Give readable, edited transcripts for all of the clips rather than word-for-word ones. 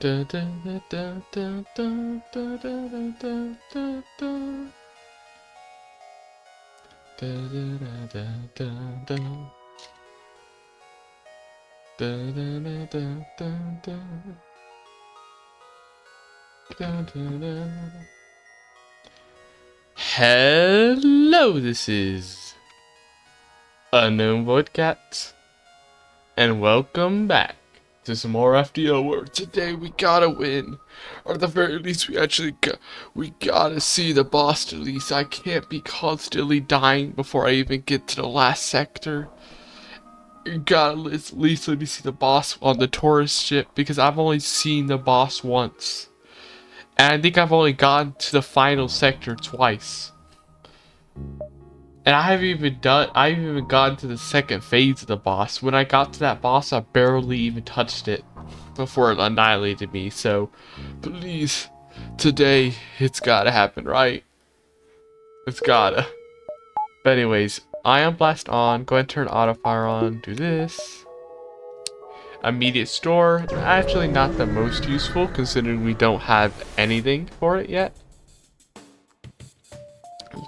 Da, da, da, da, da, da, da, da, da, da. Da, da, da, da, da. Da, da, da, da, da, da, da, da. Hello, this is Unknown Voidcat, and welcome back to some more FTL where today we gotta win, or at the very least we gotta see the boss at least. I can't be constantly dying before I even get to the last sector. You gotta at least let me see the boss on the tourist ship, because I've only seen the boss once. And I think I've only gone to the final sector twice. And I haven't even gotten to the second phase of the boss. When I got to that boss, I barely even touched it before it annihilated me. So, please, today, it's gotta happen, right? It's gotta. But anyways, Ion Blast on, go ahead and turn Auto Fire on, do this. Immediate Store, actually not the most useful considering we don't have anything for it yet.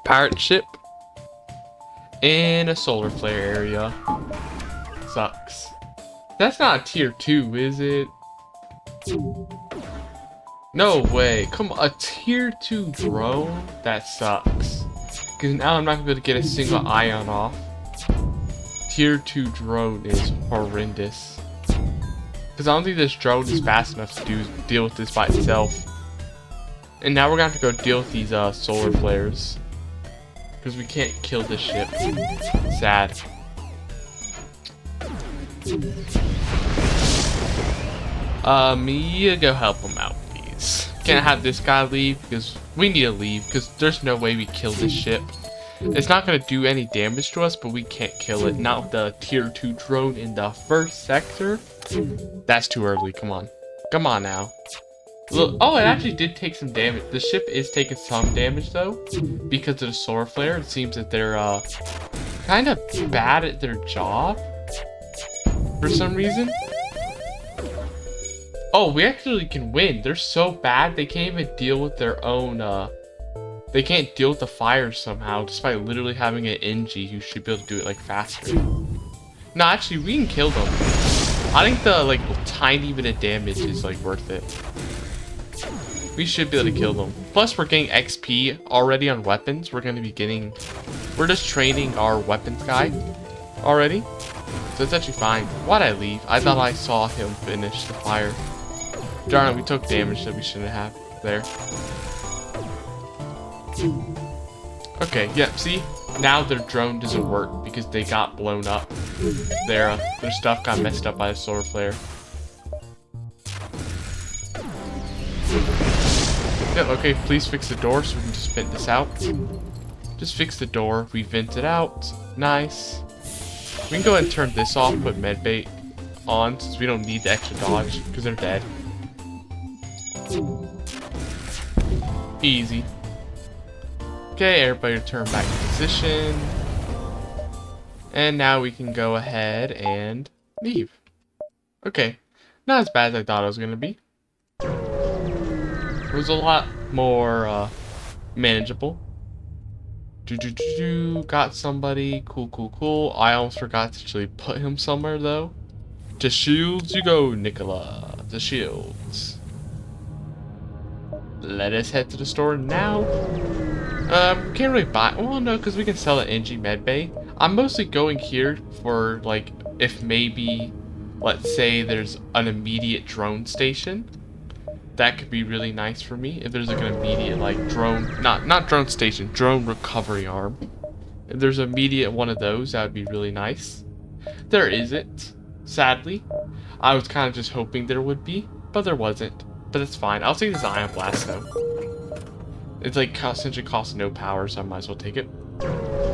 Pirate Ship. In a solar flare area. Sucks. That's not a tier 2, is it? No way. Come on, a tier 2 drone? That sucks. Because now I'm not going to be able to get a single ion off. Tier 2 drone is horrendous. Because I don't think this drone is fast enough to deal with this by itself. And now we're going to have to go deal with these solar flares. Because we can't kill this ship. Sad. You go help him out, please. Can't have this guy leave because we need to leave because there's no way we kill this ship. It's not going to do any damage to us, but we can't kill it. Not with the tier 2 drone in the first sector. That's too early. Come on. Come on now. Look, oh, it actually did take some damage. The ship is taking some damage though, because of the solar flare. It seems that they're kind of bad at their job for some reason. Oh, we actually can win. They're so bad they can't even deal with their own. They can't deal with the fire somehow, despite literally having an NG who should be able to do it like faster. No, actually, we can kill them. I think the like tiny bit of damage is like worth it. We should be able to kill them. Plus, we're getting XP already on weapons. We're just training our weapons guy already. So it's actually fine. Why'd I leave? I thought I saw him finish the fire. Darn it, we took damage that we shouldn't have there. Okay, yeah, see? Now their drone doesn't work because they got blown up. Their stuff got messed up by the solar flare. Yeah, okay, please fix the door so we can just vent this out. Just fix the door, we vent it out. Nice. We can go ahead and turn this off, put medbait on since we don't need the extra dodge because they're dead. Easy. Okay, everybody return back to position. And now we can go ahead and leave. Okay, not as bad as I thought it was going to be. It was a lot more manageable. Got somebody. Cool. I almost forgot to actually put him somewhere though. To shields you go, Nicola. To shields. Let us head to the store now. Can't really buy. Well, no, because we can sell an NG medbay. I'm mostly going here for like if maybe, let's say there's an immediate drone station. That could be really nice for me if there's like an immediate like drone, not drone station, drone recovery arm. If there's an immediate one of those, that would be really nice. There isn't, sadly. I was kind of just hoping there would be, but there wasn't. But it's fine. I'll take this Ion Blast though. It's like essentially costs no power, so I might as well take it.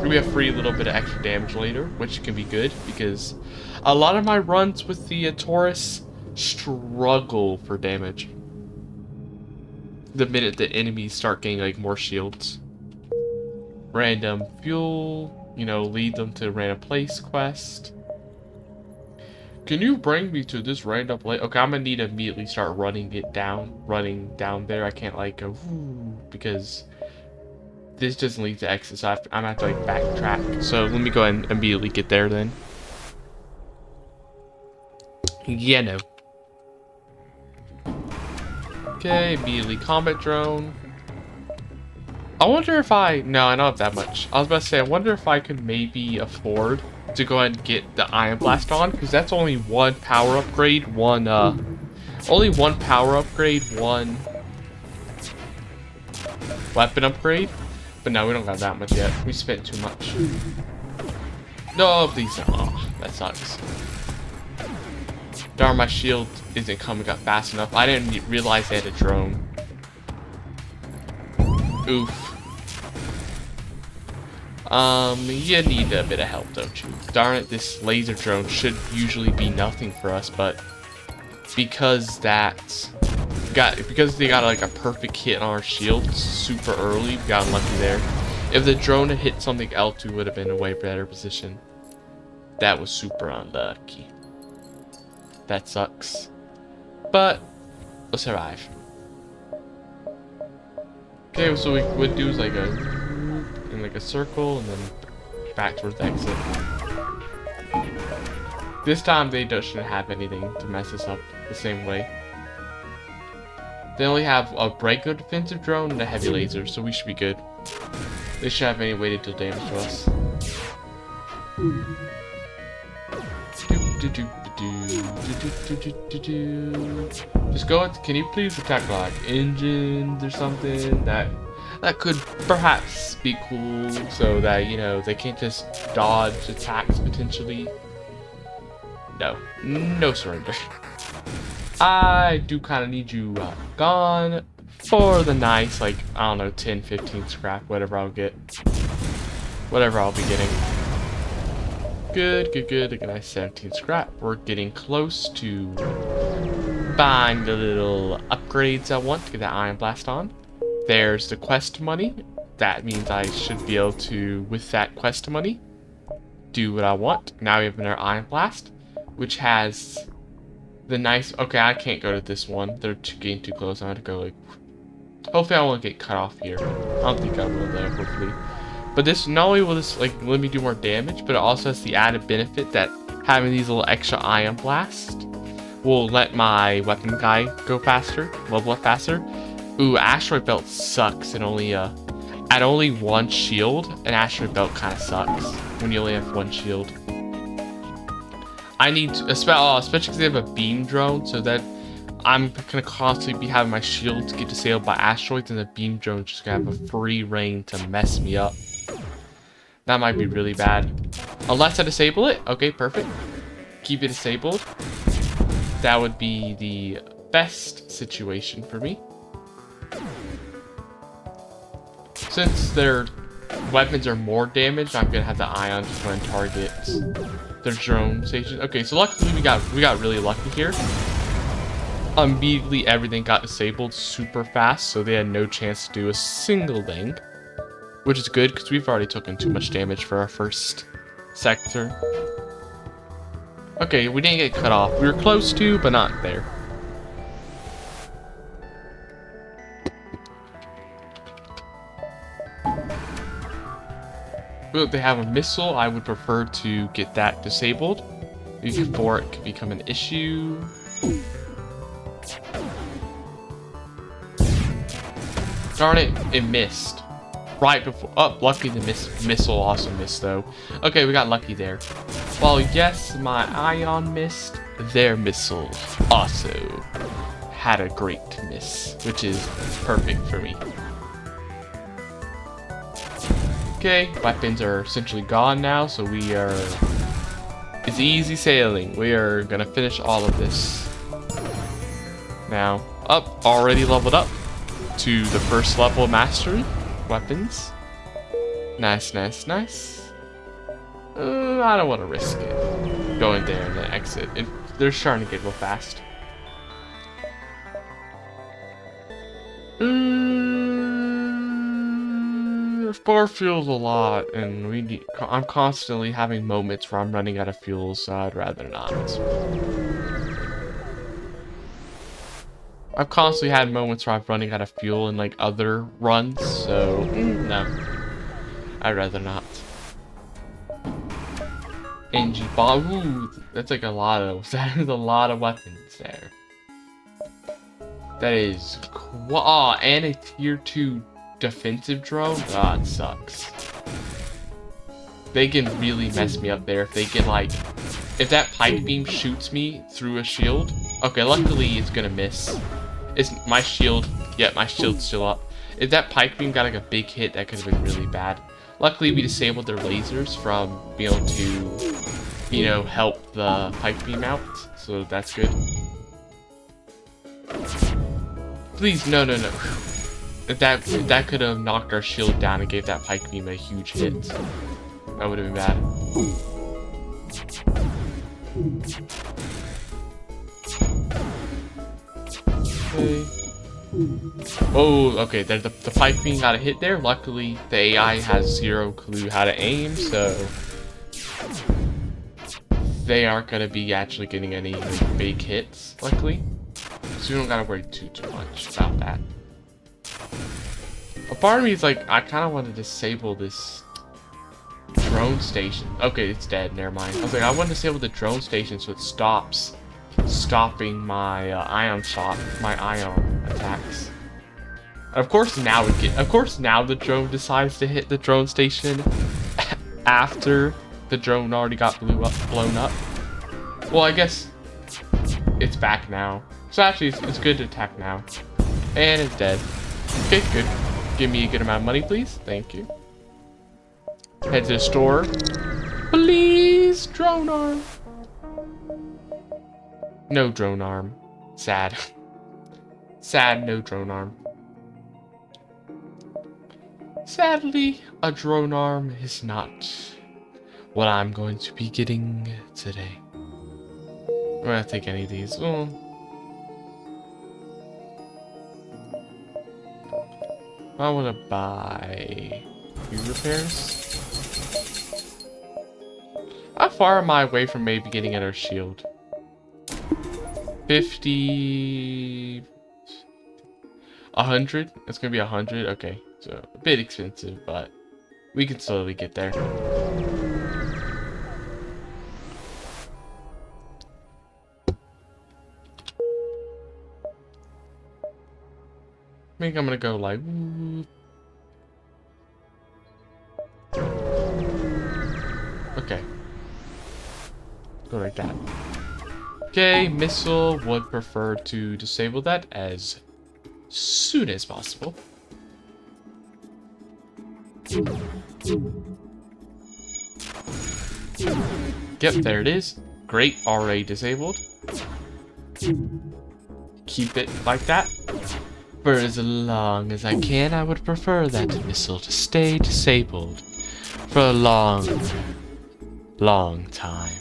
We have free little bit of extra damage later, which can be good because a lot of my runs with the Taurus struggle for damage. The minute the enemies start getting like more shields. Random fuel, you know, lead them to random place quest. Can you bring me to this random place? Okay, I'm gonna need to immediately start running down there. I can't like go because this doesn't lead to exit, so I'm gonna have to like backtrack. So let me go ahead and immediately get there then. Yeah, no. Okay, immediately combat drone. I wonder if no, I don't have that much. I was about to say, I wonder if I could maybe afford to go ahead and get the Ion Blast on, because that's only one power upgrade, only one power upgrade, one weapon upgrade. But no, we don't got that much yet. We spent too much. No, please. Oh, that sucks. Darn, my shield isn't coming up fast enough. I didn't realize they had a drone. Oof. You need a bit of help, don't you? Darn it, this laser drone should usually be nothing for us, but because they got like a perfect hit on our shield super early, we got unlucky there. If the drone had hit something else, we would have been in a way better position. That was super unlucky. That sucks. But we'll survive. Okay, so we would do is like a circle and then back towards the exit. This time they shouldn't have anything to mess us up the same way. They only have a regular defensive drone and a heavy laser, so we should be good. They shouldn't have any way to deal damage to us. Just go. Can you please attack like engines or something that could perhaps be cool, so that they can't just dodge attacks potentially. No surrender. I do kind of need you gone for the nice, like, I don't know, 10, 15 scrap, whatever I'll get. Whatever I'll be getting. Good. A nice 17 scrap. We're getting close to buying the little upgrades I want to get that Ion Blast on. There's the quest money. That means I should be able to, with that quest money, do what I want. Now we have another Ion Blast, which has the nice... Okay, I can't go to this one. They're getting too close. I'm going to go like... Hopefully I won't get cut off here. I don't think I will though, hopefully. But this, not only will this like let me do more damage, but it also has the added benefit that having these little extra Ion Blast will let my weapon guy go faster, level up faster. Ooh, Asteroid Belt sucks, and only at only one shield, an Asteroid Belt kind of sucks when you only have one shield. I need, especially because they have a beam drone, so that I'm gonna constantly be having my shields get disabled by asteroids, and the beam drone just gonna have a free reign to mess me up. That might be really bad. Unless I disable it. Okay, perfect. Keep it disabled. That would be the best situation for me. Since their weapons are more damaged, I'm gonna have the ion just when target their drone station. Okay, so luckily we got really lucky here. Immediately everything got disabled super fast, so they had no chance to do a single thing, which is good because we've already taken too much damage for our first sector. Okay, we didn't get cut off. We were close to, but not there. Well, if they have a missile, I would prefer to get that disabled before it could become an issue. Darn it, it missed. Right before, oh, lucky the missile also missed though. Okay, we got lucky there. Well, yes, my ion missed, their missile also had a great miss, which is perfect for me. Okay, weapons are essentially gone now, so it's easy sailing. We are gonna finish all of this. Now, already leveled up to the first level of mastery. Weapons. Nice. I don't want to risk it. Going there and then exit. They're starting to get real fast. bar fuel's a lot, and I'm constantly having moments where I'm running out of fuel, so I'd rather not. I've constantly had moments where I'm running out of fuel in like other runs, so no. I'd rather not. NG bomb, ooh, that's like a lot of, that is a lot of weapons there. That is, oh, and a tier 2 defensive drone? Ah, it sucks. They can really mess me up there if they get like, if that pike beam shoots me through a shield. Okay, luckily it's gonna miss. It's my shield, yeah, my shield's still up. If that pike beam got like a big hit, that could have been really bad. Luckily we disabled their lasers from being able to, you know, help the pike beam out, so that's good. Please, no. If that could have knocked our shield down and gave that pike beam a huge hit. That would have been bad. Okay. Oh, okay, the pike beam got a hit there. Luckily, the AI has zero clue how to aim, so they aren't gonna be actually getting any like, big hits, luckily. So we don't gotta worry too much about that. A part of me is like, I kind of want to disable this drone station. Okay, it's dead, never mind. I was like, I want to disable the drone station so it stopping my ion attacks. And of course now the drone decides to hit the drone station after the drone already got blown up. Well, I guess it's back now. So actually, it's good to attack now. And it's dead. Okay, good. Give me a good amount of money, please. Thank you. Head to the store. Please, drone arm. No drone arm. Sad. Sad, no drone arm. Sadly, a drone arm is not what I'm going to be getting today. I'm gonna take any of these. Well, I want to buy repairs. How far am I away from maybe getting at our shield? 50... 100? It's gonna be 100? Okay, so a bit expensive, but we can slowly get there. I think I'm gonna go like... Okay. Go like that. Okay, missile would prefer to disable that as soon as possible. Yep, there it is. Great, already disabled. Keep it like that. For as long as I can, I would prefer that missile to stay disabled for a long time.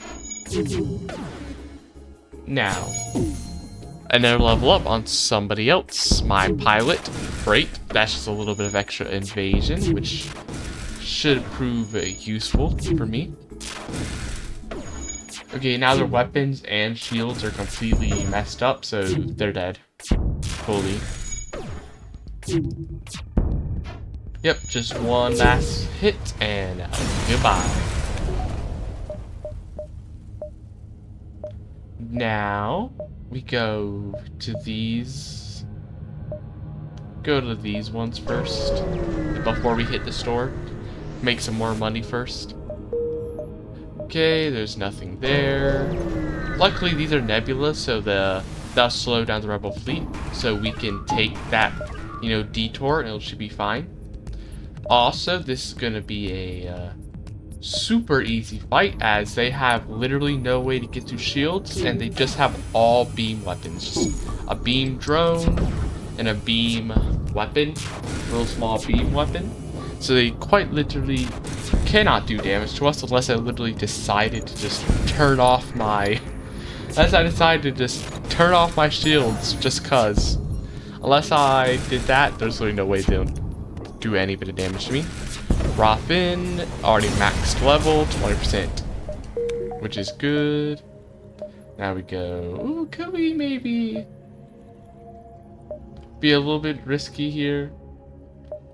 Now, another level up on somebody else. My pilot. Great. That's just a little bit of extra invasion, which should prove useful for me. Okay, now their weapons and shields are completely messed up, so they're dead. Fully. Yep, just one last hit and goodbye. Now we go to these. Go to these ones first before we hit the store. Make some more money first. Okay, there's nothing there. Luckily, these are nebula, so they'll slow down the rebel fleet, so we can take that, you know, detour, and it should be fine. Also, this is gonna be a super easy fight, as they have literally no way to get through shields, and they just have all beam weapons. Just a beam drone and a beam weapon, real small beam weapon. So they quite literally cannot do damage to us unless I literally decided to just turn off my... Unless I decided to just turn off my shields just cuz. Unless I did that, there's really no way they'll do any bit of damage to me. Drop in, already maxed level, 20%, which is good. Now we go, ooh, could we maybe be a little bit risky here?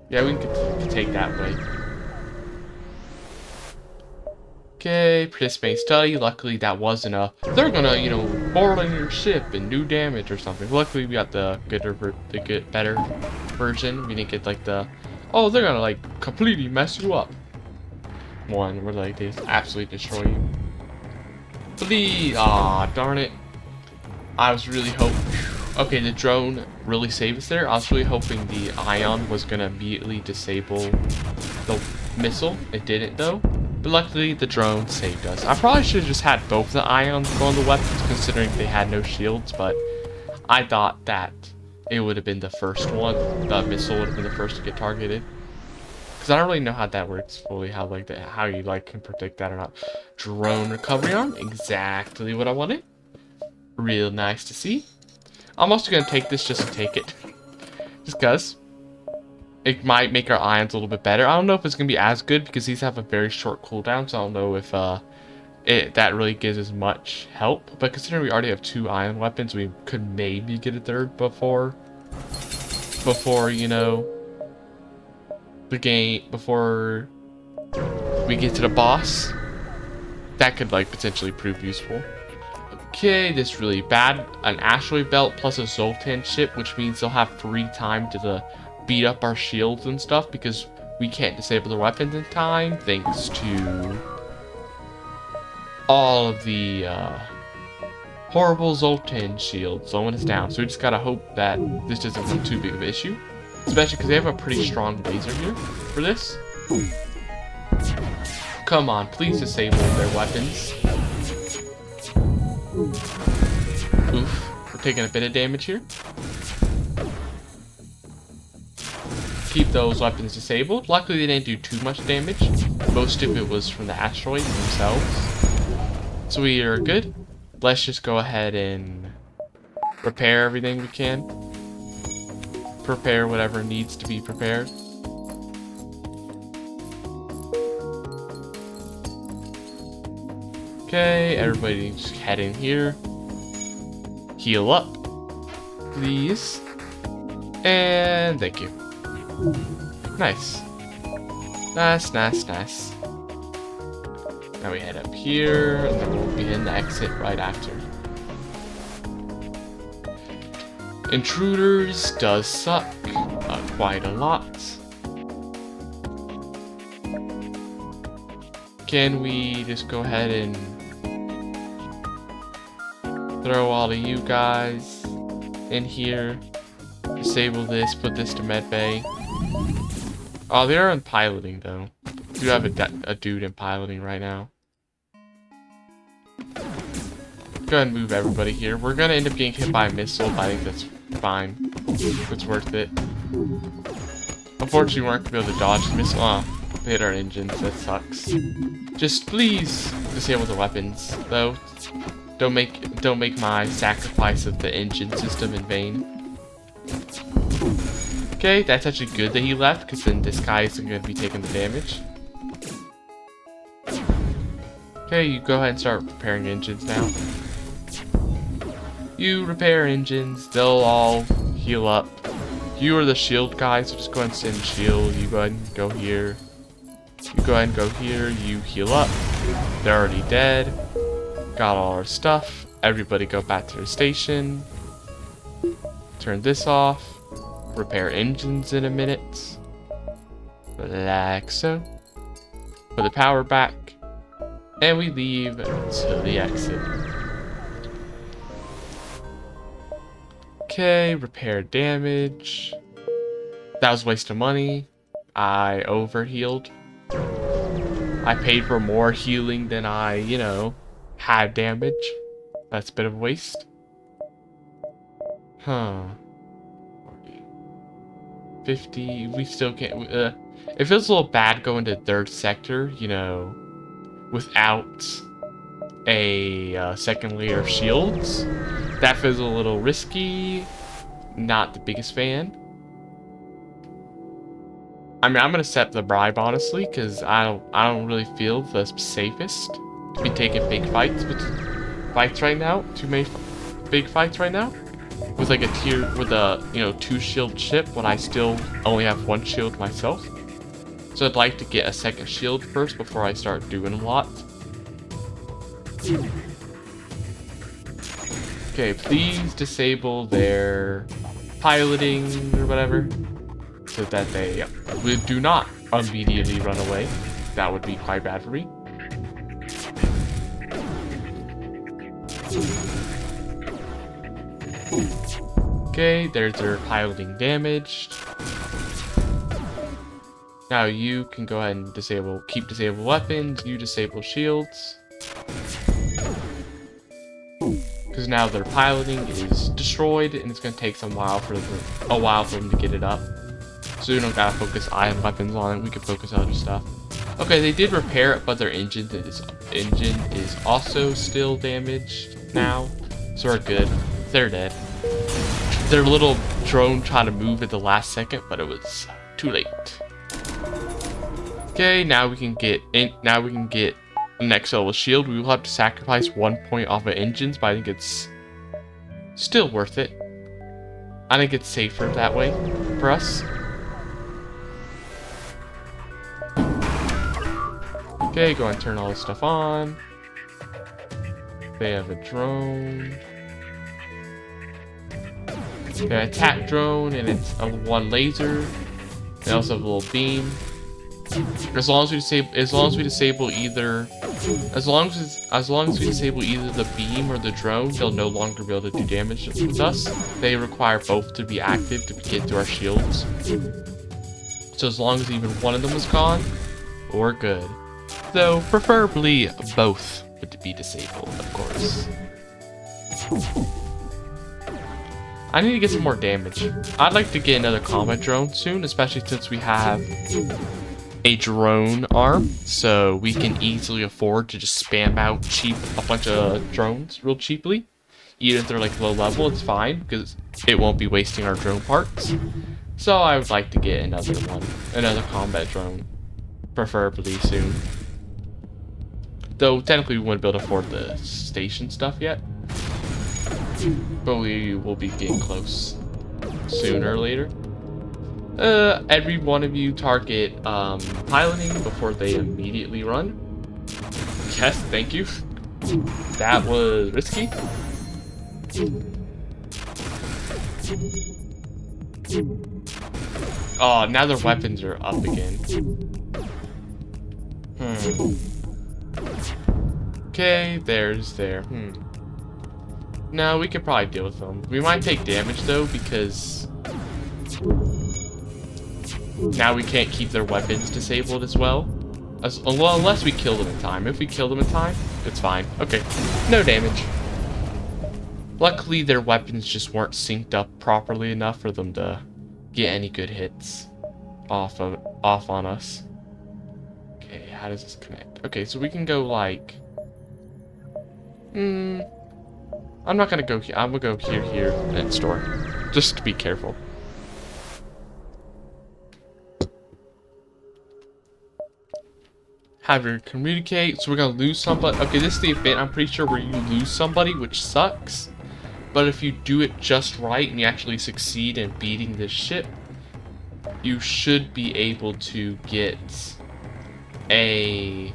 Yeah, we can take that way. Okay, participating study. Luckily, that wasn't a, they're gonna, you know, board on your ship and do damage or something. Luckily, we got the better version. We didn't get like the, oh, they're gonna like completely mess you up one where like they absolutely destroy you. Please, ah, darn it. I was really hoping. Okay, the drone really saved us there. I was really hoping the ion was gonna immediately disable the missile. It didn't though. But luckily, the drone saved us. I probably should have just had both the ions go on the weapons, considering they had no shields, but I thought that it would have been the first one. The missile would have been the first to get targeted. Because I don't really know how that works fully, how like that, how you like can predict that or not. Drone recovery arm, exactly what I wanted. Real nice to see. I'm also going to take this just to take it. Just because. It might make our ions a little bit better. I don't know if it's going to be as good because these have a very short cooldown, so I don't know if that really gives us much help. But considering we already have 2 ion weapons, we could maybe get a third before you know, before we get to the boss. That could like potentially prove useful. Okay, this is really bad. An asteroid belt plus a Zoltan ship, which means they'll have free time to beat up our shields and stuff because we can't disable the weapons in time thanks to all of the horrible Zoltan shields slowing us down. So we just gotta hope that this doesn't become too big of an issue, especially because they have a pretty strong laser here for this. Come on, please disable their weapons. Oof, we're taking a bit of damage here. Keep those weapons disabled. Luckily, they didn't do too much damage. Most of it was from the asteroids themselves. So we are good. Let's just go ahead and repair everything we can. Prepare whatever needs to be prepared. Okay, everybody just head in here. Heal up, please. And thank you. Nice. Nice, nice, nice. Now we head up here, and then we'll begin the exit right after. Intruders does suck quite a lot. Can we just go ahead and throw all of you guys in here? Disable this, put this to medbay. Oh, they are in piloting though. We do have a dude in piloting right now. Go ahead and move everybody here. We're gonna end up getting hit by a missile, but I think that's fine. It's worth it. Unfortunately, we weren't gonna be able to dodge the missile. Oh, they hit our engines. That sucks. Just please disable the weapons, though. Don't make my sacrifice of the engine system in vain. Okay, that's actually good that he left, because then this guy isn't going to be taking the damage. Okay, you go ahead and start repairing engines now. You repair engines, they'll all heal up. You are the shield guy, so just go ahead and send shield. You go ahead and go here. You go ahead and go here, you heal up. They're already dead. Got all our stuff. Everybody go back to their station. Turn this off. Repair engines in a minute. Like so. Put the power back. And we leave to the exit. Okay, repair damage. That was a waste of money. I overhealed. I paid for more healing than I, you know, had damage. That's a bit of a waste. Huh. 50. We still can't. It feels a little bad going to third sector, you know, without a second layer of shields. That feels a little risky. Not the biggest fan. I mean, I'm gonna set the bribe honestly, because I don't really feel the safest to be taking big fights right now. Too many big fights right now with like a tier with a 2-shield ship when I still only have 1 shield myself. So I'd like to get a 2nd shield first before I start doing a lot. Okay, please disable their piloting or whatever, so that they do not immediately run away. That would be quite bad for me. Okay, there's their piloting damaged. Now you can go ahead and keep disabled weapons, you disable shields. Because now their piloting is destroyed, and it's going to take a while for them to get it up. So we don't gotta focus ion weapons on it, we can focus on other stuff. Okay, they did repair it, but their engine is also still damaged now. So we're good. They're dead. Their little drone tried to move at the last second, but it was too late. Okay, now we can get the next level shield. We will have to sacrifice 1 point off of engines, but I think it's still worth it. I think it's safer that way for us. Okay, go and turn all this stuff on. They have a drone. An attack drone, and it's a 1 laser. They also have a little beam. As long as we disable either the beam or the drone, they'll no longer be able to do damage with us. They require both to be active to get through our shields. So as long as even one of them is gone, we're good. Though preferably both would be disabled, of course. I need to get some more damage. I'd like to get another combat drone soon, especially since we have a drone arm, so we can easily afford to just spam out a bunch of drones real cheaply. Even if they're like low level, it's fine because it won't be wasting our drone parts. So I would like to get another combat drone, preferably soon. Though technically we wouldn't be able to afford the station stuff yet, but we will be getting close sooner or later. Every one of you target piloting before they immediately run. Yes, thank you. That was risky. Oh, now their weapons are up again. Okay, there's there. No, we could probably deal with them. We might take damage though, because now we can't keep their weapons disabled as well. Well, unless we kill them in time. If we kill them in time, it's fine. Okay, no damage. Luckily, their weapons just weren't synced up properly enough for them to get any good hits off on us. Okay, how does this connect? Okay, so we can go like... I'm not gonna go here. I'm gonna go here, and store. Just to be careful. Have your communicate. So we're gonna lose somebody. Okay, this is the event, I'm pretty sure, where you lose somebody, which sucks. But if you do it just right and you actually succeed in beating this ship, you should be able to get a...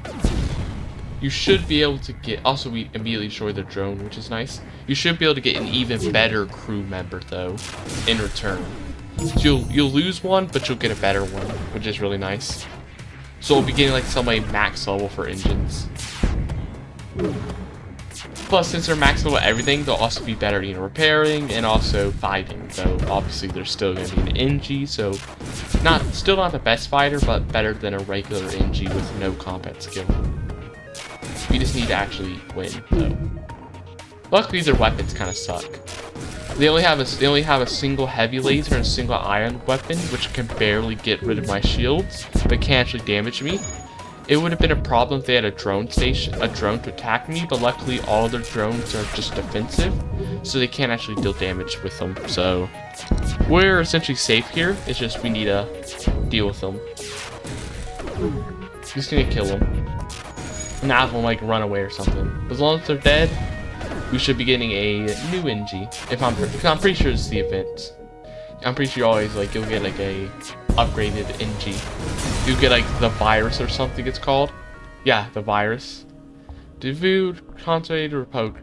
You should be able to get... Also, we immediately destroy the drone, which is nice. You should be able to get an even better crew member, though, in return. So you'll lose one, but you'll get a better one, which is really nice. So we'll be getting, like, somebody max level for engines. Plus, since they're max level everything, they'll also be better, repairing and also fighting. Though, obviously, they're still going to be an NG, so still not the best fighter, but better than a regular NG with no combat skill. We just need to actually win, though. Luckily, their weapons kind of suck. They only have a single heavy laser and a single ion weapon, which can barely get rid of my shields, but can't actually damage me. It would have been a problem if they had a drone to attack me, but luckily all their drones are just defensive, so they can't actually deal damage with them. So We're essentially safe here. It's just we need to deal with them. Just need to kill them. Not have them like run away or something. As long as they're dead, we should be getting a new NG. Because I'm pretty sure it's the event. I'm pretty sure always like you'll get like a upgraded NG. You'll get like the virus or something it's called. Yeah, the virus. Devood, concentrated, repoke.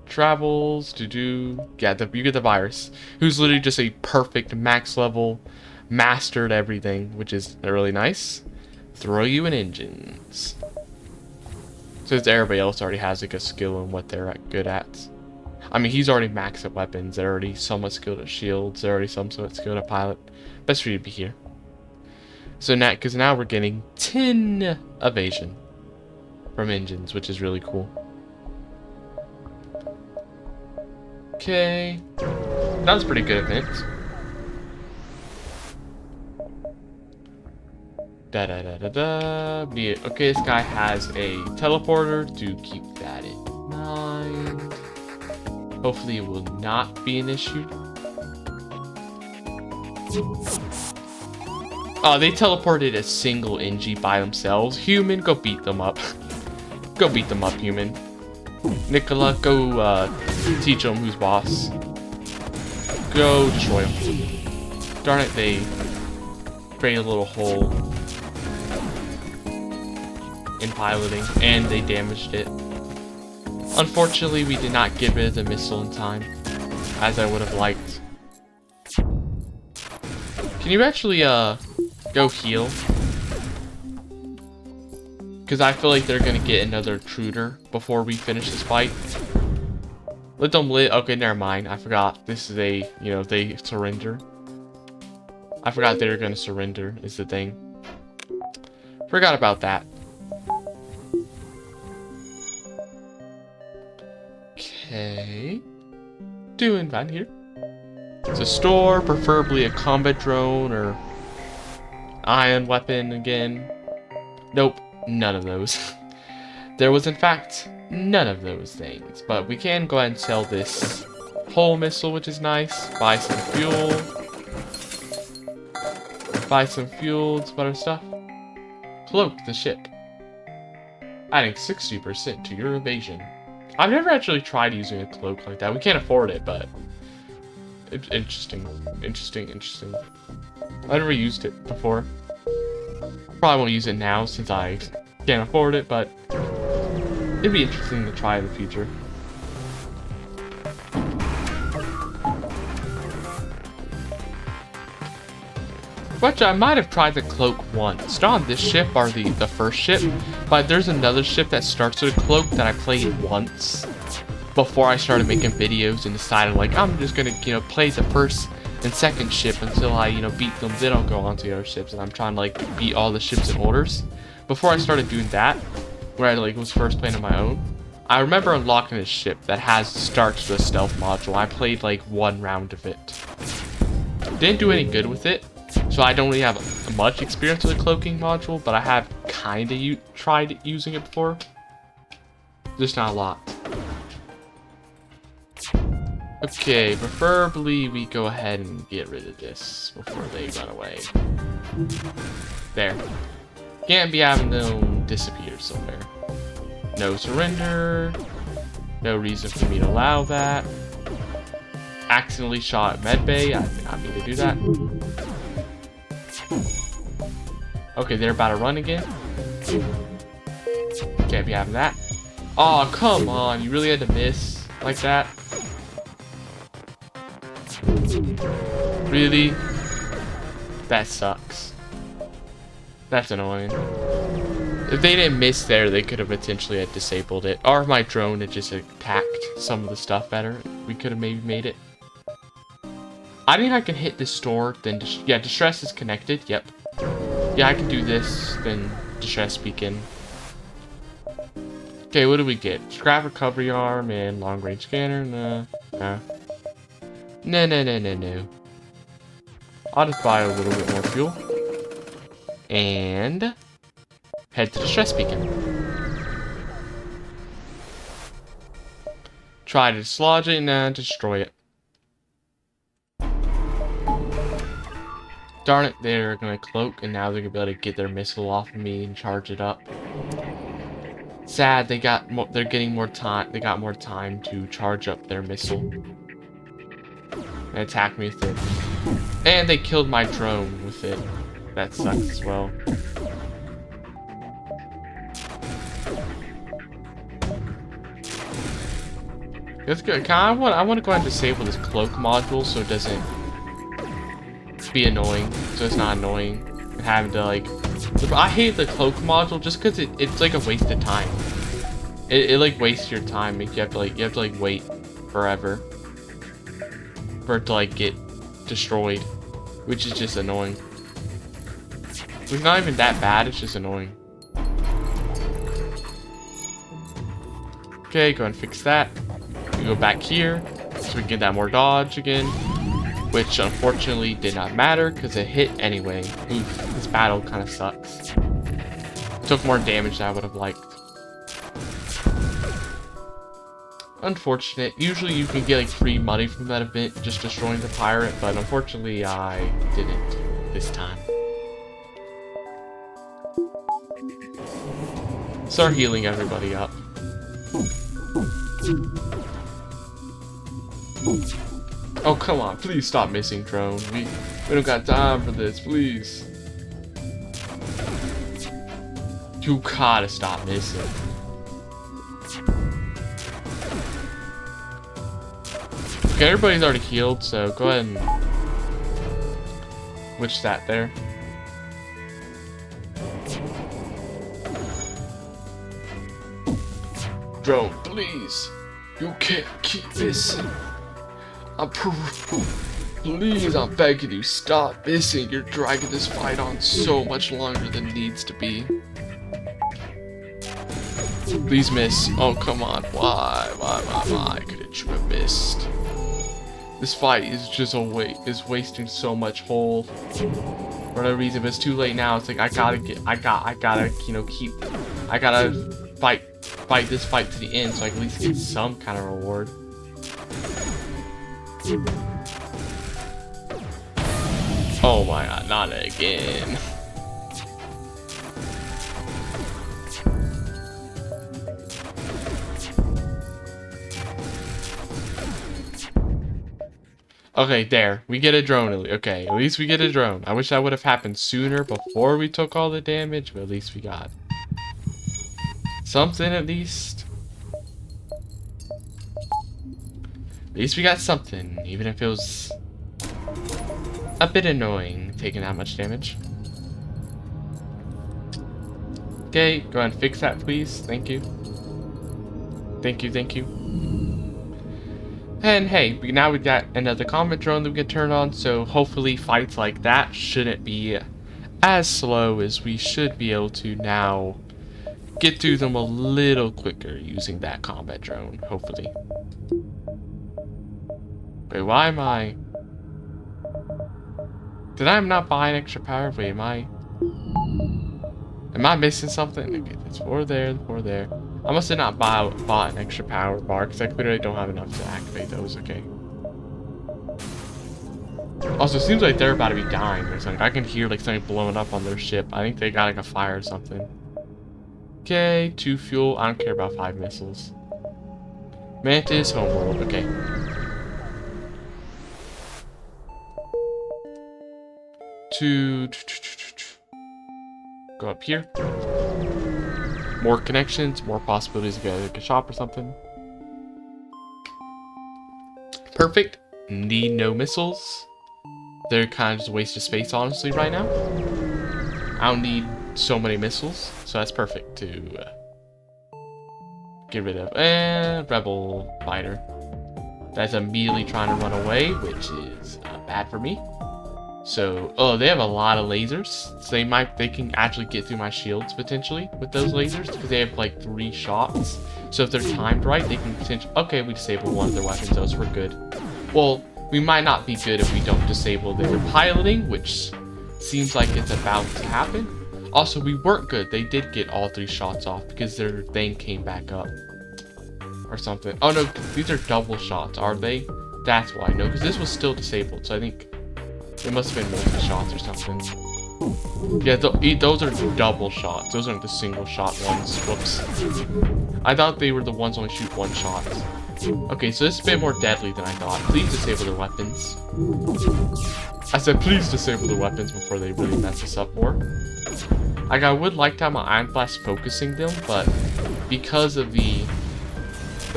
Travels to do you get the virus, who's literally just a perfect max level, mastered everything, which is really nice. Throw you in engines. Since everybody else already has like a skill in what they're good at. I mean, he's already maxed at weapons. They're already somewhat skilled at shields. They're already somewhat skilled at pilot. Best for you to be here. So now, because now we're getting 10 evasion from engines, which is really cool. Okay, that was a pretty good event. Okay, this guy has a teleporter, do keep that in mind. Hopefully it will not be an issue. Oh, they teleported a single NG by themselves. Human, go beat them up. Go beat them up, human. Nicola, go teach them who's boss. Go destroy them. Darn it, they created a little hole in piloting, and they damaged it. Unfortunately, we did not get rid of the missile in time, as I would have liked. Can you actually, go heal? Because I feel like they're gonna get another intruder before we finish this fight. Let them live. Okay, never mind. I forgot. This is a, they surrender. I forgot they were gonna surrender, is the thing. Forgot about that. Okay. Doing fine here. It's a store, preferably a combat drone or ion weapon again. Nope, none of those. There was in fact none of those things, but we can go ahead and sell this whole missile, which is nice. Buy some fuel. Buy some fuel, some other stuff. Cloak the ship. Adding 60% to your evasion. I've never actually tried using a cloak like that. We can't afford it, but interesting. I've never used it before. Probably won't use it now since I can't afford it, but it'd be interesting to try in the future. Which I might have tried the cloak once. Not on this ship or the first ship, but there's another ship that starts with a cloak that I played once before I started making videos and decided like I'm just gonna play the first and second ship until I beat them. Then I'll go on to the other ships, and I'm trying to like beat all the ships in orders. Before I started doing that, where I like was first playing on my own, I remember unlocking a ship that starts with a stealth module. I played like one round of it. Didn't do any good with it. So I don't really have much experience with the cloaking module, but I have kind of tried using it before. Just not a lot. Okay, preferably we go ahead and get rid of this before they run away. There. Can't be having them disappear somewhere. No surrender. No reason for me to allow that. Accidentally shot at medbay. I did not mean to do that. Okay, they're about to run again. Can't be having that. Oh, come on. You really had to miss like that? Really? That sucks. That's annoying. If they didn't miss there, they could have potentially had disabled it. Or if my drone had just attacked some of the stuff better, we could have maybe made it. I think I can hit this store, then yeah, distress is connected, yep. Yeah, I can do this, then distress beacon. Okay, what do we get? Scrap recovery arm and long range scanner, no. No. I'll just buy a little bit more fuel. And head to distress beacon. Try to dislodge it and destroy it. Darn it, they're gonna cloak, and now they're gonna be able to get their missile off of me and charge it up. Sad, they're getting more time. They got more time to charge up their missile and attack me with it. And they killed my drone with it. That sucks as well. That's good. I want to go ahead and disable this cloak module so it doesn't be annoying. So it's not annoying having to like. I hate the cloak module just because it's like a waste of time. It like wastes your time. You have to like wait forever for it to like get destroyed, which is just annoying. It's not even that bad. It's just annoying. Okay, go and fix that. We go back here so we can get that more dodge again, which unfortunately did not matter because it hit anyway. Oof, this battle kind of sucks. Took more damage than I would have liked. Unfortunate. Usually you can get like free money from that event just destroying the pirate, but unfortunately I didn't this time. Start healing everybody up. Oh, come on. Please stop missing, drone. We don't got time for this, please. You gotta stop missing. Okay, everybody's already healed, so go ahead and witch that there. Drone, please. You can't keep missing. Please, I'm begging you, stop missing. You're dragging this fight on so much longer than it needs to be. Please miss. Oh, come on. Why couldn't you have missed? This fight is just is wasting so much hold. For no reason, but it's too late now. It's like I gotta, you know, I gotta fight this fight to the end so I can at least get some kind of reward. Oh my god, not again. Okay, there. We get a drone. Okay, at least we get a drone. I wish that would have happened sooner before we took all the damage, but at least we got something at least. At least we got something, even if it was a bit annoying taking that much damage. Okay, go ahead and fix that, please. Thank you. Thank you, thank you. And hey, now we got another combat drone that we can turn on, so hopefully fights like that shouldn't be as slow as we should be able to now get through them a little quicker using that combat drone, hopefully. Wait, why am I... Did I not buy an extra power? Wait, am I missing something? Okay, there's four there, four there. I must have not bought an extra power bar because I clearly don't have enough to activate those. Okay. Also, it seems like they're about to be dying or something. I can hear like something blowing up on their ship. I think they got like a fire or something. Okay, 2 fuel. I don't care about 5 missiles. Mantis, homeworld. Okay. Go up here. More connections, more possibilities to get like a shop or something. Perfect. Need no missiles. They're kind of just a waste of space, honestly, right now. I don't need so many missiles, so that's perfect to get rid of. And rebel fighter. That's immediately trying to run away, which is bad for me. So, oh, they have a lot of lasers. So they can actually get through my shields potentially with those lasers because they have like 3 shots. So if they're timed right, they can potentially. Okay, we disabled one of their weapons, so we're good. Well, we might not be good if we don't disable their piloting, which seems like it's about to happen. Also, we weren't good. They did get all 3 shots off because their thing came back up or something. Oh no, these are double shots, are they? That's why. No, because this was still disabled. So I think. It must have been multi-shots or something. Yeah, those are double shots. Those aren't the single shot ones. Whoops. I thought they were the ones only shoot one shot. Okay, so this is a bit more deadly than I thought. Please disable their weapons. I said please disable their weapons before they really mess us up more. Like, I would like to have my Iron Blast focusing them, but because of the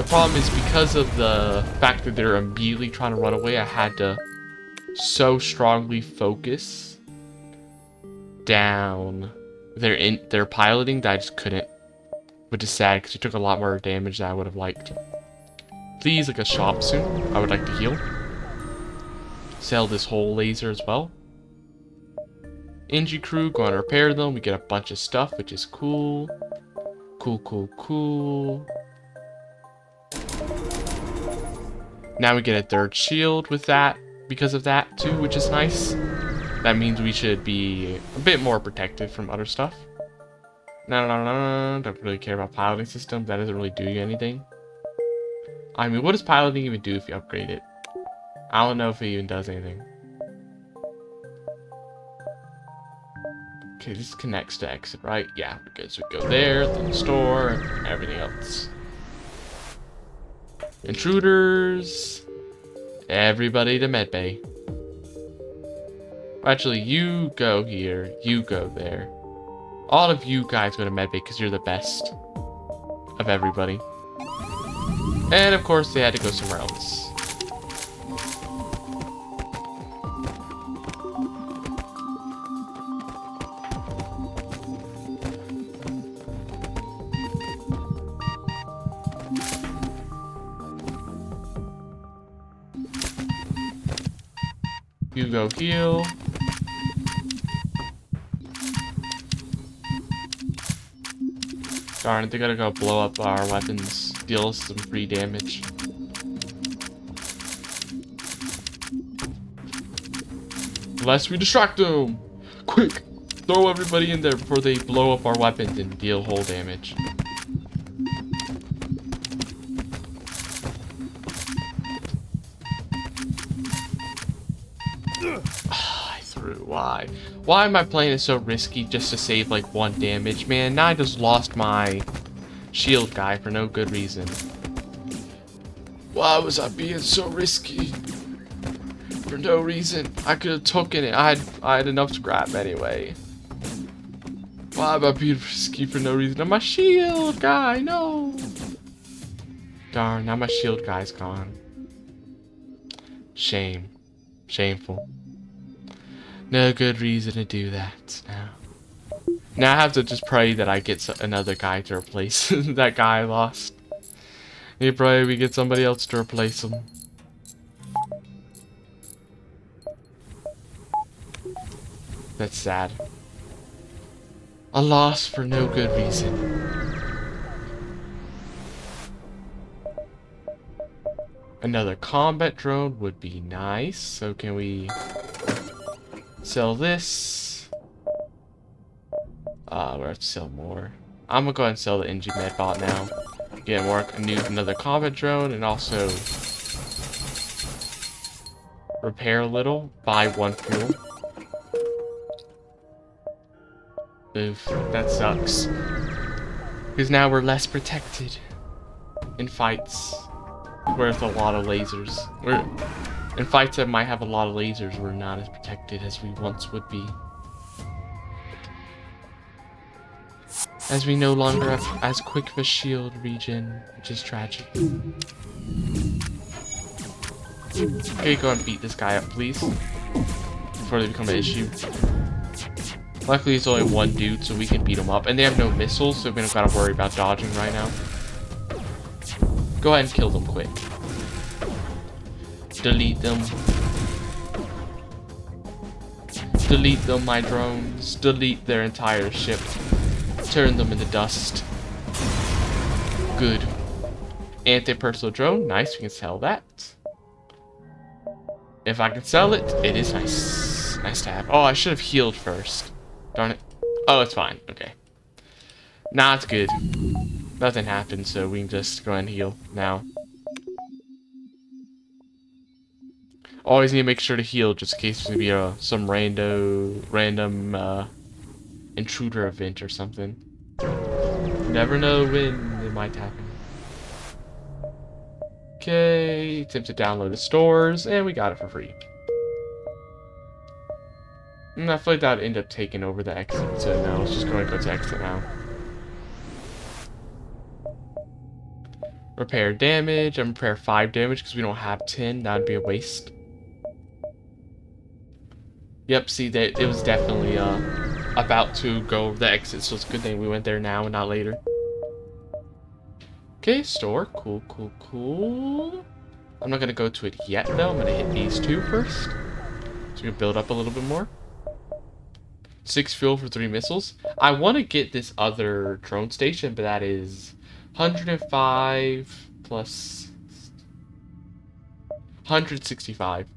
problem is because of the fact that they're immediately trying to run away, I had to so strongly focus down their piloting that I just couldn't, which is sad because it took a lot more damage than I would have liked. Please, like a shop soon. I would like to heal. Sell this whole laser as well. Engie crew, go and repair them. We get a bunch of stuff, which is cool. Cool. Now we get a third shield with that, because of that too, which is nice. That means we should be a bit more protected from other stuff. No, don't really care about piloting systems. That doesn't really do you anything. I mean, what does piloting even do if you upgrade it? I don't know if it even does anything. Okay, this connects to exit, right? Yeah, because we go there, then the store, and everything else. Intruders. Everybody to medbay. Actually, you go here, you go there. All of you guys go to medbay because you're the best of everybody. And of course, they had to go somewhere else. You go heal. Darn it, they gotta go blow up our weapons, deal us some free damage. Unless we distract them! Quick! Throw everybody in there before they blow up our weapons and deal whole damage. I threw. Why? Why am I playing it so risky just to save like 1 damage? Man, now I just lost my shield guy for no good reason. Why was I being so risky? For no reason. I could have taken it. I had enough scrap anyway. Why am I being risky for no reason? I'm my shield guy, no! Darn, now my shield guy's gone. Shame. Shameful. No good reason to do that now. Now I have to just pray that I get another guy to replace that guy I lost. You pray we get somebody else to replace him. That's sad. A loss for no good reason. Another combat drone would be nice. So can we sell this? We have to sell more. I'm gonna go ahead and sell the NG Medbot now. Get more another combat drone and also repair a little. Buy 1 fuel. Oof, that sucks. Because now we're less protected in fights with a lot of lasers. In fights that might have a lot of lasers, we're not as protected as we once would be. As we no longer have as quick of a shield regen, which is tragic. Okay, go and beat this guy up, please. Before they become an issue. Luckily, it's only 1 dude, so we can beat him up. And they have no missiles, so we don't gotta worry about dodging right now. Go ahead and kill them quick. Delete them. Delete them, my drones. Delete their entire ship. Turn them into dust. Good. Anti-personal drone. Nice, we can sell that. If I can sell it, it is nice. Nice to have. Oh, I should have healed first. Darn it. Oh, it's fine. Okay. Nah, it's good. Nothing happened, so we can just go ahead and heal now. Always need to make sure to heal just in case there's gonna be some random intruder event or something. Never know when it might happen. Okay, attempt to download the stores, and we got it for free. And I feel like that would end up taking over the exit, so no, let's just go to exit now. Repair damage, and repair 5 damage because we don't have 10, that would be a waste. Yep, see, that it was definitely about to go over the exit, so it's a good thing we went there now and not later. Okay, store. Cool, cool, cool. I'm not going to go to it yet, though. I'm going to hit these two first. So we can build up a little bit more. 6 fuel for 3 missiles. I want to get this other drone station, but that is 105 plus 165.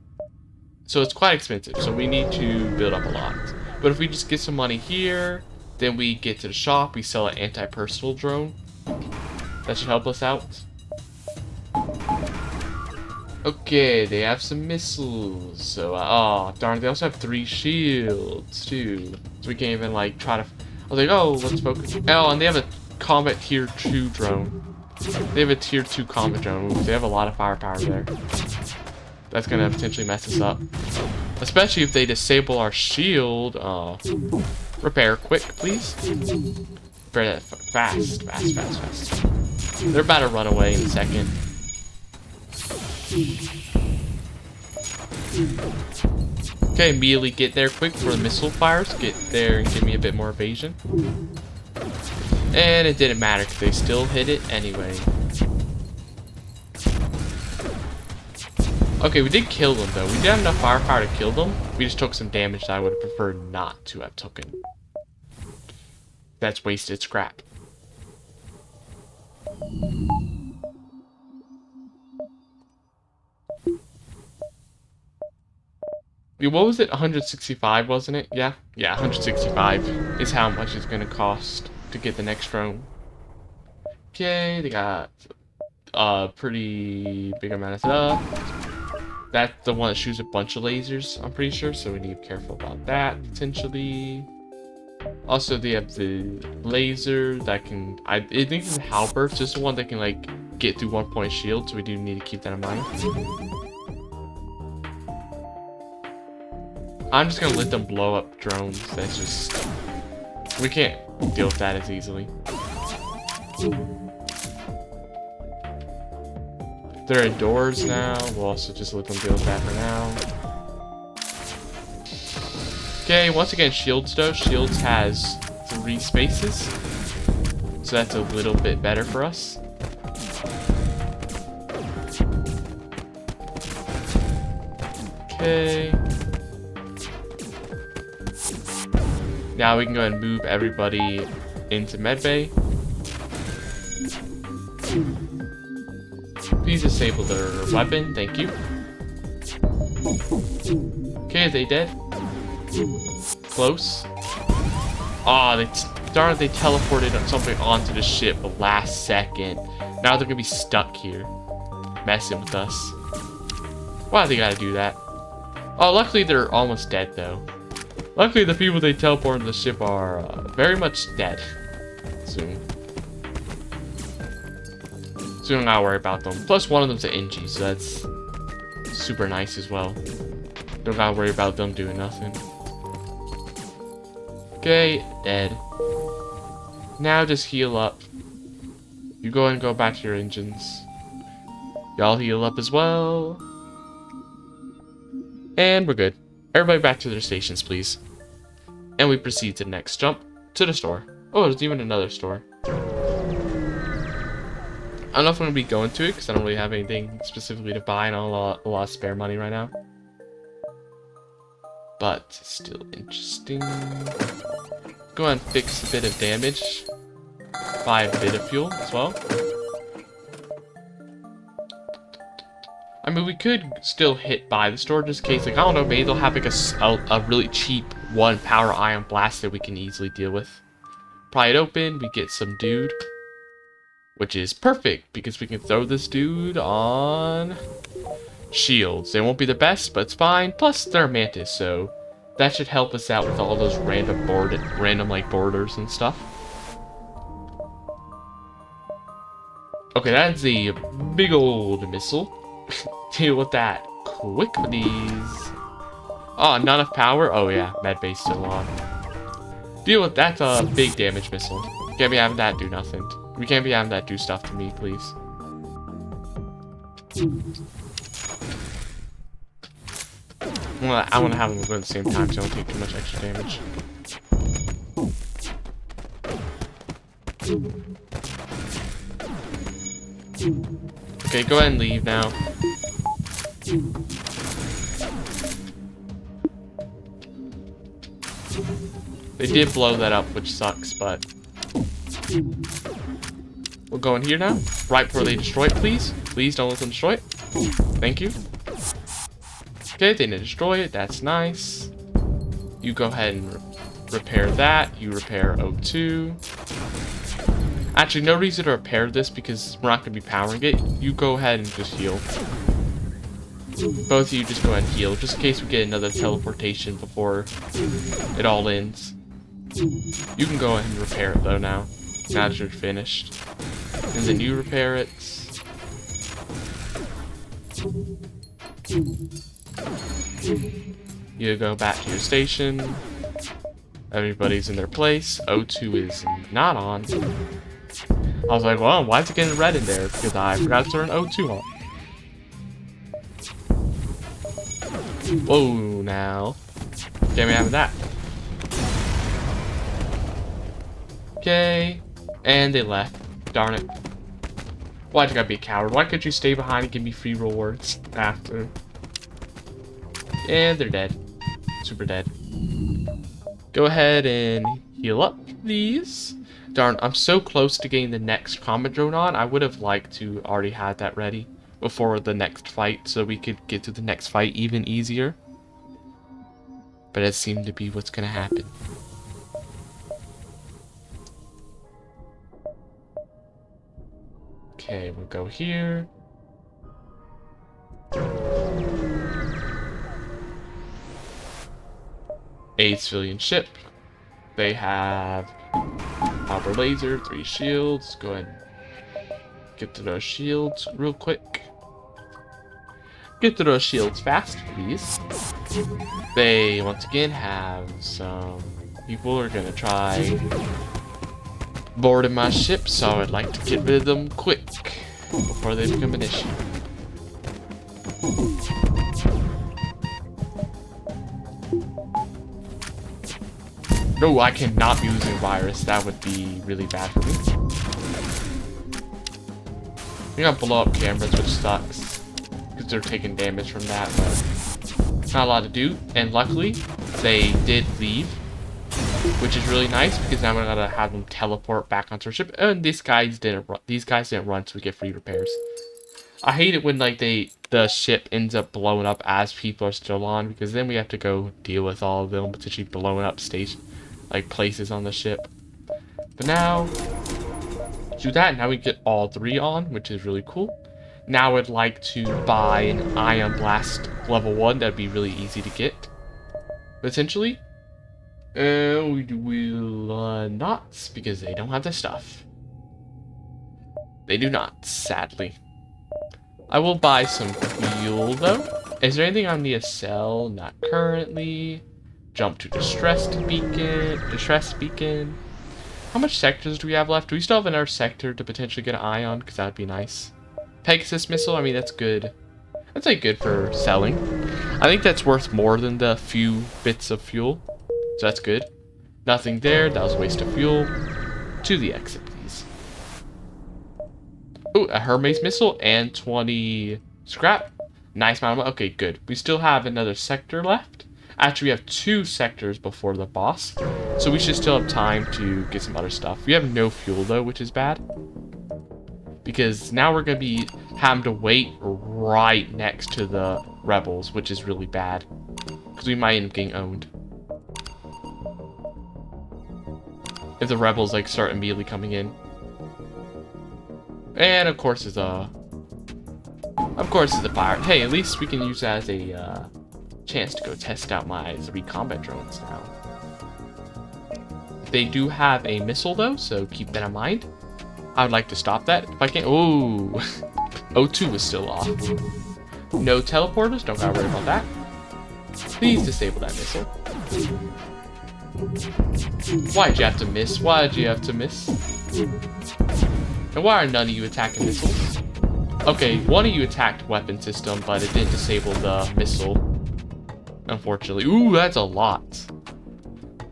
So it's quite expensive, so we need to build up a lot. But if we just get some money here, then we get to the shop, we sell an anti-personal drone. That should help us out. Okay, they have some missiles. So, oh, darn, they also have 3 shields, too. So we can't even, like, try to... I was like, oh, let's focus. Oh, and they have a combat tier 2 drone. They have a tier 2 combat drone. They have a lot of firepower there. That's gonna potentially mess us up. Especially if they disable our shield. Repair quick, please. Repair that fast. They're about to run away in a second. Okay, immediately get there quick for the missile fires. Get there and give me a bit more evasion. And it didn't matter because they still hit it anyway. Okay, we did kill them though. We did have enough firepower to kill them. We just took some damage that I would have preferred not to have taken. That's wasted scrap. What was it? 165, wasn't it? Yeah, 165 is how much it's gonna cost to get the next drone. Okay, they got a pretty big amount of stuff. That's the one that shoots a bunch of lasers, I'm pretty sure, so we need to be careful about that, potentially. Also, they have the laser that can... I think it's a halberd, just the one that can, like, get through 1 point shield, so we do need to keep that in mind. I'm just gonna let them blow up drones. That's just... we can't deal with that as easily. They're indoors now. We'll also just let them deal with that for now. Okay, once again, shields though. Shields has 3 spaces. So that's a little bit better for us. Okay. Now we can go ahead and move everybody into medbay. Please disable their weapon, thank you. Okay, are they dead? Close. Aw, darn, they teleported something onto the ship the last second. Now they're gonna be stuck here, messing with us. Why do they gotta do that? Oh, luckily they're almost dead though. Luckily the people they teleport into the ship are very much dead soon. So we don't gotta worry about them. Plus one of them's an NG, so that's super nice as well. Don't gotta worry about them doing nothing. Okay, dead. Now just heal up. You go ahead and go back to your engines. Y'all heal up as well. And we're good. Everybody back to their stations, please. And we proceed to the next jump to the store. Oh, there's even another store. I don't know if I'm going to be going to it because I don't really have anything specifically to buy and a lot of spare money right now. But still interesting. Go ahead and fix a bit of damage. Buy a bit of fuel as well. I mean, we could still hit by the store just in case. Like, I don't know, maybe they'll have like a really cheap 1 power ion blast that we can easily deal with. Pry it open, we get some dude. Which is perfect, because we can throw this dude on shields. They won't be the best, but it's fine. Plus, they're a mantis, so that should help us out with all those random like borders and stuff. Okay, that's a big old missile. Deal with that quick, please. Oh, not enough power? Oh yeah, medbay's still on. Deal with that's a big damage missile. Can't be having that do nothing. We can't be having that do stuff to me, please. Well, I want to have them go at the same time so I don't take too much extra damage. Okay, go ahead and leave now. They did blow that up, which sucks, but we'll go in here now. Right before they destroy it, please. Please don't let them destroy it. Thank you. Okay, they didn't destroy it. That's nice. You go ahead and repair that. You repair O2. Actually, no reason to repair this because we're not going to be powering it. You go ahead and just heal. Both of you just go ahead and heal, just in case we get another teleportation before it all ends. You can go ahead and repair it though now that you're finished. And then you repair it. You go back to your station. Everybody's in their place. O2 is not on. I was like, well, why is it getting red in there? Because I forgot to turn O2 on. Whoa, now. Can't be having that. Okay. And they left. Darn it. Why'd you gotta be a coward? Why couldn't you stay behind and give me free rewards after? And they're dead. Super dead. Go ahead and heal up, please. Darn, I'm so close to getting the next combat drone on. I would have liked to already had that ready before the next fight so we could get to the next fight even easier. But it seemed to be what's gonna happen. Okay, we'll go here. A civilian ship. They have copper laser, 3 shields. Go ahead and get to those shields real quick. Get to those shields fast, please. They, once again, have some people who are gonna try boarding my ship, so I'd like to get rid of them quick before they become an issue. No, I cannot be using a virus. That would be really bad for me. We got blow up cameras, which sucks because they're taking damage from that, but not a lot to do. And luckily, they did leave, which is really nice because now we're gonna have them teleport back onto our ship. And these guys didn't run. These guys didn't run, so we get free repairs. I hate it when like the ship ends up blowing up as people are still on, because then we have to go deal with all of them potentially blowing up places on the ship. But now do that. Now we get all 3 on, which is really cool. Now I'd like to buy an Ion Blast level 1. That'd be really easy to get, potentially. We will not, because they don't have the stuff. They do not, sadly. I will buy some fuel though. Is there anything I need to sell? Not currently. Jump to distress beacon. How much sectors do we have left? Do we still have another sector to potentially get an eye on? Because that'd be nice. Pegasus missile, I mean, that's good. That's like good for selling. I think that's worth more than the few bits of fuel. So that's good. Nothing there. That was a waste of fuel. To the exit, please. Ooh, a Hermes missile and 20 scrap. Nice amount of... Okay, good. We still have another sector left. Actually, we have 2 sectors before the boss, so we should still have time to get some other stuff. We have no fuel, though, which is bad, because now we're going to be having to wait right next to the rebels, which is really bad, because we might end up getting owned. If the rebels, like, start immediately coming in. And, of course, there's a Of course, it's a pirate. Hey, at least we can use that as a chance to go test out my 3 combat drones now. They do have a missile though, so keep that in mind. I would like to stop that if I can. Ooh, O2 is still off. No teleporters, don't gotta worry about that. Please disable that missile. Why'd you have to miss? Why'd you have to miss? And why are none of you attacking missiles? Okay, one of you attacked weapon system, but it didn't disable the missile. Unfortunately. Ooh, that's a lot.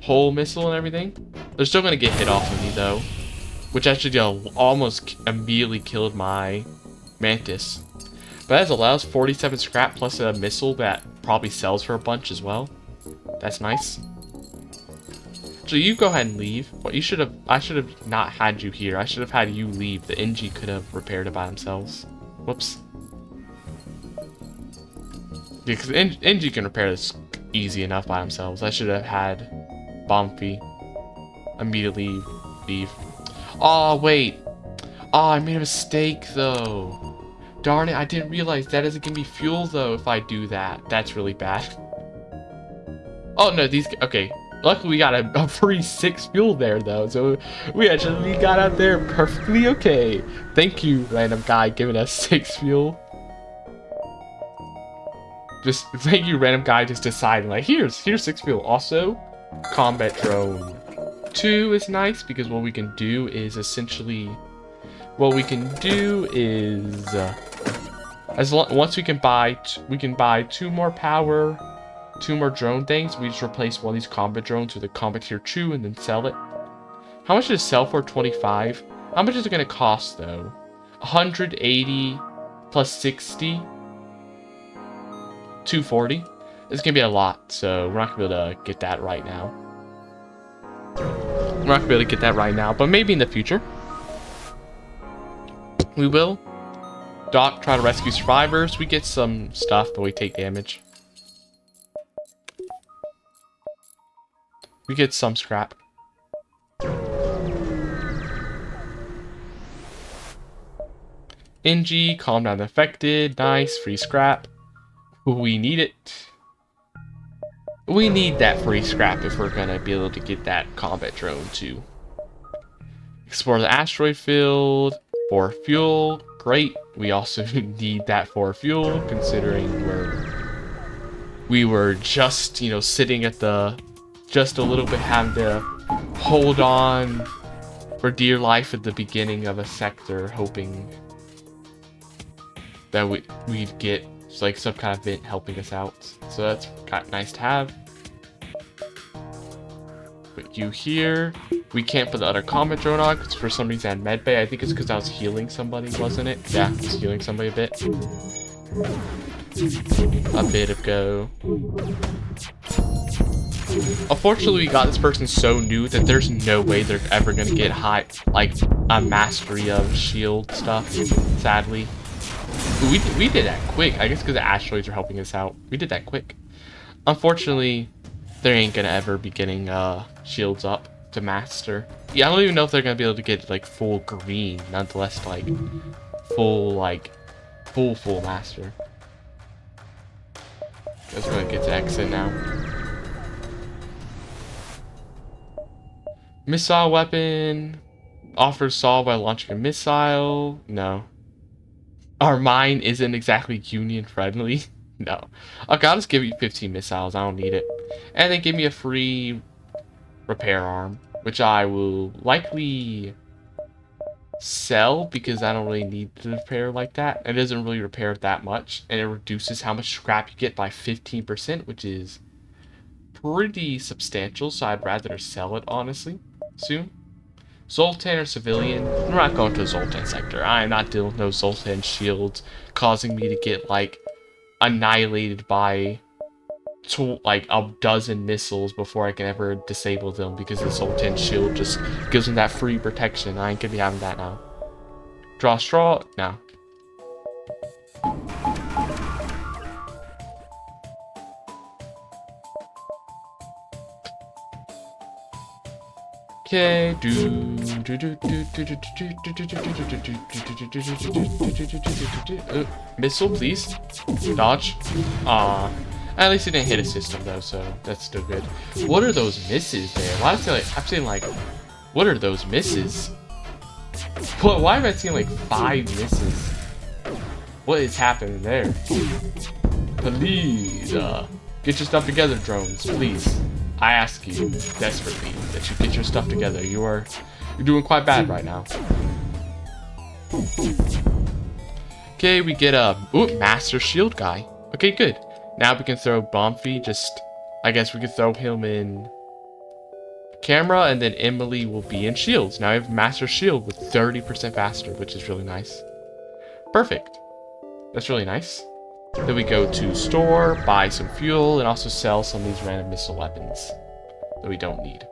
Whole missile and everything. They're still gonna get hit off of me though. Which actually almost immediately killed my mantis. But that allows 47 scrap plus a missile that probably sells for a bunch as well. That's nice. So you go ahead and leave. Well, I should have not had you here. I should have had you leave. The NG could have repaired it by themselves. Whoops. Yeah, because NG can repair this easy enough by themselves. I should have had Bombfy immediately leave. Oh, wait. Oh, I made a mistake, though. Darn it, I didn't realize that doesn't give me fuel, though, if I do that. That's really bad. Oh, no, these... Okay. Luckily, we got a free 6 fuel there, though. So, we actually got out there perfectly okay. Thank you, random guy, giving us 6 fuel. Just, thank you, random guy, just deciding, like, here's 6 fuel. Also, combat drone 2 is nice, because what we can do is essentially... What we can do is... once we can buy 2 more power, 2 more drone things. We just replace one of these combat drones with a combat tier 2 and then sell it. How much does it sell for? 25. How much is it going to cost though? 180 plus 60, 240. It's gonna be a lot, so we're not gonna be able to get that right now. We're not gonna be able to get that right now, but maybe in the future we will. Doc, try to rescue survivors. We get some stuff, but we take damage. We get some scrap. NG, calm down the affected. Nice, free scrap. We need it. We need that free scrap if we're gonna be able to get that combat drone too. Explore the asteroid field for fuel. Great. We also need that for fuel, considering we were just, you know, sitting at the just a little bit, having to hold on for dear life at the beginning of a sector, hoping that we'd get like some kind of vent helping us out. So that's kind of nice to have. Put you here. We can't put the other combat drone on because for some reason I had medbay. I think it's because I was healing somebody, wasn't it? Yeah, I was healing somebody a bit. A bit ago. Unfortunately, we got this person so new that there's no way they're ever gonna get high, like a mastery of shield stuff. Sadly, we did that quick. I guess because the asteroids are helping us out. We did that quick. Unfortunately, they ain't gonna ever be getting shields up to master. Yeah, I don't even know if they're gonna be able to get like full green, nonetheless like full master. Let's go and get to exit now. Missile weapon offers solve by launching a missile. No. Our mine isn't exactly union friendly. No. Okay, I'll just give you 15 missiles. I don't need it. And then give me a free repair arm, which I will likely sell because I don't really need to repair like that. It doesn't really repair that much, and it reduces how much scrap you get by 15%, which is pretty substantial, so I'd rather sell it, honestly, soon. Zoltan or civilian? We're not going to a Zoltan sector. I am not dealing with no Zoltan shields causing me to get, like, annihilated by like a dozen missiles before I can ever disable them because the Zoltan shield just gives them that free protection. I ain't gonna be having that now. Draw straw? No. Okay. Missile, please. Dodge. Aw. At least it didn't hit a system though, so that's still good. What are those misses there? Why is it like, I'm saying like, what are those misses? What? Why am I seeing like 5 misses? What is happening there? Please, get your stuff together, drones. Please, I ask you desperately that you get your stuff together. You're doing quite bad right now. Okay, we get a Master Shield guy. Okay, good. Now we can throw Bonfi. I guess we can throw him in camera, and then Emily will be in shields. Now we have Master Shield with 30% faster, which is really nice. Perfect. That's really nice. Then we go to store, buy some fuel, and also sell some of these random missile weapons that we don't need.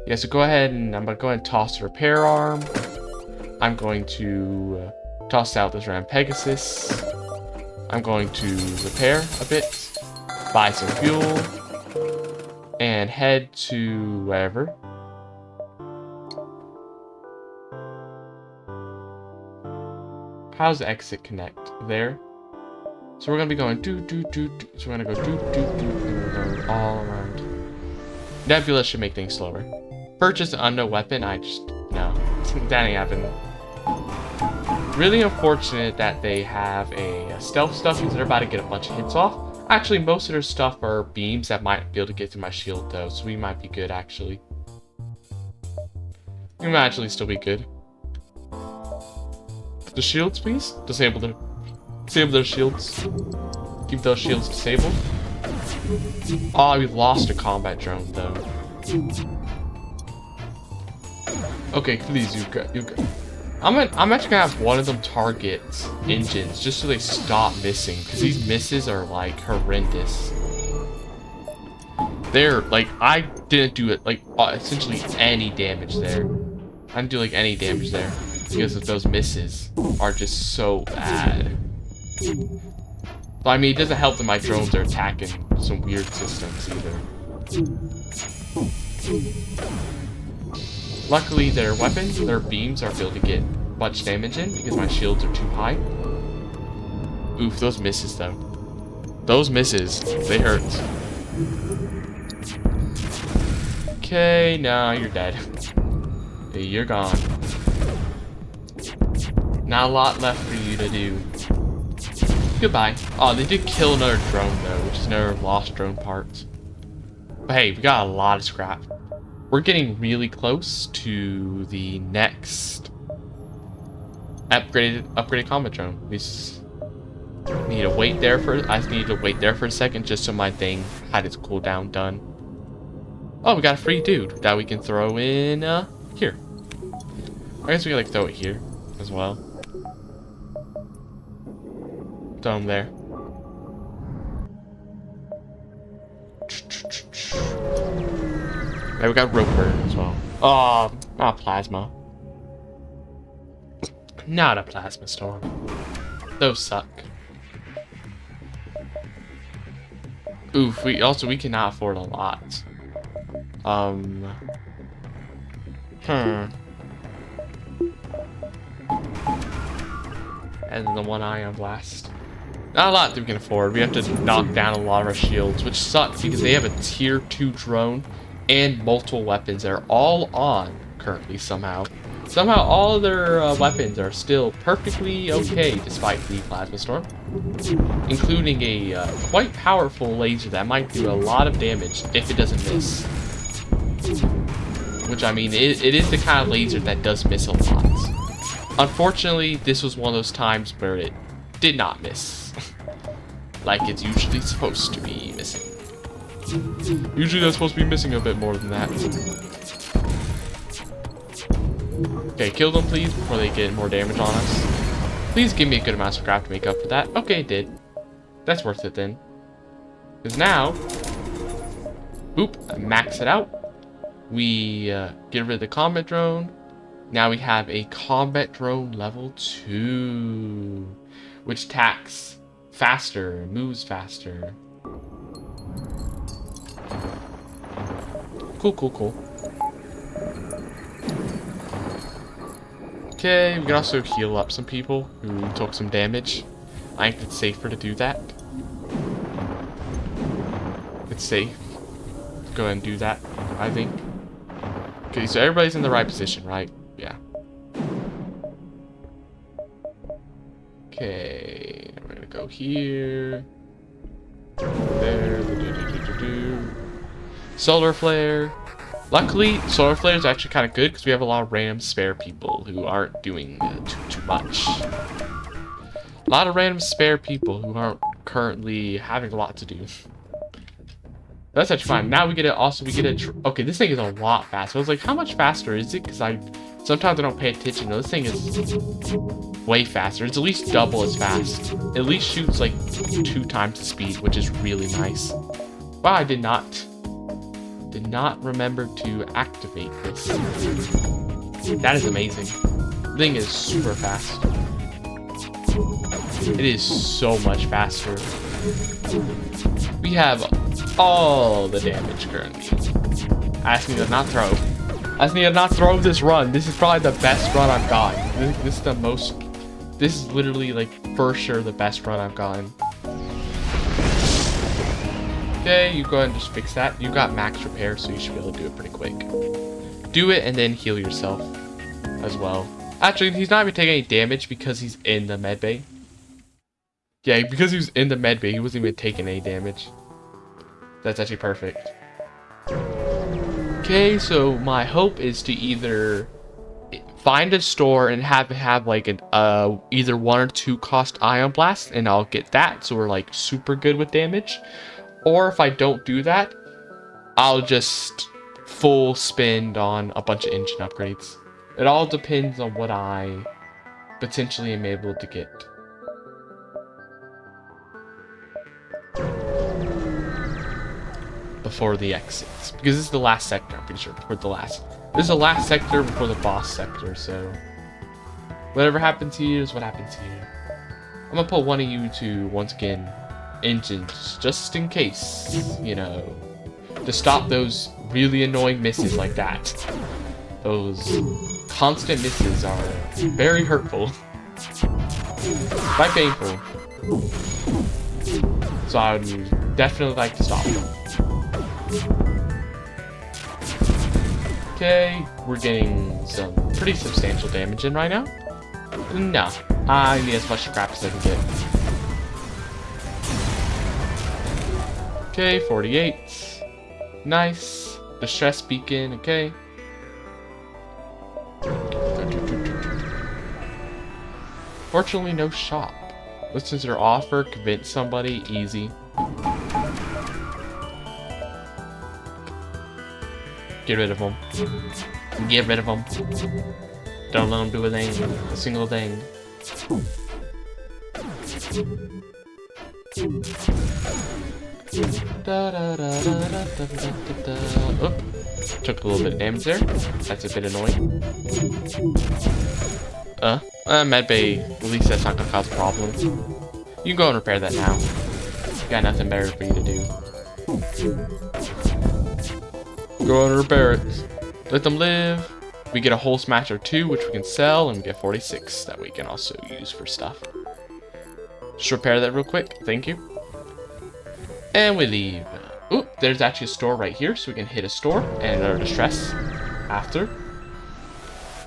Yeah, so go ahead and I'm going to go ahead and toss the repair arm. I'm going to toss out this random Pegasus. I'm going to repair a bit, buy some fuel, and head to wherever. How's the exit connect? There. So we're gonna be going do. So we're gonna go do, and we're going all around. Nebula should make things slower. Purchase an unknown weapon. No, that ain't happening. Really unfortunate that they have a stealth stuff because they're about to get a bunch of hits off. Actually, most of their stuff are beams that might be able to get through my shield though, so we might be good actually. We might actually still be good. The shields, please. Disable their shields. Keep those shields disabled. Oh, we lost a combat drone though. Okay, please, you go. I'm actually gonna have one of them target engines just so they stop missing, because these misses are like horrendous. They're like, I didn't do it like essentially any damage there. I didn't do like any damage there because of those misses are just so bad. But I mean, it doesn't help that my drones are attacking some weird systems either. Luckily, their weapons, their beams are able to get much damage in because my shields are too high. Oof, those misses though. Those misses, they hurt. Okay, now you're dead. You're gone. Not a lot left for you to do. Goodbye. Oh, they did kill another drone though, which is another lost drone parts. But hey, we got a lot of scrap. We're getting really close to the next upgraded combat drone. We just need to wait there for. I just need to wait there for a second just so my thing had its cooldown done. Oh, we got a free dude that we can throw in here. I guess we can like throw it here as well. Throw him there. Yeah, we got Roper as well. Oh, not plasma. Not a plasma storm. Those suck. Oof, we cannot afford a lot. And then the one ion blast. Not a lot that we can afford. We have to knock down a lot of our shields, which sucks because they have a tier 2 drone and multiple weapons that are all on currently somehow. Somehow all of their weapons are still perfectly okay despite the plasma storm, including a quite powerful laser that might do a lot of damage if it doesn't miss. Which, I mean, it is the kind of laser that does miss a lot. Unfortunately, this was one of those times where it did not miss. Like it's usually supposed to be missing. Usually they're supposed to be missing a bit more than that. Okay, kill them please before they get more damage on us. Please give me a good amount of scrap to make up for that. Okay, it did. That's worth it then. Because now, boop, max it out. We get rid of the combat drone. Now we have a combat drone level 2, which attacks faster, moves faster. Cool. Okay, we can also heal up some people who took some damage. I think it's safer to do that. It's safe. Go ahead and do that, I think. Okay, so everybody's in the right position, right? Yeah. Okay, we're gonna go here. There. Solar flare. Luckily, solar flare is actually kind of good because we have a lot of random spare people who aren't doing too much. A lot of random spare people who aren't currently having a lot to do. That's actually fine. Now we get it. Okay, this thing is a lot faster. I was like, how much faster is it? Because sometimes I don't pay attention. No, this thing is way faster. It's at least double as fast. It at least shoots like 2 times the speed, which is really nice. Wow, I did not remember to activate this. That is amazing. The thing is super fast. It is so much faster. We have all the damage currently. I just need to not throw. I just need to not throw this run. This is probably the best run I've gotten. This is the most. This is literally like for sure the best run I've gotten. Okay, you go ahead and just fix that. You got max repair, so you should be able to do it pretty quick. Do it and then heal yourself as well. Actually, he's not even taking any damage because he's in the medbay. Yeah, because he was in the medbay, he wasn't even taking any damage. That's actually perfect. Okay, so my hope is to either find a store and have like an either 1 or 2 cost ion blast, and I'll get that, so we're like super good with damage. Or if I don't do that, I'll just full spend on a bunch of engine upgrades. It all depends on what I potentially am able to get. Before the exits, because this is the last sector, I'm pretty sure. This is the last sector before the boss sector, so whatever happens here is what happens here. I'm gonna put one of you to, once again, engines, just in case, you know, to stop those really annoying misses like that. Those constant misses are very hurtful. Quite painful. So I would definitely like to stop them. Okay, we're getting some pretty substantial damage in right now. No, I need as much scrap as I can get. Okay, 48. Nice. Distress beacon, okay. Fortunately, no shop. Listen to their offer, convince somebody, easy. Get rid of them. Get rid of them. Don't let them do a single thing. Oh, took a little bit of damage there. That's a bit annoying. Medbay, at least that's not gonna cause a problem. You can go and repair that now. Got nothing better for you to do. Go and repair it. Let them live. We get a whole smasher 2, which we can sell, and we get 46 that we can also use for stuff. Just repair that real quick. Thank you. And we leave. Ooh, there's actually a store right here, so we can hit a store and another distress after.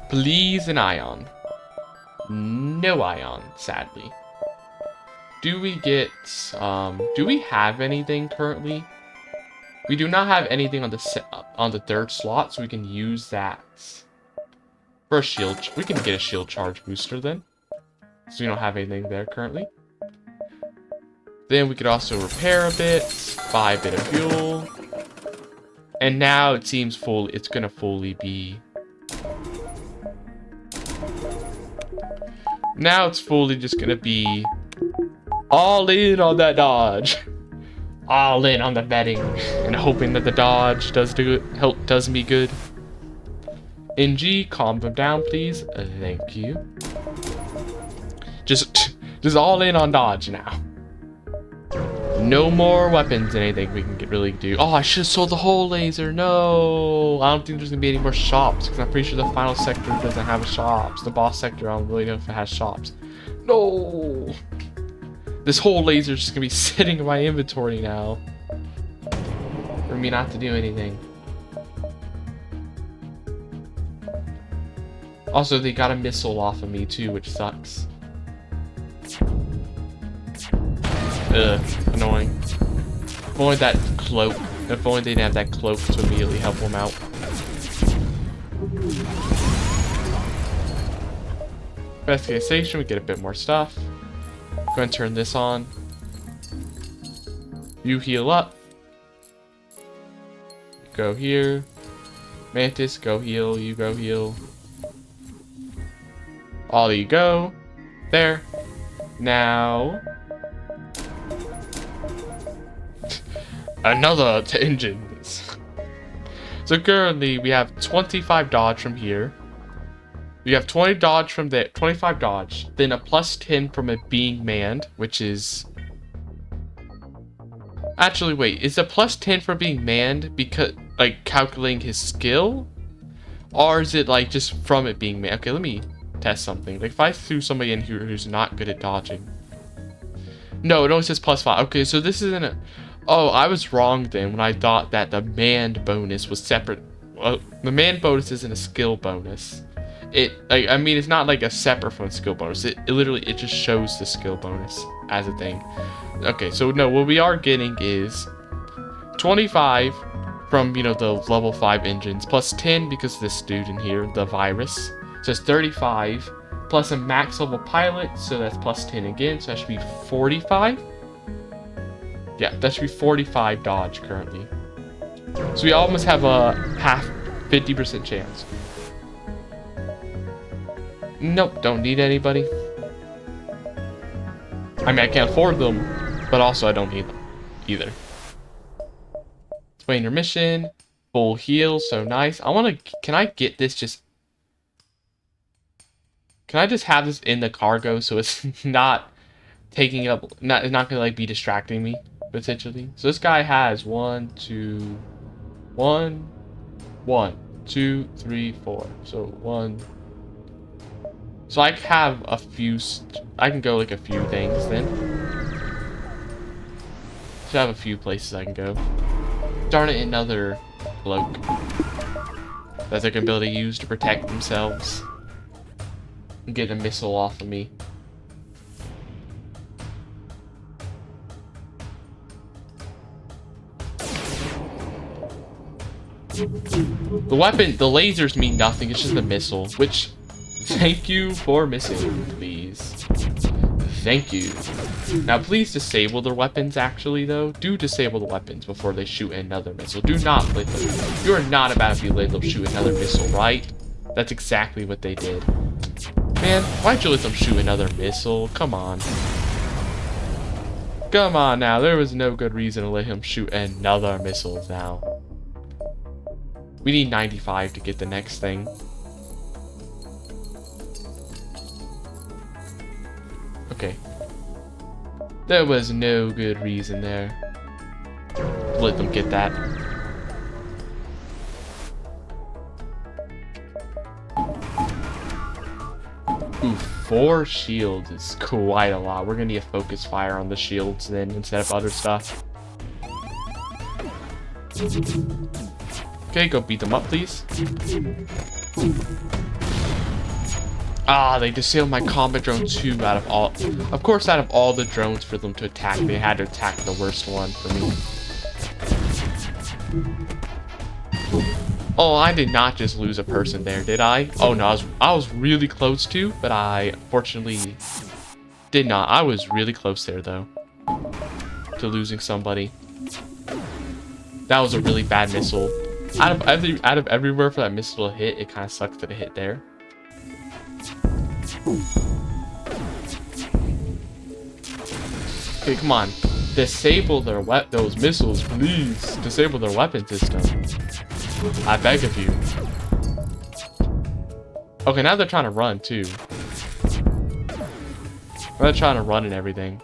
Please an ion. No ion, sadly. Do we get, do we have anything currently? We do not have anything on the 3rd slot, so we can use that for a shield. We can get a shield charge booster then, so we don't have anything there currently. Then we could also repair a bit, buy a bit of fuel, and now it seems it's gonna fully be. Now it's fully just gonna be all in on that dodge. All in on the betting and hoping that the dodge does me good. NG, calm them down, please. Thank you. Just all in on dodge now. No more weapons, anything we can really do. Oh, I should have sold the whole laser. No, I don't think there's gonna be any more shops because I'm pretty sure the final sector doesn't have shops. The boss sector, I don't really know if it has shops. No, this whole laser is just gonna be sitting in my inventory now for me not to do anything. Also, they got a missile off of me too, which sucks. Ugh, annoying. If only that cloak. If only they didn't have that cloak to immediately help them out. Investigation, we get a bit more stuff. Go ahead and turn this on. You heal up. Go here. Mantis, go heal. You go heal. All you go. There. Now. Another engines. So currently we have 25 dodge from here. We have 20 dodge from there, 25 dodge, then a plus 10 from it being manned, which is... Actually, wait, is a plus 10 for being manned because, like, calculating his skill? Or is it, like, just from it being manned? Okay, let me test something. Like, if I threw somebody in here who's not good at dodging. No, it only says plus 5. Okay, so this isn't a... Oh, I was wrong then when I thought that the manned bonus was separate. Well, the manned bonus isn't a skill bonus. I mean, it's not like a separate from the skill bonus. It literally just shows the skill bonus as a thing. Okay, so no, what we are getting is 25 from, you know, the level 5 engines, plus 10 because of this dude in here, the virus. So it's 35, plus a max level pilot, so that's plus 10 again, so that should be 45. Yeah, that should be 45 dodge currently. So we almost have a 50% chance. Nope, don't need anybody. I mean, I can't afford them, but also I don't need them either. Explain your mission. Full heal, so nice. Can I get this just... Can I just have this in the cargo so it's not taking up... it's not gonna, like, be distracting me? Potentially. So this guy has 1, 2, 3, 4. So 1. So I have a few. I can go like a few things then. So I have a few places I can go. Darn it, another cloak that they're gonna be able to use to protect themselves and get a missile off of me. The weapon, the lasers mean nothing, it's just a missile, which, thank you for missing, please. Thank you. Now please disable their weapons actually though. Do disable the weapons before they shoot another missile. Do not let them, you are not about to be let them shoot another missile, right? That's exactly what they did. Man, why'd you let them shoot another missile? Come on. Come on now, there was no good reason to let him shoot another missile now. We need 95 to get the next thing. Okay. There was no good reason there. Let them get that. Ooh, 4 shields is quite a lot. We're gonna need a focus fire on the shields then instead of other stuff. Okay, go beat them up, please. Ah, they disabled my combat drone too out of all... Of course, out of all the drones for them to attack, they had to attack the worst one for me. Oh, I did not just lose a person there, did I? Oh no, I was really close to, but I unfortunately did not. I was really close there though, to losing somebody. That was a really bad missile. Out of everywhere for that missile to hit, it kind of sucks that it hit there. Okay, come on. Disable their those missiles, please. Disable their weapon system. I beg of you. Okay, now they're trying to run too. They're trying to run and everything.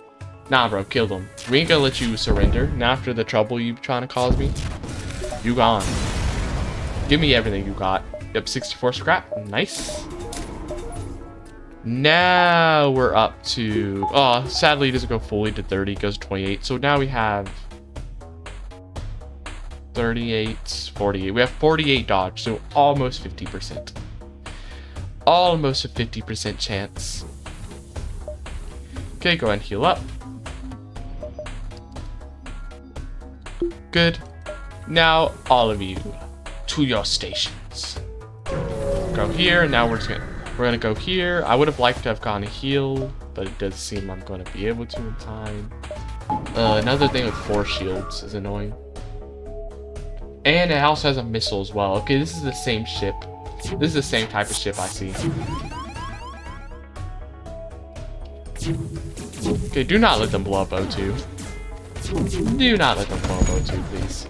Nah, bro, kill them. We ain't gonna let you surrender. Now after the trouble you trying to cause me, you gone. Give me everything you got. Yep, 64 scrap. Nice. Now we're up to... Oh, sadly it doesn't go fully to 30. It goes to 28. So now we have 38, 48. We have 48 dodge, so almost 50%. Almost a 50% chance. Okay, go ahead and heal up. Good. Now, all of you, to your stations. Go here, and now we're gonna go here. I would have liked to have gone to heal, but it does seem I'm gonna be able to in time. Another thing with 4 shields is annoying. And it also has a missile as well. Okay, this is the same ship. This is the same type of ship I see. Okay, do not let them blow up O2. Do not let them blow up O2, please.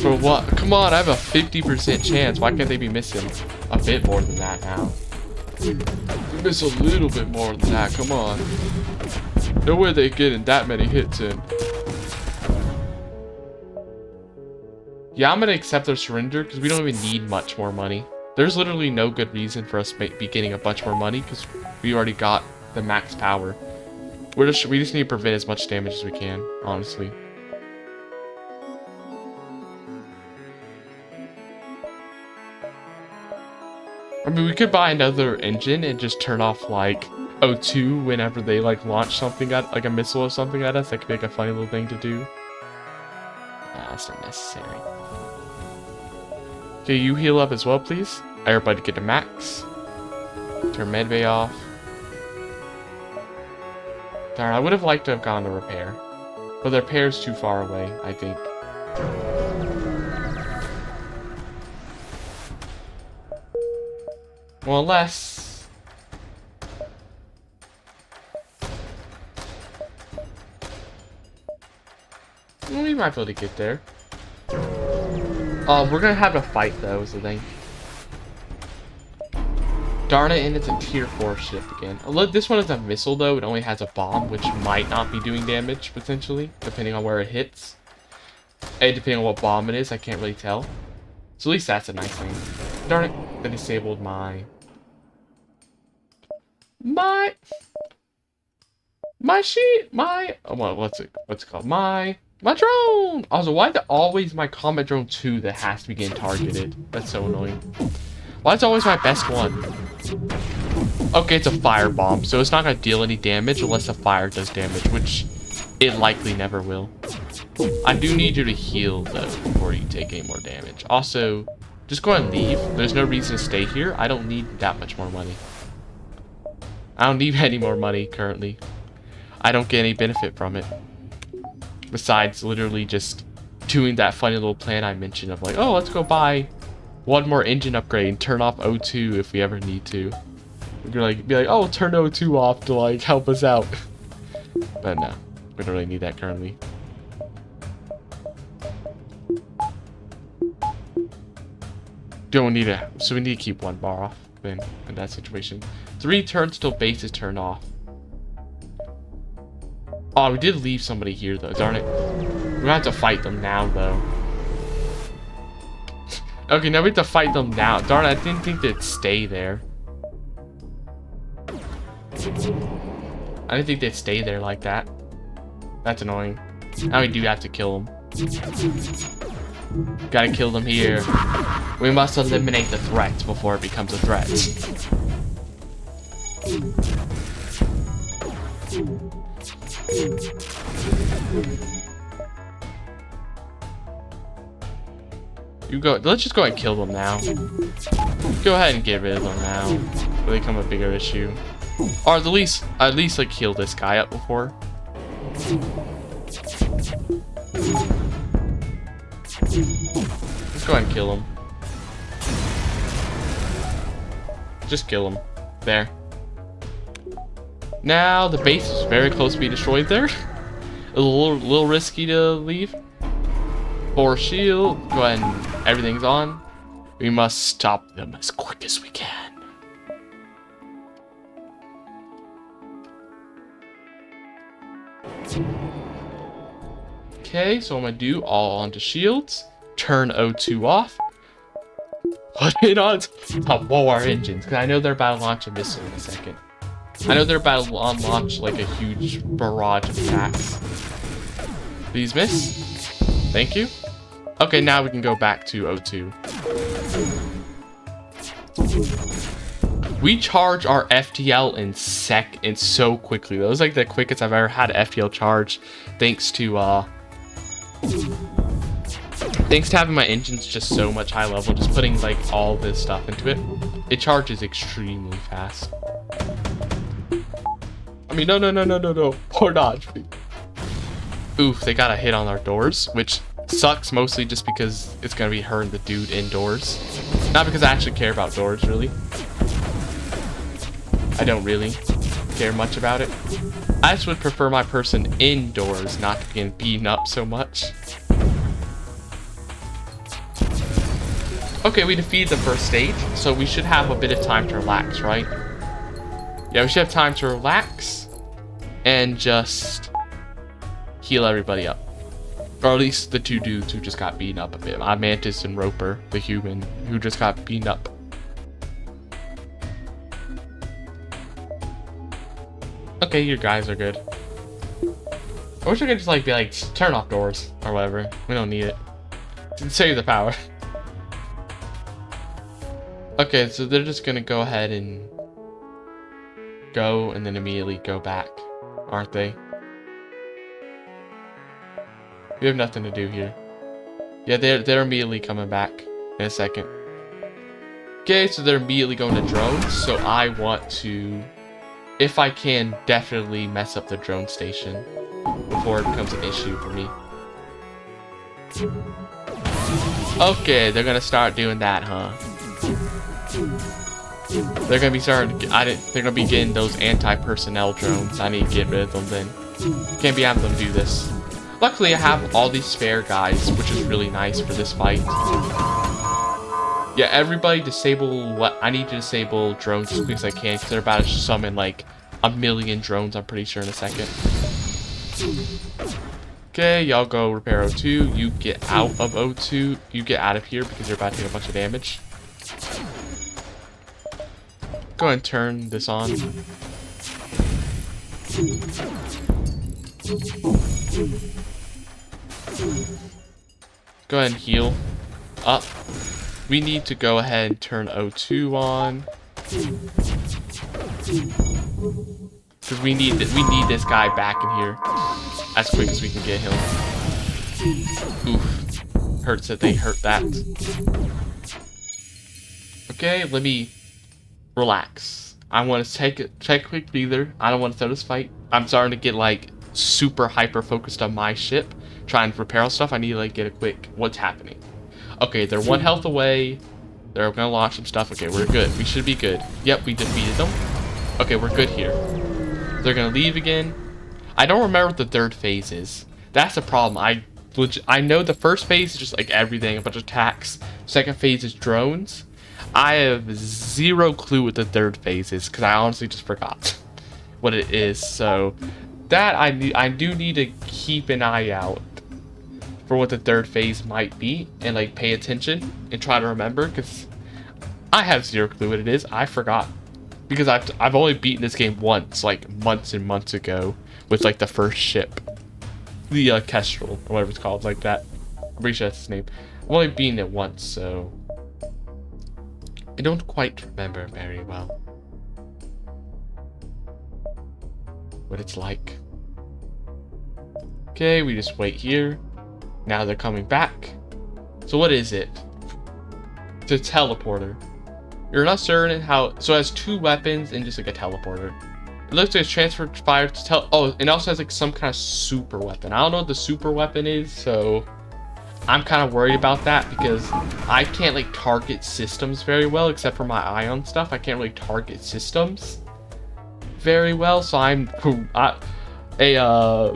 For what? Come on, I have a 50% chance. Why can't they be missing a bit more than that now? Miss a little bit more than that, come on. No way they're getting that many hits in. Yeah, I'm gonna accept their surrender because we don't even need much more money. There's literally no good reason for us to be getting a bunch more money because we already got the max power. We just need to prevent as much damage as we can, honestly. I mean, we could buy another engine and just turn off like O2 whenever they like launch something at like a missile or something at us. That could be like a funny little thing to do. Nah, that's not necessary. Okay, you heal up as well, please. Everybody get to max. Turn medbay off. Darn, I would have liked to have gone to repair. But the repair's too far away, I think. Well, unless... we might be able to get there. We're gonna have a fight, though, is the thing. Darn it, and it's a tier 4 ship again. Look, this one is a missile, though. It only has a bomb, which might not be doing damage, potentially, depending on where it hits. And depending on what bomb it is, I can't really tell. So at least that's a nice thing. Darn it, that disabled my what's it called? My drone! Also, why is it always my combat drone 2 that has to be getting targeted? That's so annoying. Why is it always my best one? Okay, it's a fire bomb, so it's not gonna deal any damage unless the fire does damage, which it likely never will. I do need you to heal, though, before you take any more damage. Also, just go ahead and leave. There's no reason to stay here. I don't need that much more money. I don't need any more money, currently. I don't get any benefit from it. Besides literally just doing that funny little plan I mentioned of like, oh, let's go buy one more engine upgrade and turn off O2 if we ever need to. We're like, be like, oh, turn O2 off to like help us out. But no, we don't really need that currently. Don't need it, so we need to keep 1 bar off then in that situation. 3 turns till base is turned off. Oh, we did leave somebody here though, darn it. We're gonna have to fight them now though. Okay, now we have to fight them now. Darn it, I didn't think they'd stay there. I didn't think they'd stay there like that. That's annoying. Now we do have to kill them. Gotta kill them here. We must eliminate the threat before it becomes a threat. You go. Let's just go ahead and kill them now. Go ahead and get rid of them now. They become a bigger issue. Or at least like heal this guy up before. Let's go ahead and kill him. Just kill him. There. Now the base is very close to be destroyed there. A little risky to leave. For shield, go ahead and everything's on. We must stop them as quick as we can. Okay, so I'm gonna do all onto shields, turn O2 off, put it on top blow our engines, because I know they're about to launch a missile in a second. I know they're about to launch like a huge barrage of attacks. Please miss. Thank you. Okay, now we can go back to O2. We charge our FTL in so quickly. That was like the quickest I've ever had an FTL charge, thanks to having my engines just so much high level, just putting like all this stuff into it. It charges extremely fast. I mean, no. Poor dodge. Oof, they got a hit on our doors, which sucks mostly just because it's gonna be her and the dude indoors. Not because I actually care about doors, really. I don't really care much about it. I just would prefer my person indoors, not getting beaten up so much. Okay, we defeated the first stage, so we should have a bit of time to relax, right? Yeah, we should have time to relax and just heal everybody up. Or at least the two dudes who just got beaten up a bit. Mantis and Roper, the human, who just got beaten up. Okay, you guys are good. I wish I could just like be like, turn off doors or whatever. We don't need it. Save the power. Okay, so they're just gonna go ahead and go and then immediately go back, aren't they? We have nothing to do here. Yeah, they're immediately coming back in a second. Okay, so they're immediately going to drones, so I want to, if I can, definitely mess up the drone station before it becomes an issue for me. Okay, they're gonna start doing that, huh? They're gonna be they're gonna be getting those anti-personnel drones. I need to get rid of them then. Can't be having them do this. Luckily, I have all these spare guys, which is really nice for this fight. Yeah, everybody disable what I need to disable drones as quick as I can, because they're about to summon like 1,000,000 drones, I'm pretty sure, in a second. Okay, y'all go repair O2. You get out of O2. You get out of here because you're about to take a bunch of damage. Go ahead and turn this on. Go ahead and heal up. We need to go ahead and turn O2 on. Because we need this guy back in here as quick as we can get him. Oof. Hurts that they hurt that. Okay, let me relax. I want to take a quick breather. I don't want to throw this fight. I'm starting to get like super hyper focused on my ship, trying to repair all stuff. I need to like get a quick what's happening. Okay, they're 1 health away. They're gonna launch some stuff. Okay, we're good. We should be good. Yep, we defeated them. Okay, we're good here. They're gonna leave again. I don't remember what the third phase is. That's the problem. I know the first phase is just like everything, a bunch of attacks. Second phase is drones. I have zero clue what the third phase is because I honestly just forgot what it is. So that I do need to keep an eye out for what the third phase might be and like pay attention and try to remember, because I have zero clue what it is. I forgot because I've only beaten this game once, like months and months ago, with like the first ship, the Kestrel or whatever it's called, like that. I'm pretty sure that's his name. I've only beaten it once, so I don't quite remember very well what it's like. Okay, we just wait here. Now they're coming back. So what is it? It's a teleporter. You're not certain how. So it has 2 weapons and just like a teleporter. It looks like it's transferred fire to oh, it also has like some kind of super weapon. I don't know what the super weapon is, so I'm kind of worried about that because I can't like target systems very well, except for my ion stuff. I can't really target systems very well, so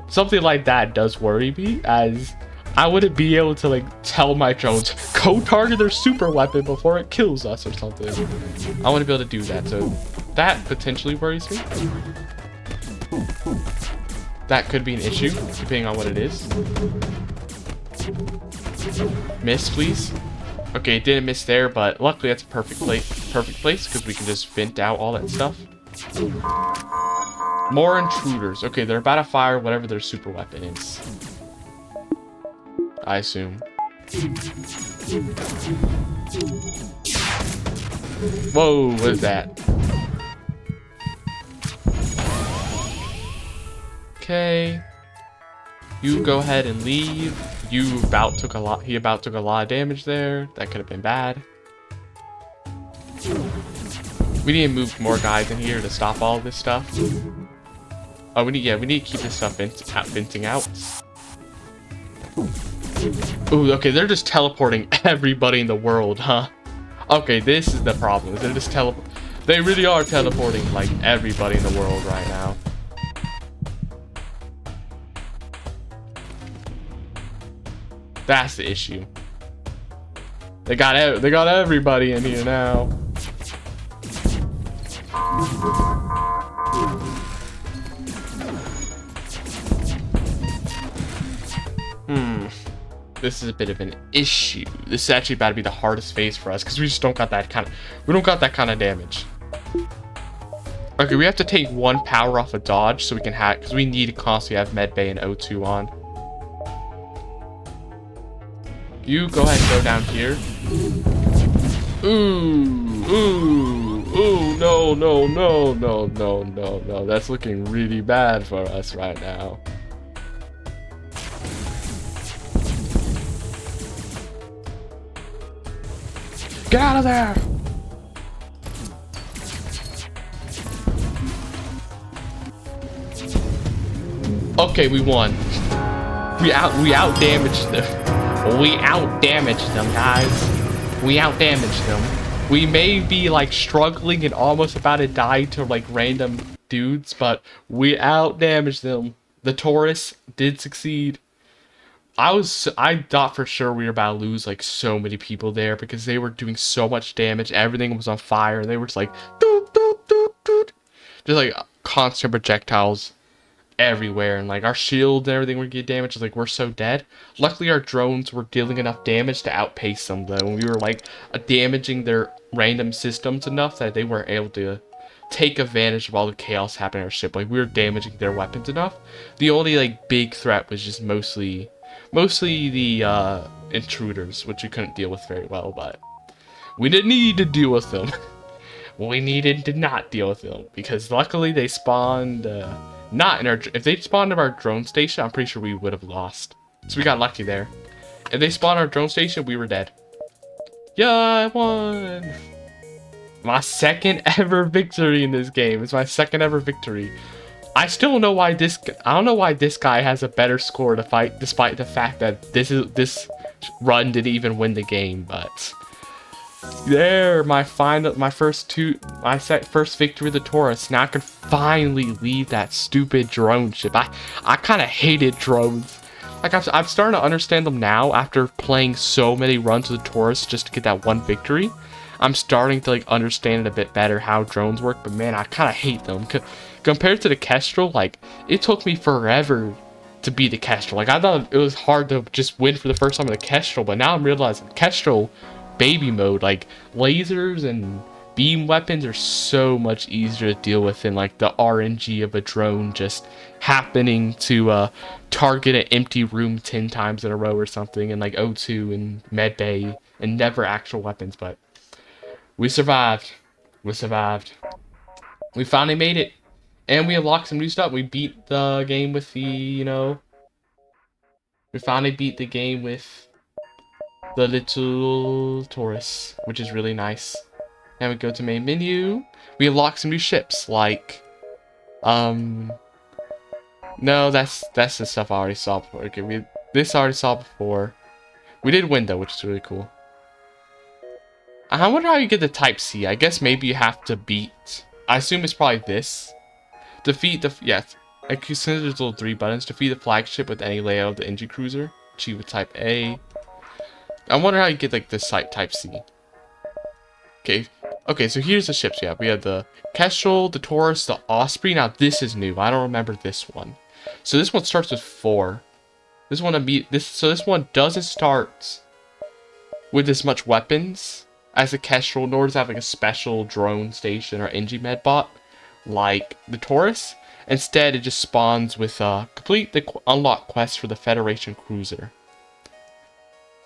something like that does worry me, as I wouldn't be able to like tell my drones go target their super weapon before it kills us or something. I want to be able to do that, so that potentially worries me. That could be an issue depending on what it is. Miss, please. Okay, it didn't miss there, but luckily that's a perfect place because we can just vent out all that stuff. More intruders. Okay, they're about to fire whatever their super weapon is. I assume. Whoa, what is that? Okay. You go ahead and leave. He about took a lot of damage there. That could have been bad. We need to move more guys in here to stop all this stuff. Oh, we need to keep this stuff venting out. Ooh, okay, they're just teleporting everybody in the world, huh? Okay, this is the problem. They're just they really are teleporting like everybody in the world right now. That's the issue. They got everybody in here now. This is a bit of an issue. This is actually about to be the hardest phase for us because we just don't got that kind of damage. Okay, we have to take one power off of dodge so we can hack because we need to constantly have medbay and O2 on. You go ahead and go down here. Ooh, no. That's looking really bad for us right now. Get out of there! Okay, we won. We out damaged them. We out damaged them, guys. We out damaged them. We may be like struggling and almost about to die to like random dudes, but we out damaged them. The Taurus did succeed. I thought for sure we were about to lose like so many people there because they were doing so much damage. Everything was on fire. They were just like doot, doot, doot, doot. Just like constant projectiles everywhere, and like our shield and everything would get damaged. Like we're so dead. Luckily our drones were dealing enough damage to outpace them though, and we were like damaging their random systems enough that they weren't able to take advantage of all the chaos happening on our ship. Like we were damaging their weapons enough. The only like big threat was just mostly the intruders, which we couldn't deal with very well, but we didn't need to deal with them. We needed to not deal with them because luckily they spawned not in our. If they spawned in our drone station, I'm pretty sure we would have lost. So we got lucky there. If they spawned our drone station, we were dead. Yeah, I won. My second ever victory in this game. It's my second ever victory. I still don't know why I don't know why this guy has a better score to fight, despite the fact that this run didn't even win the game. But there, my first victory with the Taurus. Now I can finally leave that stupid drone ship. I kind of hated drones. Like I'm starting to understand them now after playing so many runs with the Taurus just to get that one victory. I'm starting to like understand it a bit better how drones work, but man, I kind of hate them. Compared to the Kestrel, like it took me forever to beat the Kestrel. Like I thought it was hard to just win for the first time in the Kestrel, but now I'm realizing Kestrel baby mode, like lasers and beam weapons are so much easier to deal with than like the RNG of a drone just happening to target an empty room 10 times in a row or something, and like O2 and medbay and never actual weapons. But we survived. We finally made it. And we unlocked some new stuff. We beat the game with we finally beat the game with the little Taurus, which is really nice. Now we go to main menu. We unlocked some new ships, like, no, that's the stuff I already saw before. Okay, this I already saw before. We did window, which is really cool. I wonder how you get the Type C. I guess maybe you have to beat. I assume it's probably this. Defeat the like there's little 3 buttons. Defeat the flagship with any layout of the engine cruiser. Achieve with Type A. I wonder how you get like this Type C. Okay, so here's the ships. Yeah, we have the Kestrel, the Taurus, the Osprey. Now this is new. I don't remember this one. So this one starts with 4. This one doesn't start with as much weapons as the Kestrel, nor does it have like a special drone station or NG medbot like the Taurus. Instead, it just spawns with complete the unlock quest for the Federation cruiser.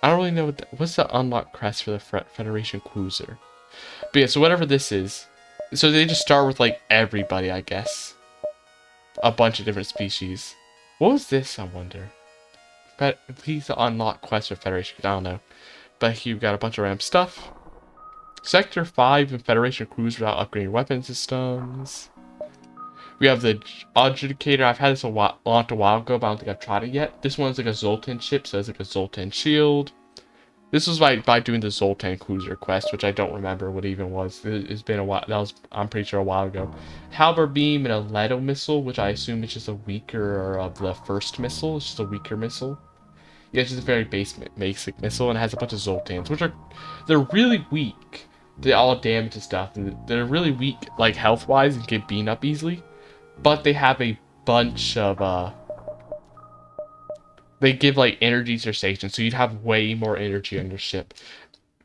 I don't really know what's the unlock quest for the Federation cruiser. But yeah, so whatever this is, so they just start with like everybody, I guess, a bunch of different species. What was this? I wonder. But please unlock quest for Federation. I don't know. But you got a bunch of random stuff. Sector 5 and Federation cruise without upgrading weapon systems. We have the Adjudicator. I've had this launched a while ago, but I don't think I've tried it yet. This one's like a Zoltan ship, so it's like a Zoltan shield. This was by doing the Zoltan cruiser quest, which I don't remember what it even was. It's been a while. That was, I'm pretty sure, a while ago. Halberd beam and a Leto missile, which I assume is just a weaker of the first missile. It's just a weaker missile. Yeah, it's just a very basic missile, and it has a bunch of Zoltans, which they're really weak. They all damage and stuff, and they're really weak, like health-wise, and get beaten up easily. But they have a bunch of they give like energy to their station, so you'd have way more energy on your ship.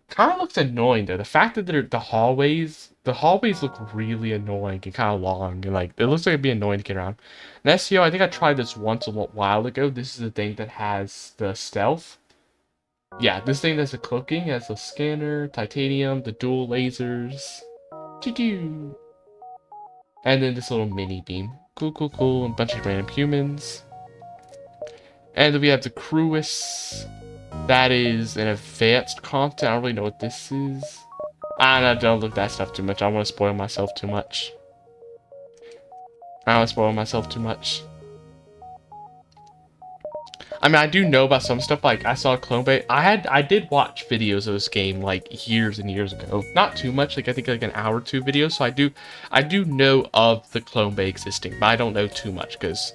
Kind of looks annoying though. The fact that the hallways look really annoying and kind of long, and like it looks like it'd be annoying to get around. And SEO, I think I tried this once a while ago. This is the thing that has the stealth. Yeah, this thing that's a cloaking has a scanner, titanium, the dual lasers. Choo-choo. And then this little mini beam. Cool, cool, cool. And a bunch of random humans. And then we have the Cruis. That is an advanced content. I don't really know what this is. Don't look at that stuff too much. I don't want to spoil myself too much. I mean, I do know about some stuff. Like I saw Clone Bay. I did watch videos of this game like years and years ago. Not too much. Like I think like an hour or two videos. So I do know of the Clone Bay existing, but I don't know too much because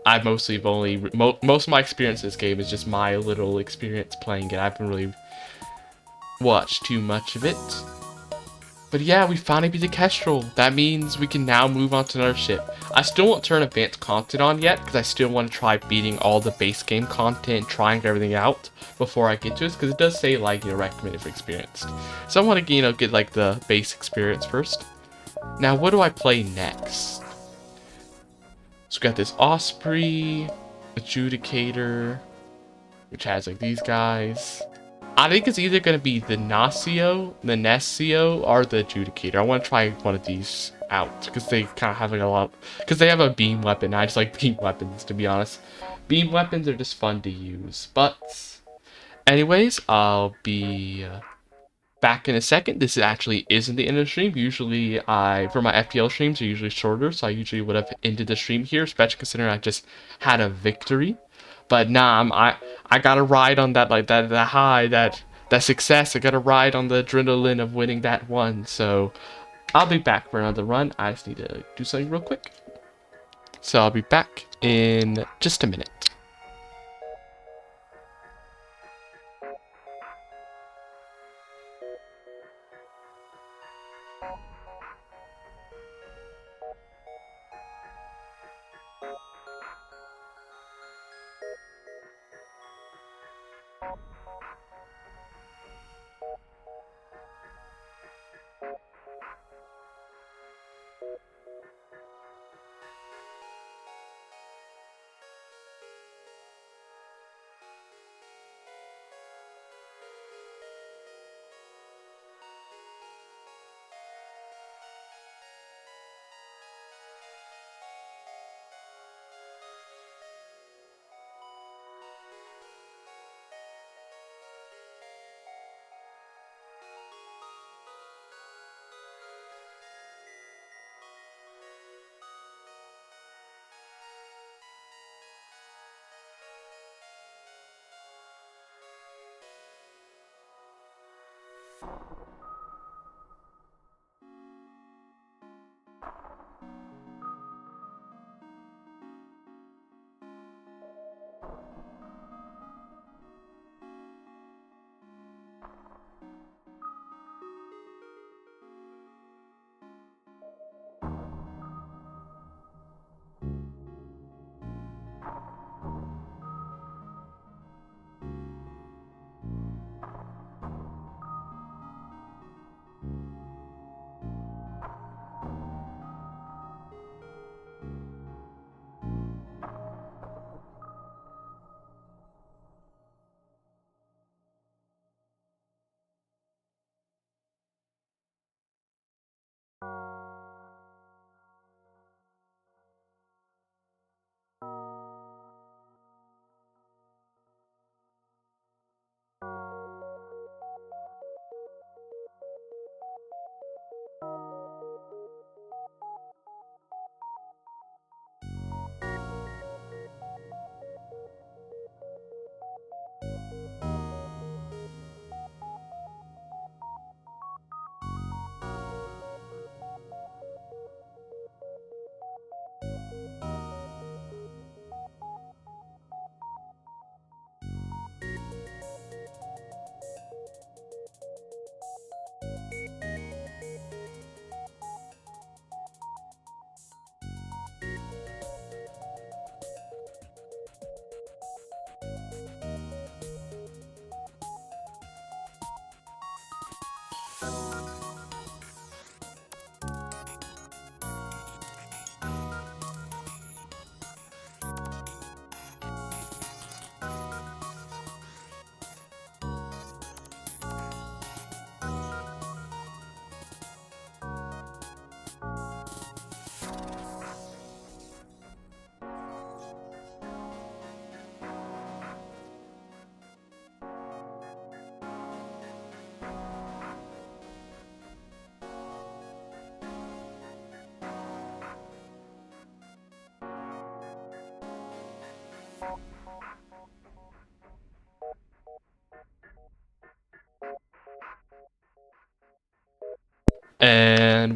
I mostly have only most of my experience in this game is just my little experience playing it. I haven't really watched too much of it. But yeah, we finally beat the Kestrel. That means we can now move on to another ship. I still won't turn advanced content on yet, because I still want to try beating all the base game content, trying everything out before I get to this, because it does say, like, recommended for experienced. So I want to, get, like, the base experience first. Now, what do I play next? So we got this Osprey, Adjudicator, which has, like, these guys. I think it's either going to be the Nasio, or the Adjudicator. I want to try one of these out because they kind of have like a lot. Because they have a beam weapon. I just like beam weapons, to be honest. Beam weapons are just fun to use. But, anyways, I'll be back in a second. This actually isn't the end of the stream. Usually, for my FTL streams, are usually shorter, so I usually would have ended the stream here, especially considering I just had a victory. But nah, I gotta ride on that, like, that high, that success. I gotta ride on the adrenaline of winning that one. So I'll be back for another run. I just need to do something real quick. So I'll be back in just a minute.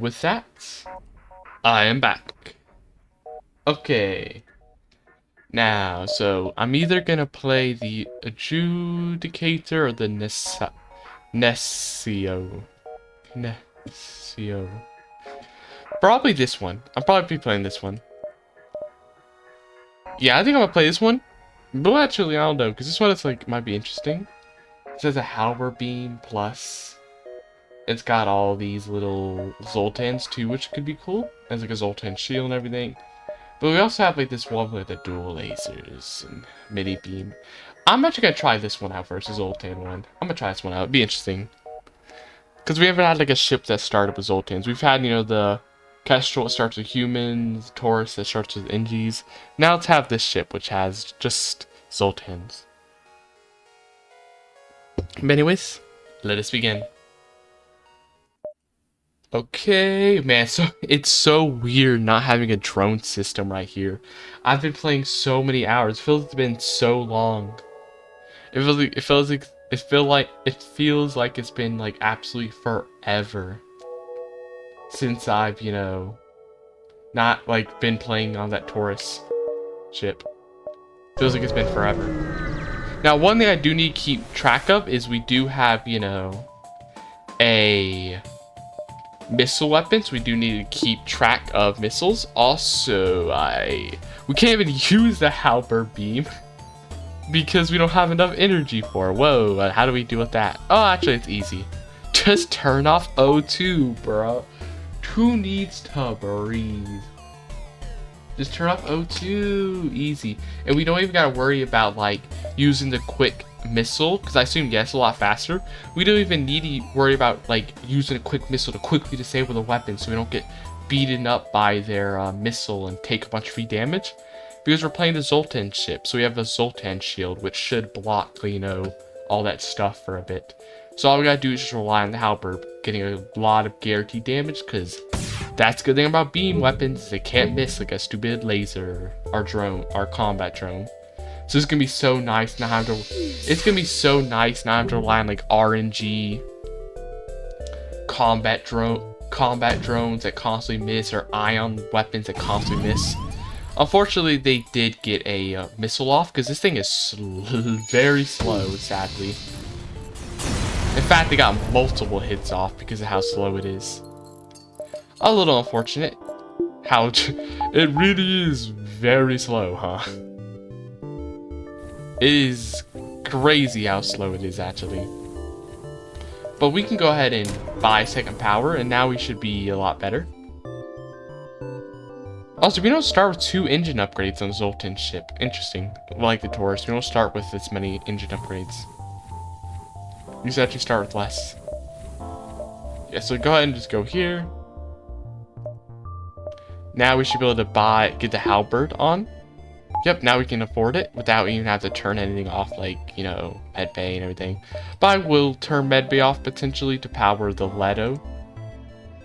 And with that, I am back. Okay. Now, so I'm either gonna play the Adjudicator or the Nescio. Probably this one. I'll probably be playing this one. Yeah, I think I'm gonna play this one. But actually, I don't know, because this one is like might be interesting. It says a halberd beam plus. It's got all these little Zoltans too, which could be cool. There's like a Zoltan shield and everything. But we also have like this one with the dual lasers and mini beam. I'm actually gonna try this one out versus Zoltan one. I'm gonna try this one out. It'd be interesting. Because we haven't had like a ship that started with Zoltans. We've had, you know, the Kestrel that starts with humans, Taurus that starts with Engis. Now let's have this ship, which has just Zoltans. But anyways, let us begin. Okay, man, so it's so weird not having a drone system right here. I've been playing so many hours. It feels like it's been so long. It feels like it's been like absolutely forever since I've, you know, not like been playing on that Taurus ship. Feels like it's been forever. Now, one thing I do need to keep track of is we do have, you know, a missile weapons. We do need to keep track of missiles. Also, we can't even use the halberd beam because we don't have enough energy for it. Whoa, how do we deal with that? Oh, actually, it's easy. Just turn off O2, bro. Who needs to breathe? Just turn off O2. Easy. And we don't even gotta worry about like using the quick missile, because I assume yes, a lot faster. We don't even need to worry about like using a quick missile to quickly disable the weapon so we don't get beaten up by their missile and take a bunch of free damage, because we're playing the Zoltan ship, so we have a Zoltan shield which should block, you know, all that stuff for a bit. So all we gotta do is just rely on the halberd getting a lot of guaranteed damage, because that's the good thing about beam weapons, they can't miss like a stupid laser or drone or combat drone. So it's gonna be so nice not having to. It's gonna be so nice not having to rely on like RNG combat drones that constantly miss, or ion weapons that constantly miss. Unfortunately, they did get a missile off because this thing is very slow, sadly. In fact, they got multiple hits off because of how slow it is. A little unfortunate. It really is very slow, huh? It is crazy how slow it is, actually. But we can go ahead and buy second power, and now we should be a lot better. Also, we don't start with 2 engine upgrades on the Zoltan ship. Interesting. Like the Taurus, we don't start with this many engine upgrades. We just actually start with less. Yeah, so go ahead and just go here. Now we should be able to get the halberd on. Yep, now we can afford it without even having to turn anything off, like, you know, medbay and everything. But I will turn medbay off potentially to power the Leto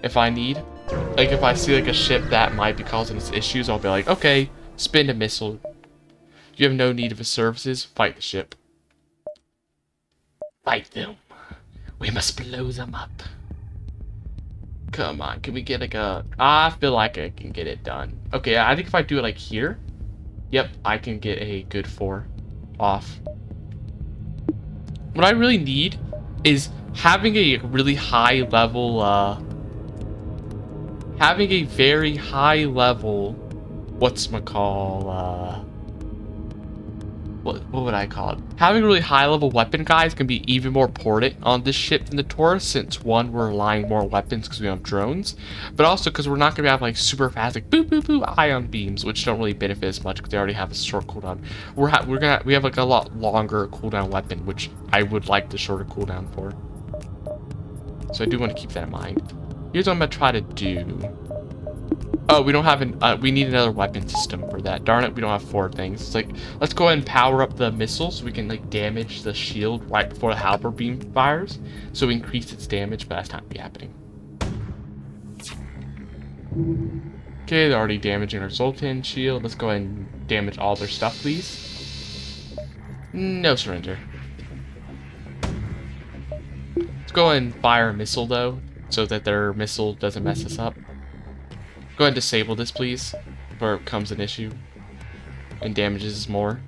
if I need. Like, if I see like a ship that might be causing us issues, I'll be like, okay, spin a missile. You have no need of his services, fight the ship. Fight them. We must blow them up. Come on, can we get like a... I feel like I can get it done. Okay, I think if I do it like here, yep, I can get a good 4 off. What I really need is having a really high level, having a very high level, what would I call it? Having a really high level weapon guys can be even more important on this ship than the Taurus, since one, we're relying more on weapons because we don't have drones, but also because we're not going to have like super fast like boop boop boop ion beams, which don't really benefit as much because they already have a short cooldown. We have like a lot longer cooldown weapon, which I would like the shorter cooldown for. So I do want to keep that in mind. Here's what I'm going to try to do. Oh, we don't have we need another weapon system for that. Darn it, we don't have 4 things. It's like, let's go ahead and power up the missile so we can like damage the shield right before the halberd beam fires, so we increase its damage, but that's not be happening. Okay, they're already damaging our Zoltan shield. Let's go ahead and damage all their stuff, please. No surrender. Let's go ahead and fire a missile though. so that their missile doesn't mess us up. Go ahead and disable this, please, before it becomes an issue and damages us more.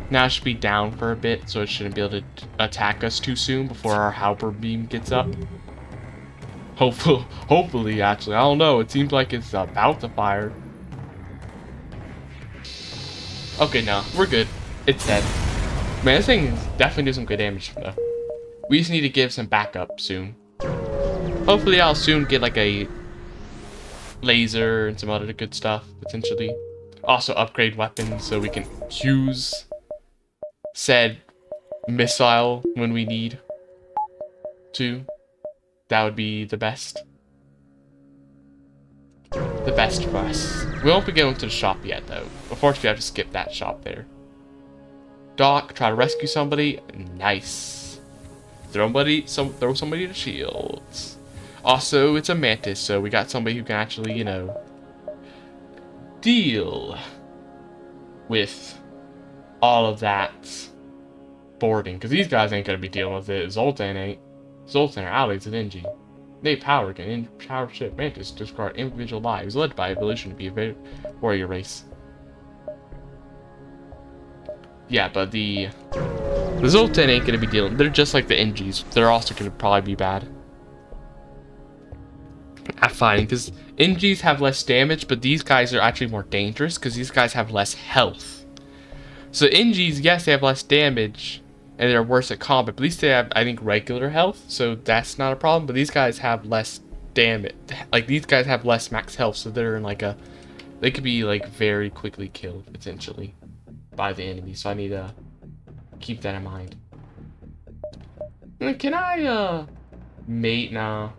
Now it should be down for a bit, so it shouldn't be able to attack us too soon before our halberd beam gets up. Hopefully, actually. I don't know. It seems like it's about to fire. Okay, no. We're good. It's dead. Man, this thing is definitely doing some good damage, though. We just need to give some backup soon. Hopefully, I'll soon get, like, a laser and some other good stuff, potentially. Also, upgrade weapons so we can use said missile when we need to. That would be the best. The best for us. We won't be going to the shop yet, though. Unfortunately, I have to skip that shop there. Doc, try to rescue somebody. Nice. Throw somebody to shields. Also, it's a mantis, so we got somebody who can actually, you know, deal with all of that boarding. Because these guys ain't going to be dealing with it. Zoltan ain't. Zoltan are allies at NG. They power ship mantis discard individual lives, led by evolution to be a warrior race. Yeah, but the Zoltan ain't gonna be dealing. They're just like the NGs. They're also gonna probably be bad at fighting, because NGs have less damage, but these guys are actually more dangerous because these guys have less health. So NGs, yes, they have less damage and they're worse at combat, but at least they have, I think, regular health, so that's not a problem. But these guys have less damage. Like, these guys have less max health, so they're in like a, they could be like very quickly killed potentially by the enemy. So I need to keep that in mind. Can I mate now?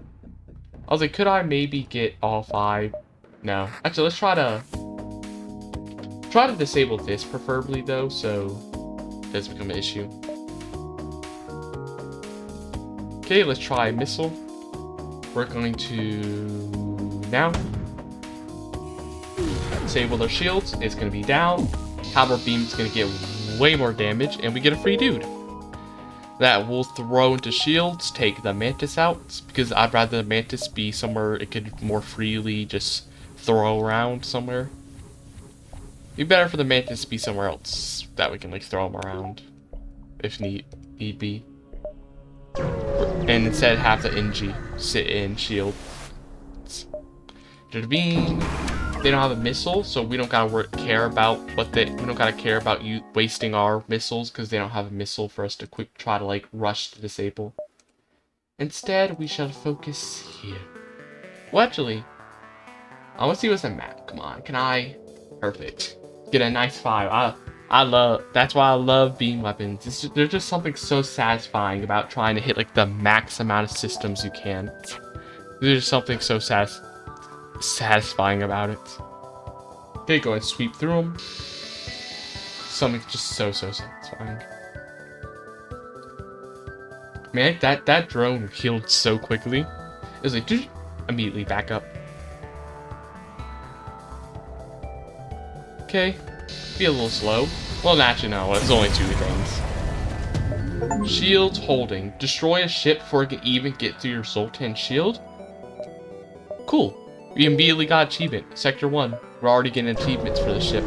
I was like, could I maybe get all 5? No. Actually, let's try to disable this preferably though, so it doesn't become an issue. Okay, let's try missile. We're going to now disable their shields. It's going to be down. Halberd beam is going to get way more damage, and we get a free dude that will throw into shields, take the mantis out, because I'd rather the mantis be somewhere it could more freely just throw around somewhere. It'd be better for the mantis to be somewhere else that we can like throw them around if need be. And instead have the NG sit in shield. Beam. They don't have a missile, so we don't gotta care about you wasting our missiles because they don't have a missile for us to try to like rush to disable. Instead, we shall focus here. Well, actually, I want to see what's the map. Come on, can I? Perfect. Get a nice 5. That's why I love beam weapons. There's just something so satisfying about trying to hit like the max amount of systems you can. There's something so satisfying about it. Okay, go ahead and sweep through them. Something just so satisfying. Man, that drone healed so quickly. It was like, immediately back up. Okay. Be a little slow. Well, actually, no. It's only 2 things. Shields holding. Destroy a ship before it can even get through your Zoltan shield. Cool. We immediately got achievement. Sector 1. We're already getting achievements for the ship.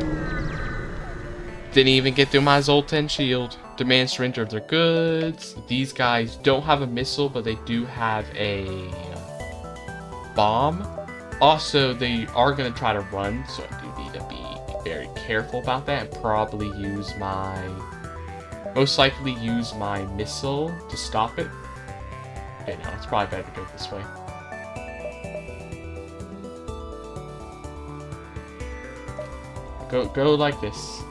Didn't even get through my Zoltan shield. Demand surrender of their goods. These guys don't have a missile, but they do have a bomb. Also, they are going to try to run, so I do need to be very careful about that and probably most likely use my missile to stop it. Okay, no, it's probably better to go this way. Go like this.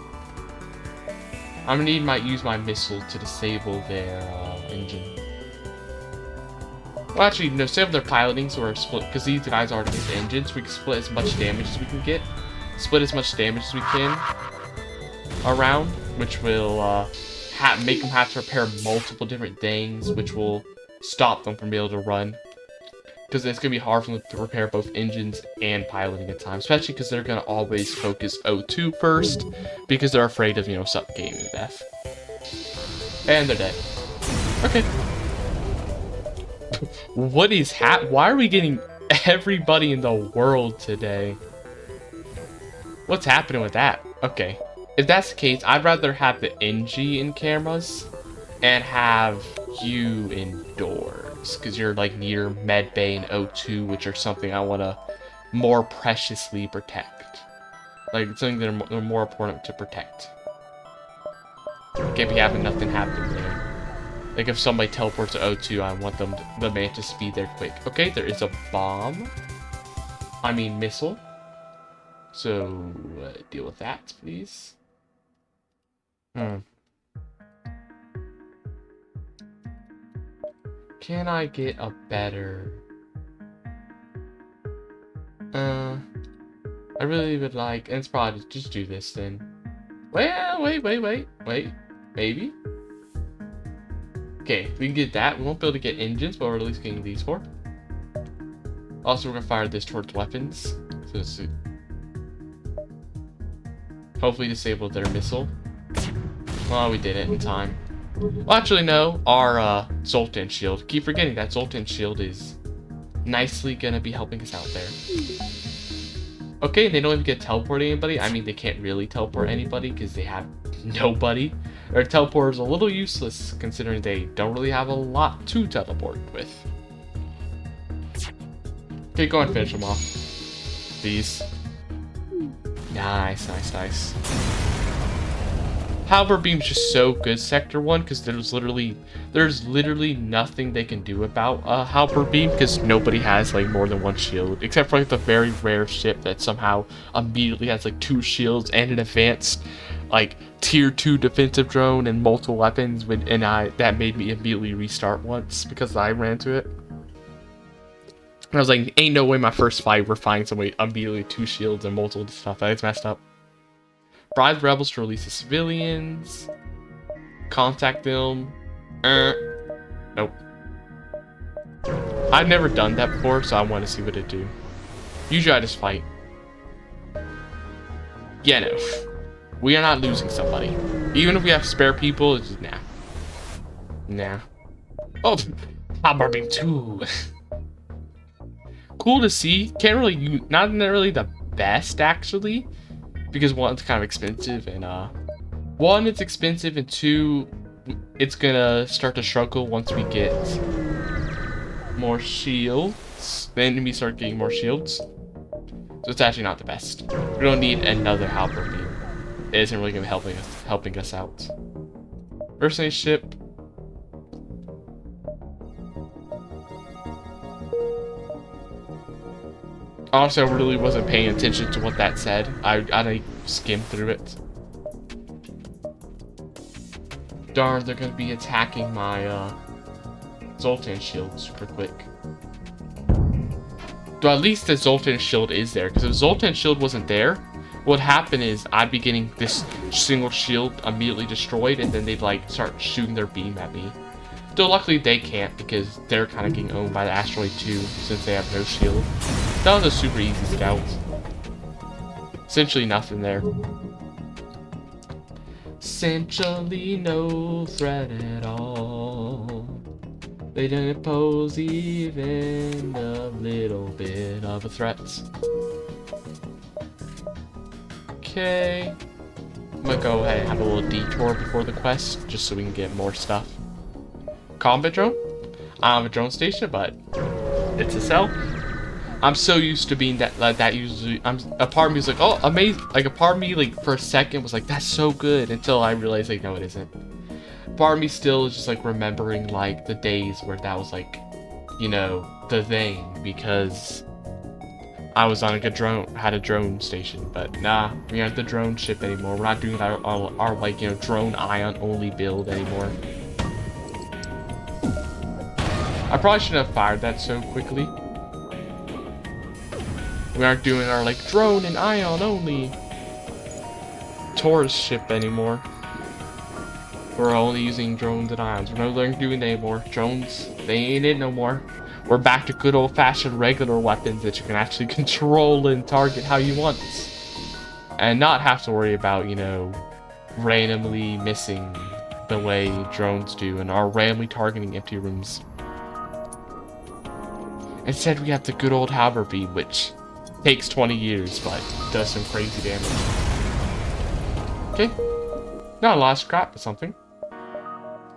I'm gonna use my missile to disable their engine. Well, actually, no, disable their piloting, so we're split, because these guys already get the engine, so we can split as much damage as we can get. Split as much damage as we can around, which will make them have to repair multiple different things, which will stop them from being able to run. Because it's going to be hard for them to repair both engines and piloting at times, especially because they're going to always focus O2 first, because they're afraid of, suffocating to death. And they're dead. Okay. What is why are we getting everybody in the world today? What's happening with that? Okay. If that's the case, I'd rather have the NG in cameras and have you indoors, because you're like near med bay and O2, which are something I want to more preciously protect. Like something that are more important to protect. Can't be having nothing happen there. Like if somebody teleports to O2, I want them the mantis to be there quick. Okay, there is a bomb. I mean missile. So deal with that, please. Can I get a better? I really would like, and it's probably just do this then. Well, wait. Maybe. Okay, we can get that. We won't be able to get engines, but we're at least getting these four. Also, we're gonna fire this towards weapons. So this hopefully disable their missile. Well, we did it in time. Well, actually, no. Our Zoltan shield. Keep forgetting that Zoltan shield is nicely gonna be helping us out there. Okay, they don't even get to teleport anybody. I mean, they can't really teleport anybody because they have nobody. Their teleport is a little useless considering they don't really have a lot to teleport with. Okay, go and finish them off. These. Nice. Halberd Beam's just so good, Sector 1, because there's literally nothing they can do about Halberd Beam, because nobody has like more than one shield, except for like the very rare ship that somehow immediately has like 2 shields and an advanced like tier 2 defensive drone and multiple weapons, that made me immediately restart once because I ran to it. And I was like, ain't no way my first fight we're finding somebody immediately 2 shields and multiple stuff. That's messed up. Bribe the rebels to release the civilians. Contact them. Nope. I've never done that before, so I want to see what it do. Usually I just fight. Yeah, no. We are not losing somebody. Even if we have spare people, it's just nah. Oh, Halberd Beam 2. Cool to see. Can't really not really the best actually. Because 1, it's kind of expensive, and 1, it's expensive, and 2, it's gonna start to struggle once we get more shields. The enemy start getting more shields, so it's actually not the best. We don't need another Halberd Beam. It isn't really gonna be helping us out. Mercenary ship. Honestly, I really wasn't paying attention to what that said. I skimmed through it. Darn, they're gonna be attacking my Zoltan shield super quick. Though at least the Zoltan shield is there, because if Zoltan shield wasn't there, what would happen is I'd be getting this single shield immediately destroyed, and then they'd like start shooting their beam at me. Though luckily they can't, because they're kind of getting owned by the asteroid too, since they have no shield. That was a super easy scout. Essentially nothing there. Essentially no threat at all. They didn't pose even a little bit of a threat. Okay. I'm gonna go ahead and have a little detour before the quest, just so we can get more stuff. Combat drone? I don't have a drone station, but it's a cell. I'm so used to being that usually. A part of me was like, oh, amazing. Like a part of me, like for a second, was like, that's so good. Until I realized, like, no, it isn't. Part of me still is just like remembering like the days where that was like, you know, the thing, because I was on like had a drone station. But nah, we aren't the drone ship anymore. We're not doing our like, you know, drone ion only build anymore. I probably shouldn't have fired that so quickly. We aren't doing our like drone and ion only tourist ship anymore. We're only using drones and ions. We're no longer doing it anymore. Drones, they ain't it no more. We're back to good old-fashioned regular weapons that you can actually control and target how you want. And not have to worry about, you know, randomly missing the way drones do and are randomly targeting empty rooms. Instead, we have the good old halberd beam, which takes 20 years, but does some crazy damage. Okay. Not a lot of scrap, but something.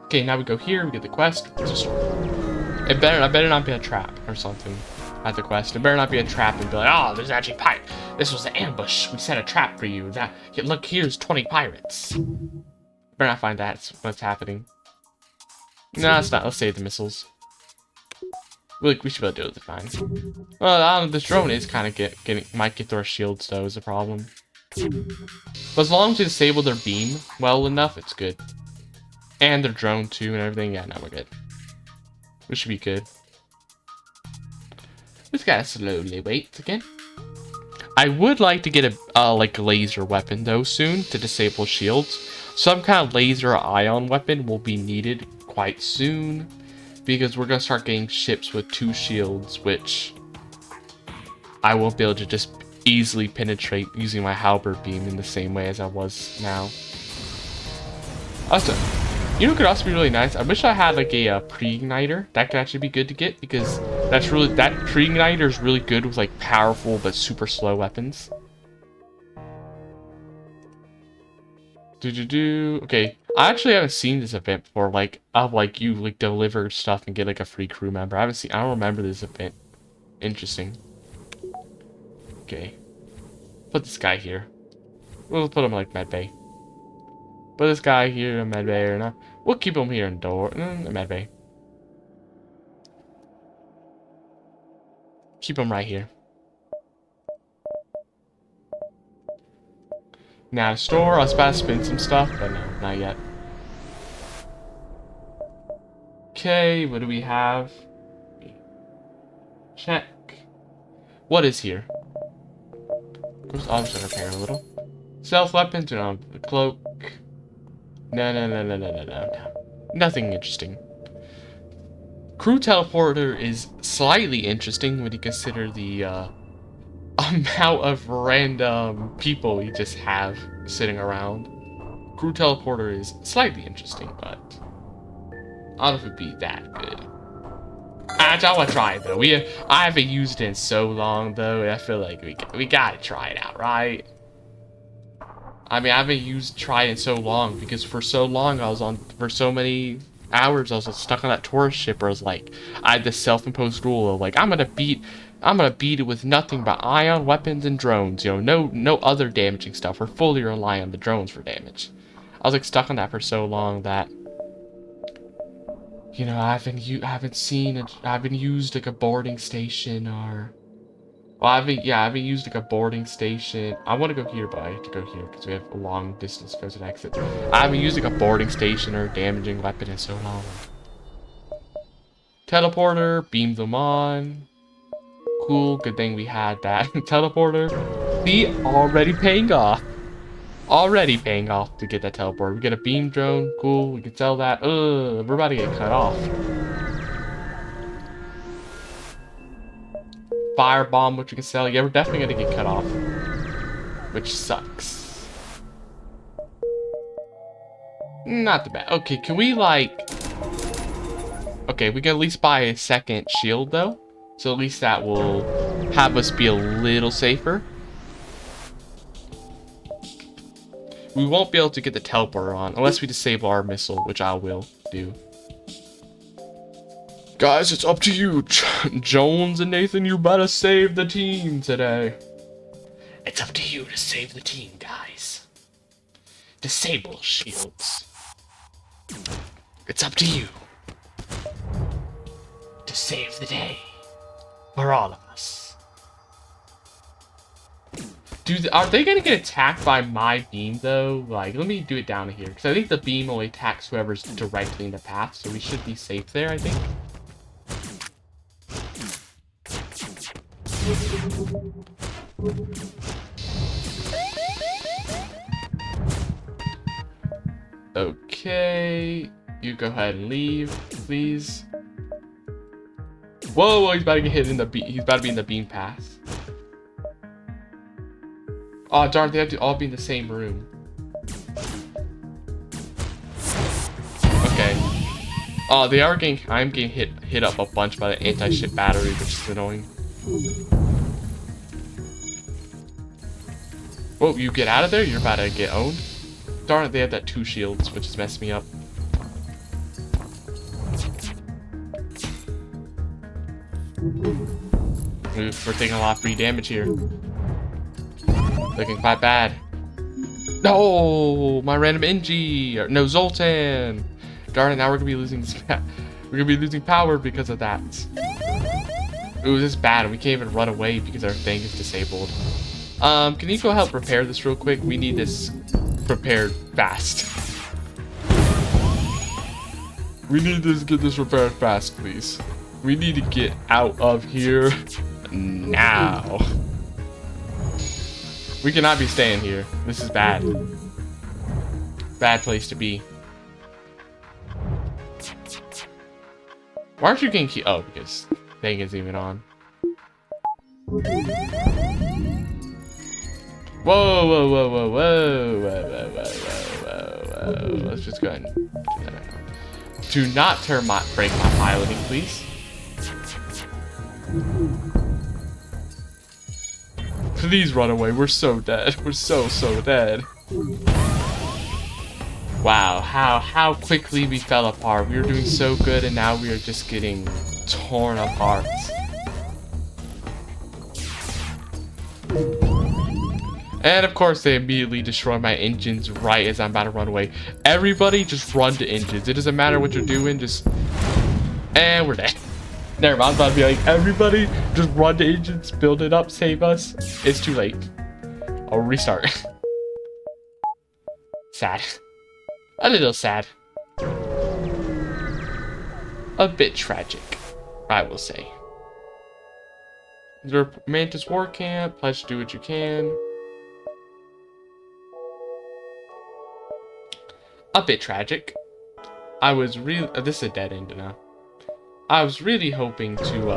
Okay, now we go here, we get the quest. I better not be a trap or something at the quest. It better not be a trap and be like, oh, there's actually this was an ambush. We set a trap for you. Look, here's 20 pirates. Better not find that's what's happening. No, it's not. Let's save the missiles. We should be able to do it fine. Well, I don't know, this drone is kind of might get through our shields though, is a problem. But as long as we disable their beam well enough, it's good. And their drone too and everything. Yeah, no, we're good. We should be good. We just gotta slowly wait again. I would like to get a like laser weapon though soon to disable shields. Some kind of laser ion weapon will be needed quite soon because we're gonna start getting ships with 2 shields, which I won't be able to just easily penetrate using my halberd beam in the same way as I was now. Also, you know what could also be really nice? I wish I had like a pre-igniter. That could actually be good to get because that pre-igniter is really good with like powerful but super slow weapons. Okay, I actually haven't seen this event before. Like, you like deliver stuff and get like a free crew member. I don't remember this event. Interesting. Okay, put this guy here. We'll put him like medbay. Put this guy here in medbay or not. We'll keep him here in medbay. Keep him right here. Now to store, I was about to spin some stuff, but no, not yet. Okay, what do we have? Check. What is here? I'm just gonna repair a little. Stealth weapons, we don't have the cloak. No. Nothing interesting. Crew teleporter is slightly interesting when you consider the amount of random people you just have sitting around. Crew teleporter is slightly interesting, but I don't know if it'd be that good. I want to try it though. I haven't used it in so long though. I feel like we gotta try it out, right? I mean, I haven't tried it in so long because for so long for so many hours I was stuck on that tourist ship where I was like, I had this self-imposed rule of like, I'm gonna beat it with nothing but ion weapons and drones. You know, no other damaging stuff. We're fully relying on the drones for damage. I was like stuck on that for so long that, you know, I haven't used like a boarding station or. Well, I haven't used like a boarding station. I want to go here, but I have to go here because we have a long distance to go to the exit. I haven't used like a boarding station or damaging weapon in so long. Teleporter, beam them on. Cool, good thing we had that. Teleporter. See, already paying off. Already paying off to get that teleporter. We get a beam drone. Cool, we can sell that. We're about to get cut off. Firebomb, which we can sell. Yeah, we're definitely gonna get cut off. Which sucks. Not the bad. Okay, can we like... Okay, we can at least buy a second shield though. So at least that will have us be a little safer. We won't be able to get the teleporter on unless we disable our missile, which I will do. Guys, it's up to you. Jones and Nathan, you better save the team today. It's up to you to save the team, guys. Disable shields. It's up to you to save the day for all of us. Dude, are they gonna get attacked by my beam though? Like, let me do it down here because I think the beam only attacks whoever's directly in the path, so we should be safe there, I think. Okay, you go ahead and leave, please. Whoa, he's about to get hit in the beam. He's about to be in the beam path. Oh darn, they have to all be in the same room. Oh, they are getting. I'm getting hit up a bunch by the anti-ship battery, which is annoying. Whoa, you get out of there? You're about to get owned? Darn it, they have that 2 shields, which is messing me up. Oof, we're taking a lot of free damage here. Looking quite bad. No, my random NG. No, Zoltan. Darn it, now we're gonna be losing power because of that. Ooh, this is bad. We can't even run away because our thing is disabled. Can you go help repair this real quick? We need this repaired fast. We need to get this repaired fast, please. We need to get out of here now. We cannot be staying here. This is bad. Bad place to be. Why aren't you getting key? Oh, because thing isn't even on. Whoa, whoa, whoa, whoa, whoa, whoa, whoa, whoa, whoa. Let's just go ahead and do that right now. Do not break my piloting, please. Please run away. We're so dead. We're so dead. Wow, how quickly we fell apart. We were doing so good and now we are just getting torn apart. And of course they immediately destroy my engines right as I'm about to run away. Everybody just run to engines. It doesn't matter what you're doing, just... And we're dead. Never mind, I was about to be like, everybody just run to engines, build it up, save us. It's too late. I'll restart. Sad. A little sad. A bit tragic, I will say. Your Mantis War Camp, pledge to do what you can. A bit tragic. I was really... this is a dead end now. I was really hoping to,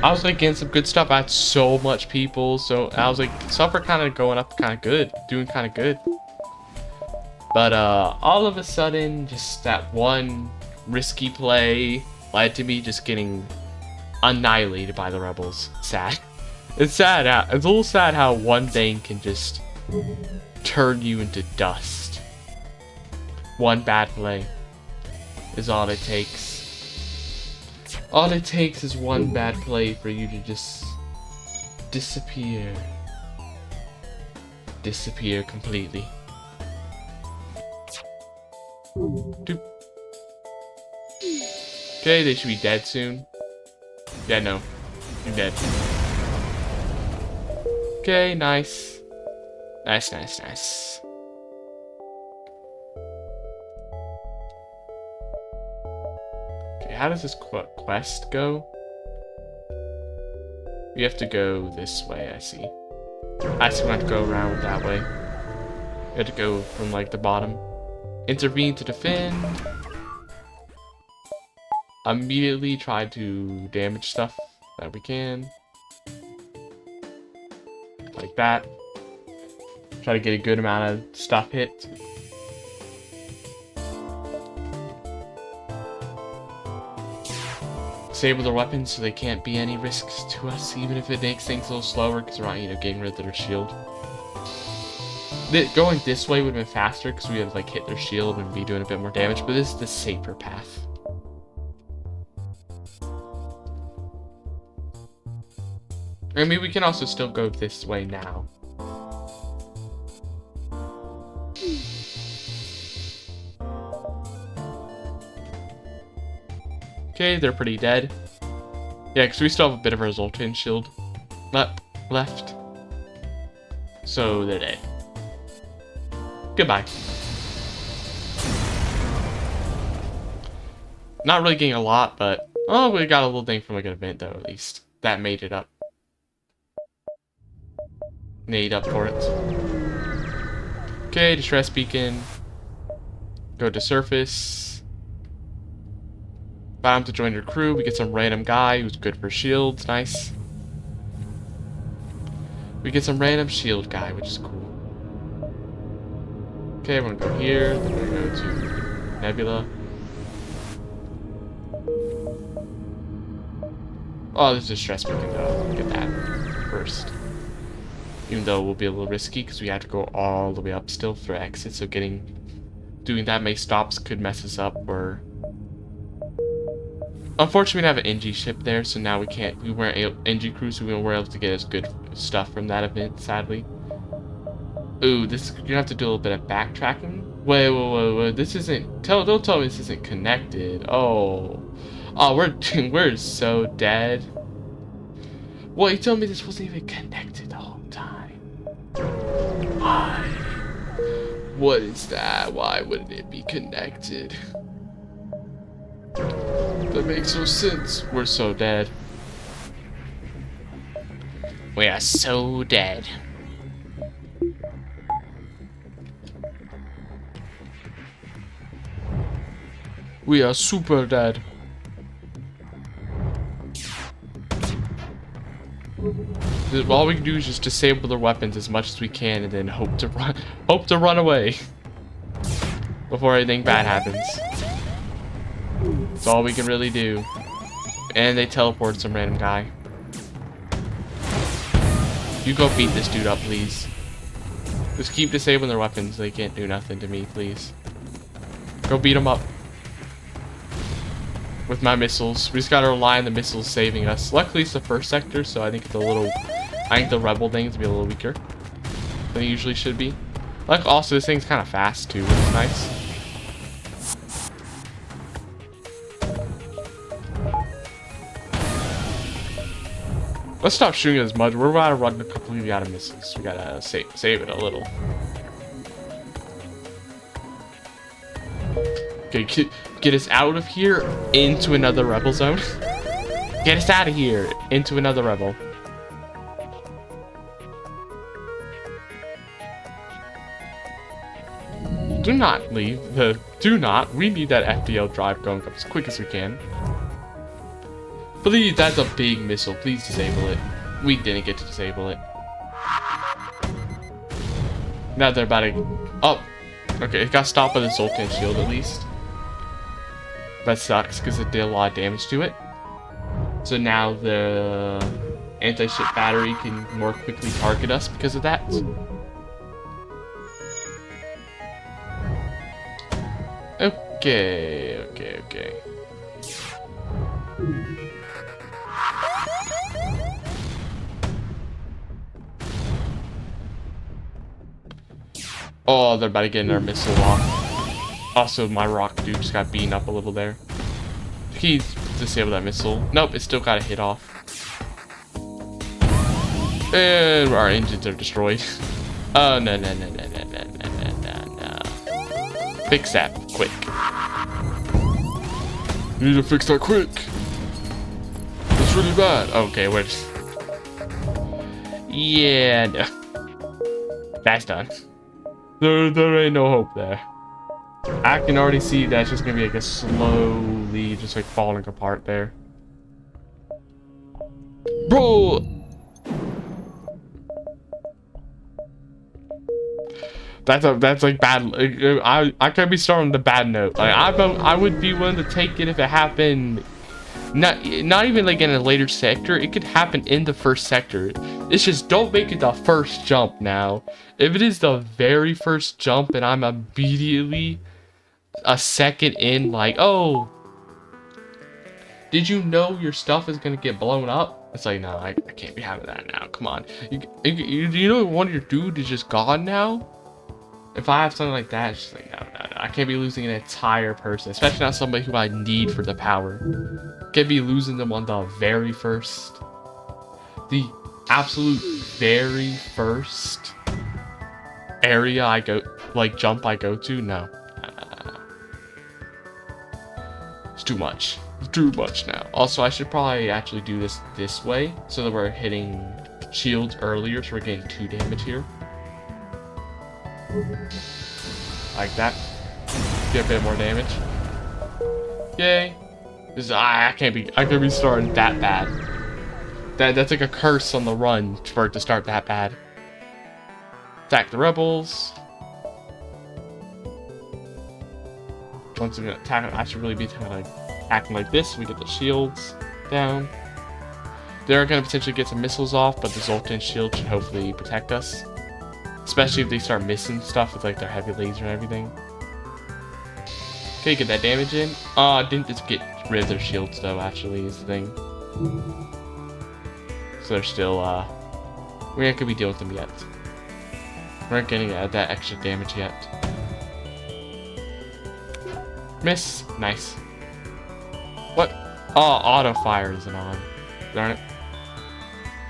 I was like getting some good stuff. I had so much people, so I was like, stuff are kind of going up kind of good, doing kind of good. But all of a sudden, just that one risky play led to me just getting annihilated by the rebels. Sad. It's sad. It's a little sad how one thing can just turn you into dust. One bad play is all it takes. All it takes is one bad play for you to just disappear. Disappear completely. Doop. Okay, they should be dead soon. Yeah, no. You're dead. Okay, nice. Nice, nice, nice. Okay, how does this quest go? We have to go this way, I see. I see we have to go around that way. We have to go from, like, the bottom. Intervene to defend. Immediately try to damage stuff that we can. Like that. Try to get a good amount of stuff hit. Disable their weapons so they can't be any risks to us, even if it makes things a little slower because we're not, getting rid of their shield. Going this way would have been faster because we would have like hit their shield and be doing a bit more damage, but this is the safer path. I mean, we can also still go this way now. Okay, they're pretty dead. Yeah, because we still have a bit of a Zoltan shield left. So they're dead. Goodbye. Not really getting a lot, but... Oh, we got a little thing from like an event though, at least. That made it up. Made up for it. Okay, distress beacon. Go to surface. Bound to join your crew. We get some random guy who's good for shields. Nice. We get some random shield guy, which is cool. Okay, we're gonna go here. Then we're gonna go to Nebula. Oh, there's a stress beacon though. Get that first. Even though it will be a little risky because we have to go all the way up still for exit. So doing that many stops could mess us up. Or unfortunately, we have an NG ship there, so now we weren't NG crew, so we weren't able to get as good stuff from that event. Sadly. Ooh, you're gonna have to do a little bit of backtracking. Wait. This isn't. Don't tell me this isn't connected. Oh, we're so dead. Well, you told me this wasn't even connected the whole time. Why? What is that? Why wouldn't it be connected? That makes no sense. We're so dead. We are so dead. We are super dead. All we can do is just disable their weapons as much as we can, and then hope to run away before anything bad happens. That's all we can really do. And they teleport some random guy. You go beat this dude up, please. Just keep disabling their weapons. They can't do nothing to me, please. Go beat them up. With my missiles. We just gotta rely on the missiles saving us. Luckily, it's the first sector, so I think the rebel things will be a little weaker than they usually should be. Like, also, this thing's kind of fast, too, which is nice. Let's stop shooting as much. We're about to run completely out of missiles. We gotta save it a little. Okay, get us out of here into another rebel zone. Get us out of here into another rebel. Do not leave. Do not. We need that FTL drive going up as quick as we can. Please, that's a big missile. Please disable it. We didn't get to disable it. Now they're about to... Oh. Okay, it got stopped by the Zoltan shield at least. That sucks because it did a lot of damage to it. So now the anti-ship battery can more quickly target us because of that. Okay. Oh, they're about to get their missile off. Also, my rock dude just got beaten up a little there. He's disabled that missile. Nope, it still got a hit off. And our engines are destroyed. Oh, no. Fix that quick. You need to fix that quick. It's really bad. Okay, we're just... Yeah, no. That's done. There ain't no hope there. I can already see that's just gonna be like a slowly just like falling apart there. Bro! That's like bad. I can't be starting on the bad note. Like I would be willing to take it if it happened. Not even like in a later sector. It could happen in the first sector. It's just don't make it the first jump now. If it is the very first jump and I'm immediately a second in, like, oh, did you know your stuff is gonna get blown up? It's like, no, I can't be having that now. Come on. You know one of your dude is just gone now? If I have something like that, it's just like, no. I can't be losing an entire person, especially not somebody who I need for the power. Can't be losing them on the very first. The absolute very first area I go, like, jump I go to? No. It's too much. It's too much now. Also, I should probably actually do this way so that we're hitting shields earlier, so we're getting 2 damage here. Like that. Get a bit more damage. Yay. I can't be starting that bad. That's like a curse on the run for it to start that bad. Attack the rebels. Once I'm gonna attack, I should really be attacking like this. So we get the shields down. They're going to potentially get some missiles off, but the Zoltan shield should hopefully protect us. Especially if they start missing stuff with like their heavy laser and everything. Okay, get that damage in. I didn't just get rid of their shields though, actually, is the thing. So they're still, we're not going to be dealing with them yet. We're not getting that extra damage yet. Miss. Nice. What? Oh, auto fire isn't on. Darn it.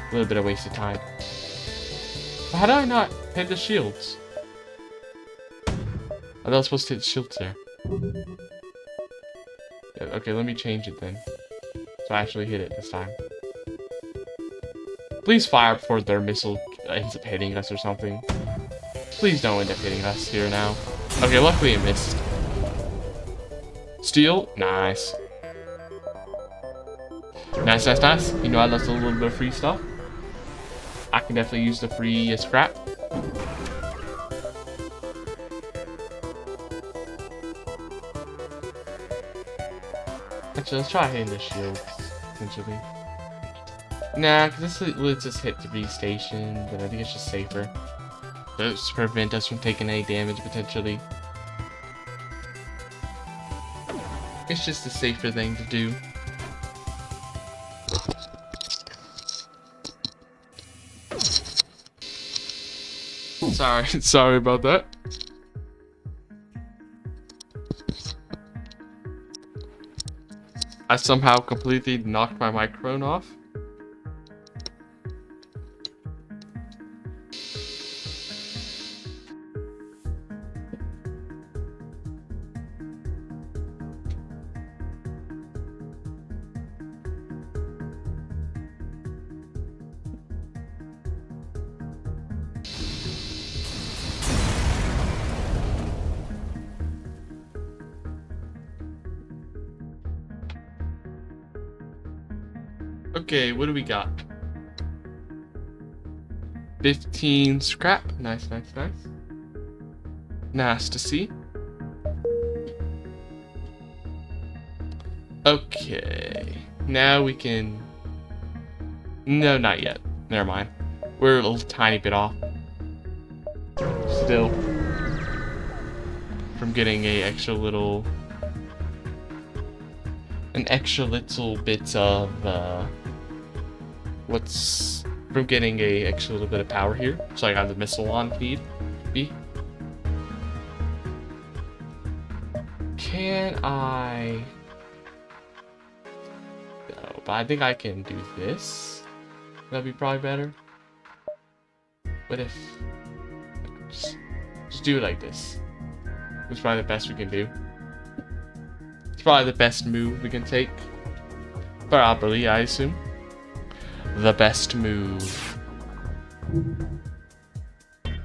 A little bit of wasted time. How did I not hit the shields? I thought I was supposed to hit the shields there. Yeah, okay, let me change it then. So I actually hit it this time. Please fire before their missile ends up hitting us or something. Please don't end up hitting us here now. Okay, luckily it missed. Steal? Nice. Nice, nice, nice. You know I love a little bit of free stuff. I can definitely use the free scrap. Actually, let's try hitting the shield, essentially. Nah, because this lets us hit 3 stations, and I think it's just safer. Those prevent us from taking any damage, potentially. It's just a safer thing to do. Sorry about that. I somehow completely knocked my microphone off. Okay, what do we got? 15 scrap. Nice, nice, nice. Nice to see. Okay. Now we can... No, not yet. Never mind. We're a little tiny bit off. Still. From getting a extra little... An extra little bit of, from getting a extra little bit of power here. So I got the missile on feed. B. Can I... No, but I think I can do this. That'd be probably better. What if... Just do it like this. It's probably the best we can do. It's probably the best move we can take. Probably, I assume. The best move.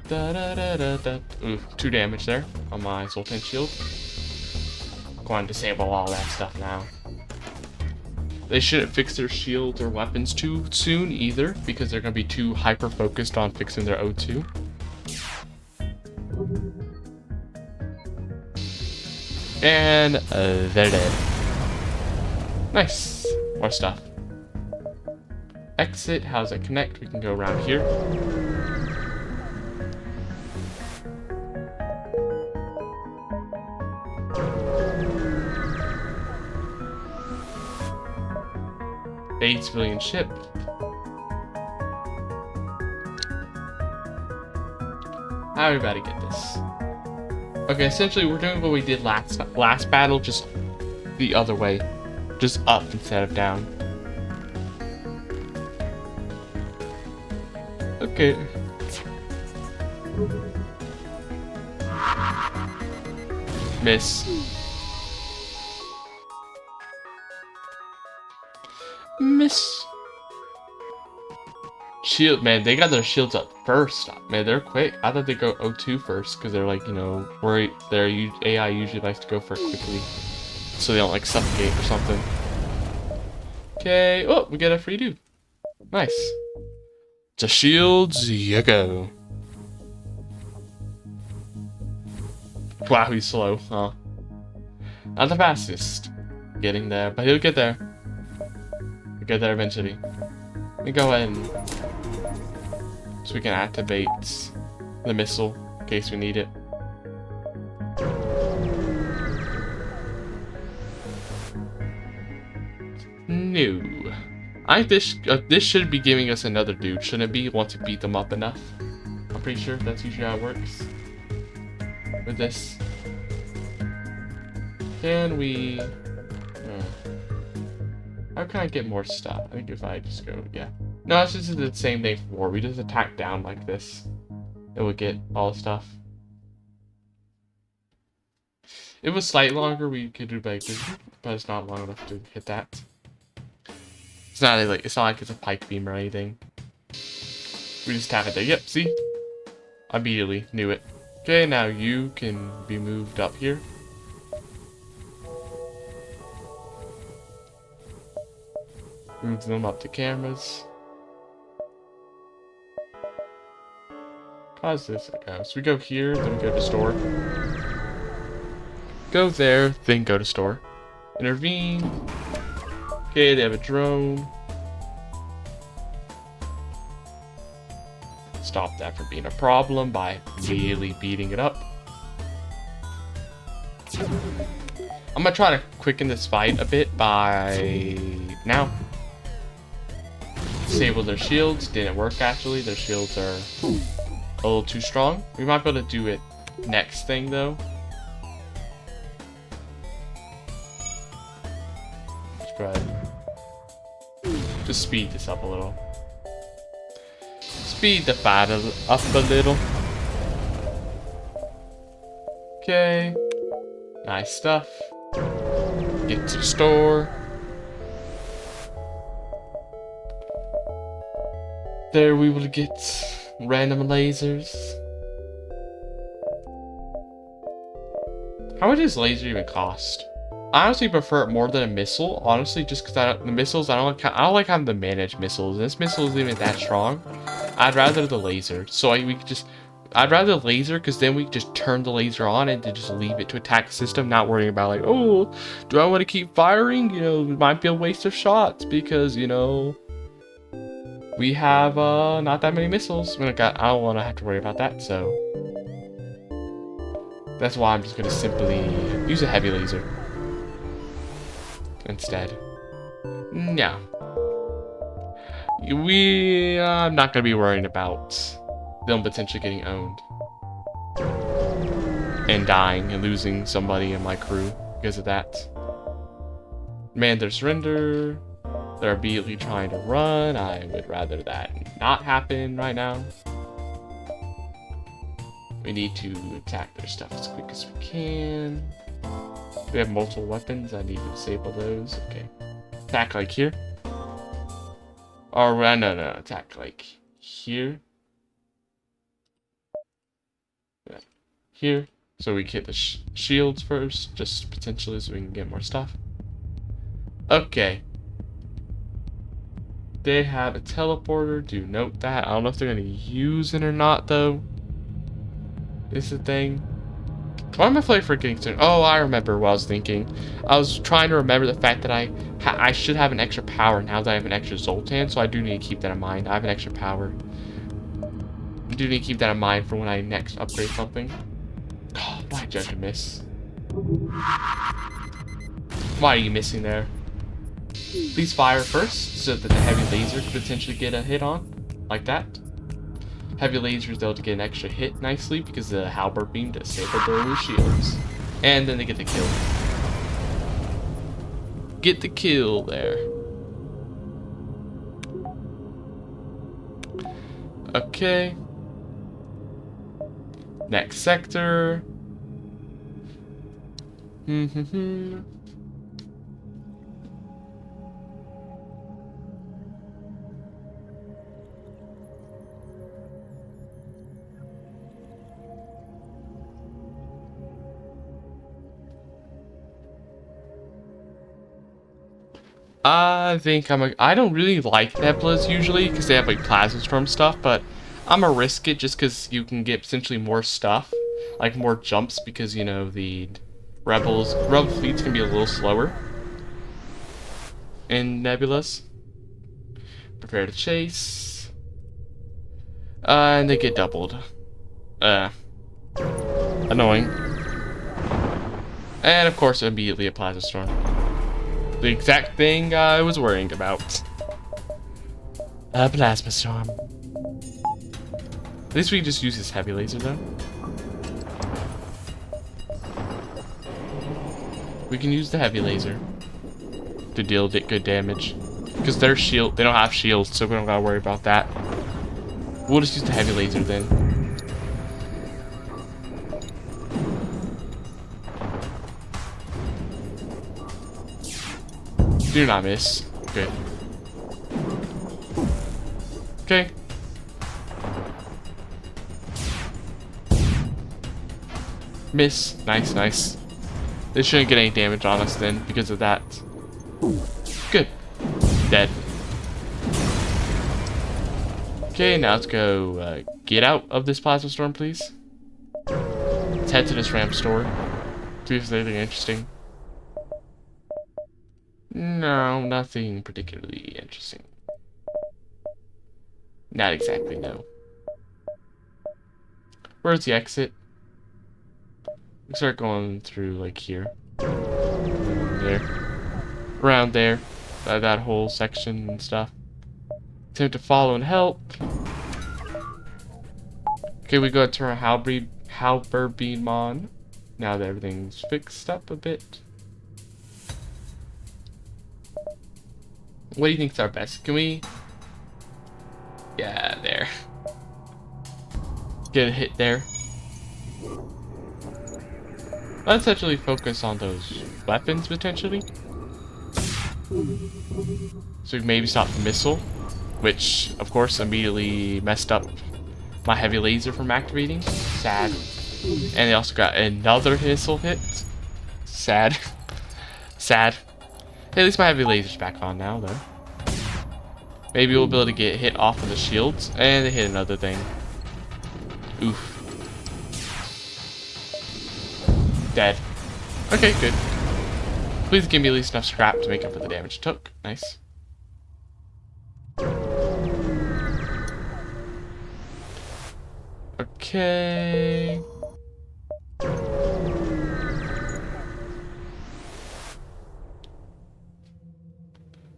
Da, da, da, da, da. Ooh, 2 damage there on my Zoltan shield. Go on, disable all that stuff now. They shouldn't fix their shields or weapons too soon either, because they're going to be too hyper-focused on fixing their O2. And they're dead. Nice. More stuff. Exit. How does it connect? We can go around here. Bait civilian ship. How are we about to get this? Okay, essentially we're doing what we did last battle, just the other way. Just up instead of down. Okay. Miss. Miss. Shield, man, they got their shields up first. Man, they're quick. I thought they'd go O2 first, because they're like, you know, worried. Their AI usually likes to go for it quickly, so they don't like suffocate or something. Okay. Oh, we get a free dude. Nice. To shields, you go. Wow, he's slow, huh? Not the fastest. Getting there, but he'll get there. He'll get there eventually. me go ahead and so we can activate the missile in case we need it. No. I think this should be giving us another dude, shouldn't it be, once we beat them up enough? I'm pretty sure that's usually how it works with this. Can we... how can I get more stuff? I think if I just go... yeah. No, it's just the same thing for war. We just attack down like this. It would get all the stuff. If it was slightly longer, we could do like this, but it's not long enough to hit that. It's not like it's a pike beam or anything. We just tap it there. Yep, see? I immediately knew it. Okay, now you can be moved up here. Move them up to cameras. How's this go? So we go here, then we go to store. Go there, then go to store. Intervene. Okay, they have a drone. Stop that from being a problem by really beating it up. I'm gonna try to quicken this fight a bit by now. Disable their shields. Didn't work actually. Their shields are a little too strong. We might be able to do it next thing though. Just speed this up a little. Speed the fight up a little. Okay. Nice stuff. Get to the store. There we will get random lasers. How much does laser even cost? I honestly prefer it more than a missile, honestly, just because the missiles, I don't like having to manage missiles. This missile isn't even that strong. I'd rather the laser. So I'd rather the laser because then we could just turn the laser on and then just leave it to attack the system, not worrying about like, oh, do I want to keep firing? You know, it might be a waste of shots because, you know, we have not that many missiles. I don't want to have to worry about that, so that's why I'm just going to simply use a heavy laser instead. No. I'm not going to be worrying about them potentially getting owned and dying and losing somebody in my crew because of that. Demand their surrender. They're immediately trying to run. I would rather that not happen right now. We need to attack their stuff as quick as we can. We have multiple weapons. I need to disable those. Okay. Attack like here. Or no. Attack like here. Yeah. Here. So we hit the shields first, just potentially so we can get more stuff. Okay. They have a teleporter. Do note that. I don't know if they're going to use it or not, though. This is the thing. Why am I forgetting to... Oh, I remember what I was thinking. I was trying to remember the fact that I should have an extra power now that I have an extra Zoltan, so I do need to keep that in mind. I have an extra power. I do need to keep that in mind for when I next upgrade something. Oh, why did I miss? Why are you missing there? Please fire first so that the heavy laser could potentially get a hit on. Like that. Heavy lasers able to get an extra hit nicely because the halberd beam disabled those shields. And then they get the kill. Get the kill there. Okay. Next sector. I think I don't really like Nebulas usually because they have like Plasma Storm stuff, but I'm gonna risk it just because you can get essentially more stuff, like more jumps because, you know, the rebel fleets can be a little slower in Nebulas. Prepare to chase. And they get doubled. Annoying. And of course, immediately a plasma storm. The exact thing I was worrying about. A plasma storm. At least we can just use this heavy laser though. We can use the heavy laser to deal good damage. Because their shield, they don't have shields, so we don't gotta worry about that. We'll just use the heavy laser then. Do not miss. Good. Okay. Miss. Nice, nice. They shouldn't get any damage on us then because of that. Good. Dead. Okay, now let's go get out of this plasma storm, please. Let's head to this RAM store. See if there's anything interesting. No, nothing particularly interesting. Not exactly, no. Where's the exit? We start going through, like, here. There. Around there. That whole section and stuff. Attempt to follow and help. Okay, we go to our halber beam on. Now that everything's fixed up a bit. What do you think's our best? Can we... Yeah, there. Get a hit there. Let's actually focus on those weapons, potentially. So we can maybe stop the missile. Which, of course, immediately messed up my heavy laser from activating. Sad. And they also got another missile hit. Sad. Sad. Hey, at least my heavy laser's back on now, though. Maybe we'll be able to get hit off of the shields. And they hit another thing. Oof. Dead. Okay, good. Please give me at least enough scrap to make up for the damage it took. Nice. Okay.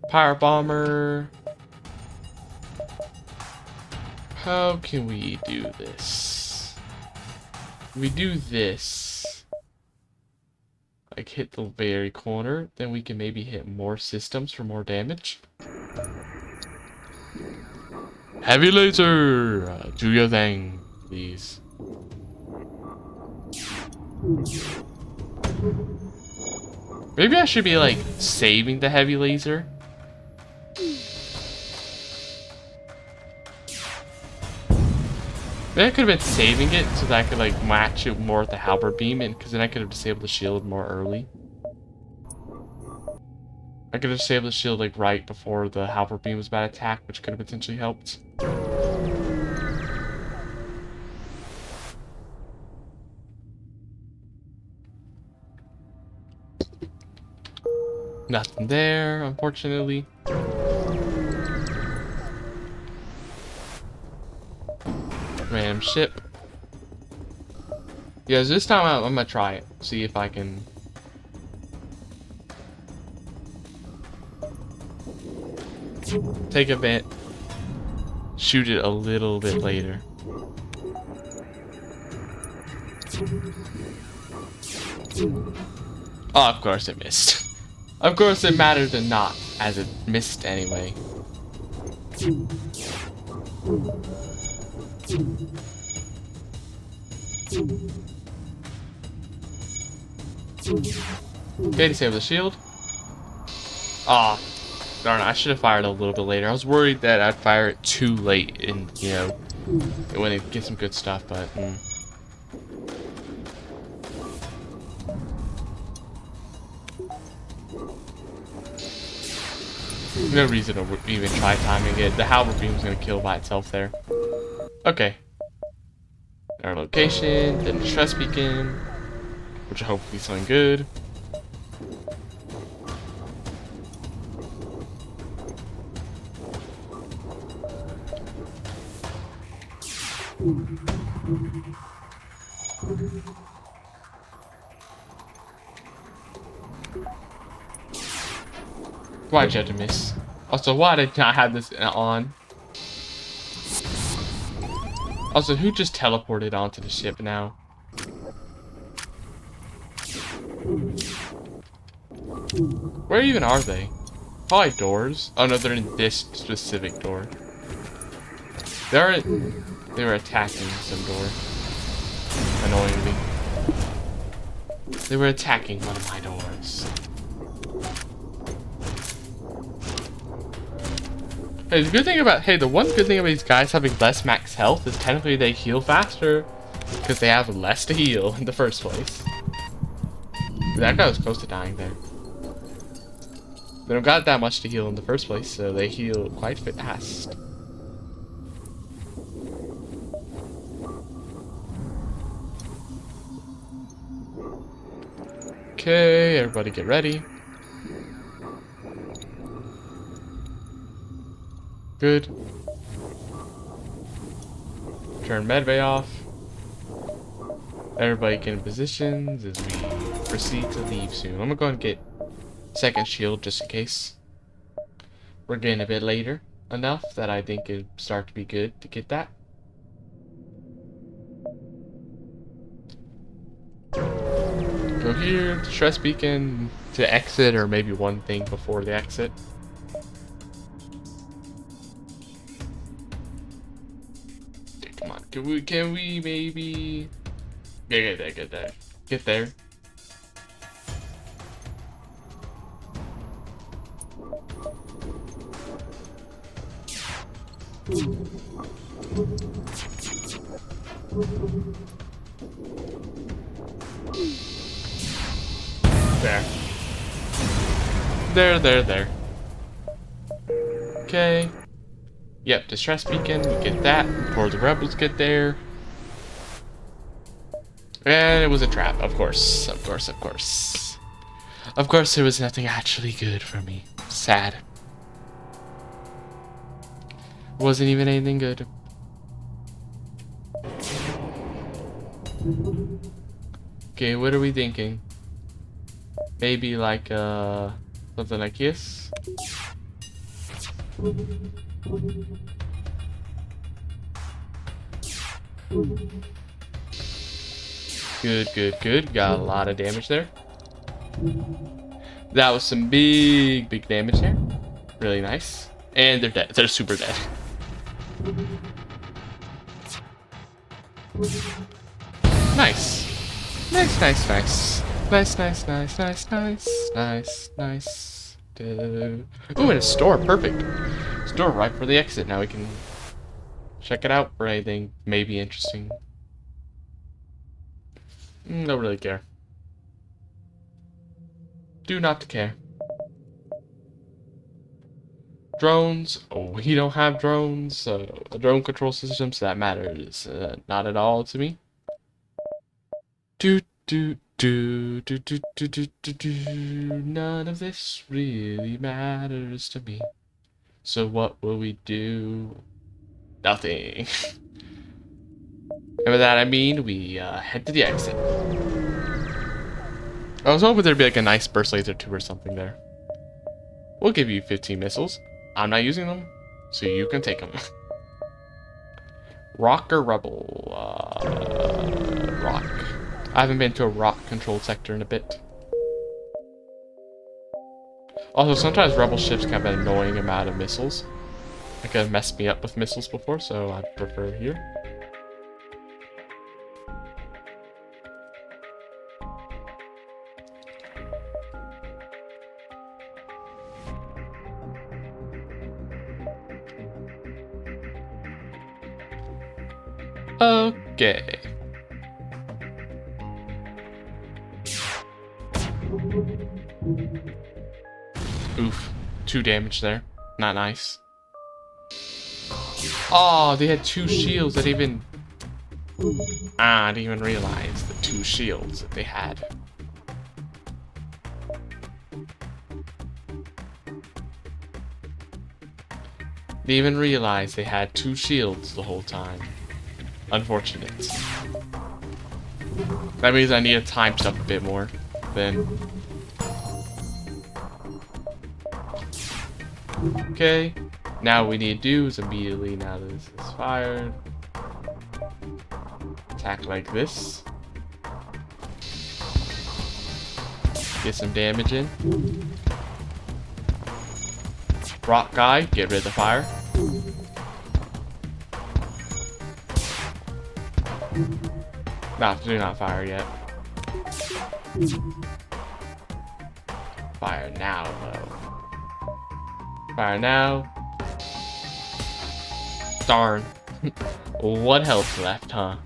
Power bomber. How can we do this? We do this. Like hit the very corner, then we can maybe hit more systems for more damage. Heavy laser! Do your thing, please. Maybe I should be like saving the heavy laser. Maybe I could have been saving it so that I could like match it more with the halberd beam, and because then I could have disabled the shield more early. I could have disabled the shield like right before the halberd beam was about to attack, which could have potentially helped. Nothing there, unfortunately. Random ship. Yeah, this time I'm gonna try it. See if I can. Take a bit. Shoot it a little bit later. Oh, of course it missed. Of course it mattered to not, as it missed anyway. Okay, disable the shield. Ah, darn it, I should have fired a little bit later. I was worried that I'd fire it too late and, you know, when it gets some good stuff, but... No reason to even try timing it. The halberd beam is going to kill by itself there. Okay. Our location, then the stress beacon, which will hopefully be something good. Why'd you have to miss? Also, why did I have this on? Also, who just teleported onto the ship now? Where even are they? Probably doors. Oh no, they're in this specific door. They were attacking some door. Annoyingly. They were attacking one of my doors. Hey, the one good thing about these guys having less max health is technically they heal faster because they have less to heal in the first place. That guy was close to dying there. They don't got that much to heal in the first place, so they heal quite fast. Okay, everybody get ready. Good. Turn medbay off. Everybody get in positions as we proceed to leave soon. I'm gonna go and get second shield just in case. We're getting a bit later enough that I think it'd start to be good to get that. Go here, stress beacon to exit, or maybe one thing before the exit. Okay, come on, can we maybe get there. There. Okay. Yep, distress beacon, we get that before the rebels get there. And it was a trap, of course. Of course there was nothing actually good for me. Sad. Wasn't even anything good. Okay, what are we thinking? Maybe like something like this. Good. Got a lot of damage there. That was some big damage there. Really nice. And they're dead. They're super dead. Nice. Nice. Ooh, and a store. Perfect. Store right for the exit. Now we can check it out for anything maybe interesting. Don't really care. Do not care. Drones. Oh, we don't have drones. The drone control systems, that matters not at all to me. None of this really matters to me. So what will we do? Nothing. And by that I mean we head to the exit. I was hoping there'd be like a nice burst laser tube or something there. We'll give you 15 missiles. I'm not using them, so you can take them. Rock or rebel? Rock. I haven't been to a rock controlled sector in a bit. Also, sometimes rebel ships can have an annoying amount of missiles. It could have messed me up with missiles before, so I prefer here. Okay. Oof. 2 damage there. Not nice. Oh, they had 2 shields. I didn't even realize the 2 shields that they had. Didn't even realize they had 2 shields the whole time. Unfortunate. That means I need to time stuff a bit more then. Okay. Now what we need to do is immediately, now that this is fired, attack like this. Get some damage in. Rock guy, get rid of the fire. Nah, do not fire yet. Fire now, though. Fire now. Darn. What health left, huh?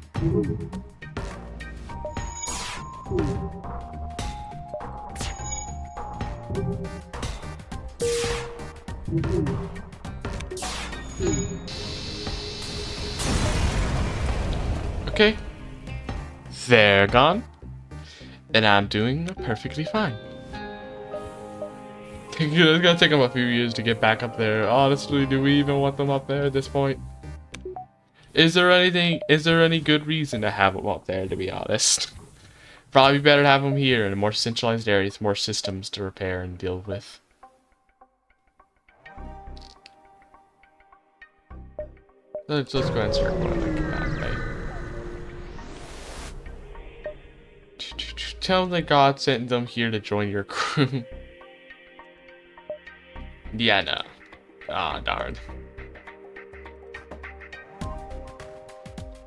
Okay. They're gone. And I'm doing perfectly fine. It's gonna take them a few years to get back up there. Honestly, do we even want them up there at this point? Is there any good reason to have them up there, to be honest? Probably better to have them here in a more centralized area, more systems to repair and deal with. Let's go ahead and start going like that way. Tell them that God sent them here to join your crew. Yeah, no. Ah, darn.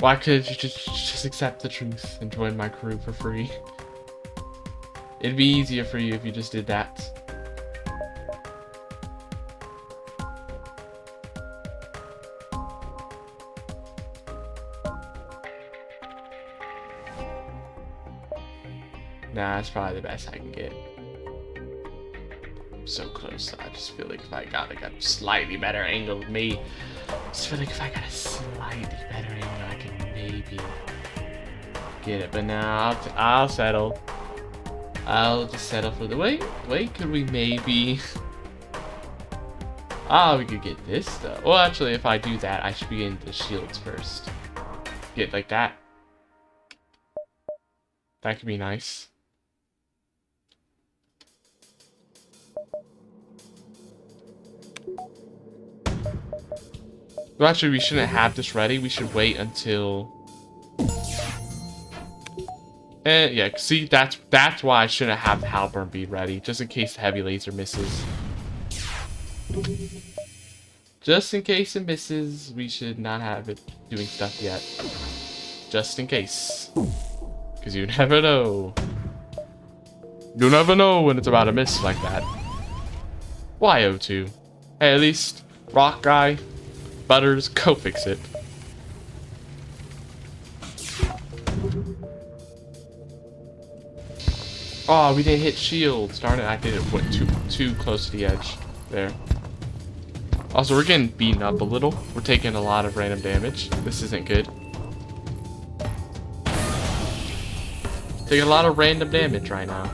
Why couldn't you just accept the truth and join my crew for free? It'd be easier for you if you just did that. Nah, that's probably the best I can get. I'm so close. I just feel like if I got like a slightly better angle of me, I just feel like if I got a slightly better angle, I can maybe get it. But now I'll settle. I'll just settle for the wait. Could we maybe? Ah, we could get this though. Well, actually, if I do that, I should be in the shields first. Get like that. That could be nice. Well, actually, we shouldn't have this ready. We should wait until... yeah, see, that's why I shouldn't have the halberd be ready, just in case the heavy laser misses. Just in case it misses, we should not have it doing stuff yet. Just in case. Because you never know. You never know when it's about to miss like that. Why O2? Hey, at least Rock Guy, Butters, go fix it. Oh, we didn't hit shields. Darn it, I did it went too close to the edge. There. Also, we're getting beaten up a little. We're taking a lot of random damage. This isn't good. Taking a lot of random damage right now.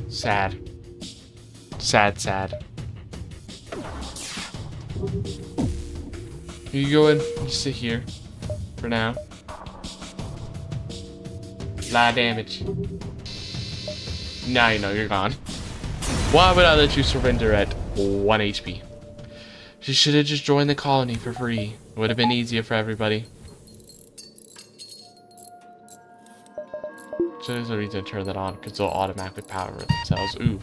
Sad. Sad. You go in, you sit here for now. A lot of damage. Now you know you're gone. Why would I let you surrender at 1 HP? She should have just joined the colony for free. It would have been easier for everybody. So there's no reason to turn that on because they'll automatically power themselves. Ooh.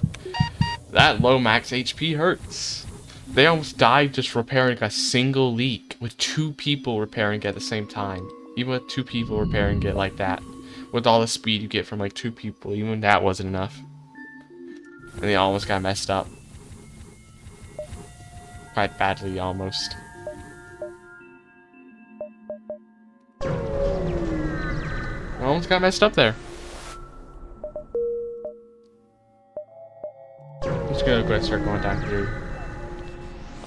That low max HP hurts. They almost died just repairing a single leak with 2 people repairing it at the same time. Even with 2 people repairing it like that. With all the speed you get from like 2 people, even that wasn't enough. And they almost got messed up. Quite badly, almost. Almost got messed up there. I'm just gonna go ahead and start going down here.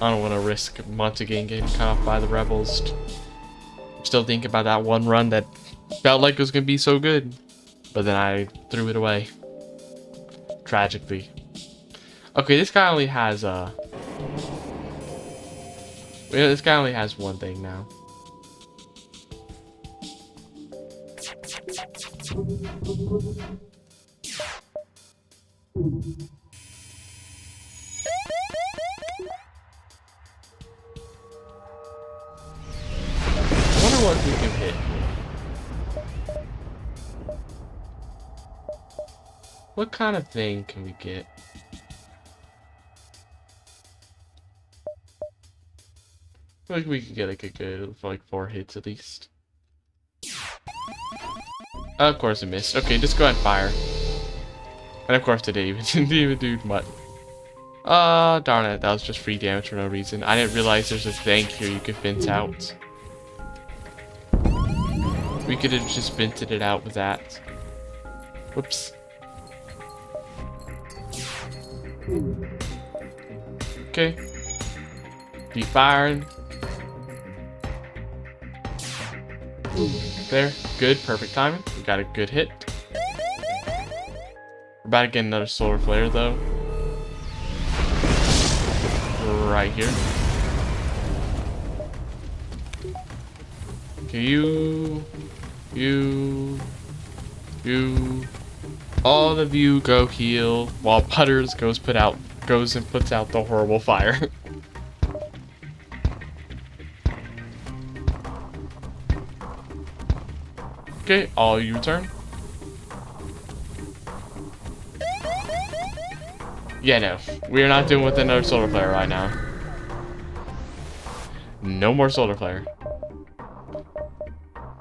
I don't want to risk months again getting cut off by the rebels. I'm still thinking about that one run that felt like it was gonna be so good, but then I threw it away. Tragically. Okay, this guy only has this guy only has one thing now. I wonder what we can hit. What kind of thing can we get? I think we can get like a good, like 4 hits at least. Of course it missed. Okay, just go ahead and fire. And of course it didn't even do much. Darn it, that was just free damage for no reason. I didn't realize there's a thing here you could vent out. We could have just vented it out with that. Whoops. Okay. Be firing. There. Good. Perfect timing. We got a good hit. We're about to get another solar flare though. Right here. Okay, you. All of you go heal while Putters goes and puts out the horrible fire. Okay, all you return. Yeah, no. We are not doing with another solar flare right now. No more solar flare.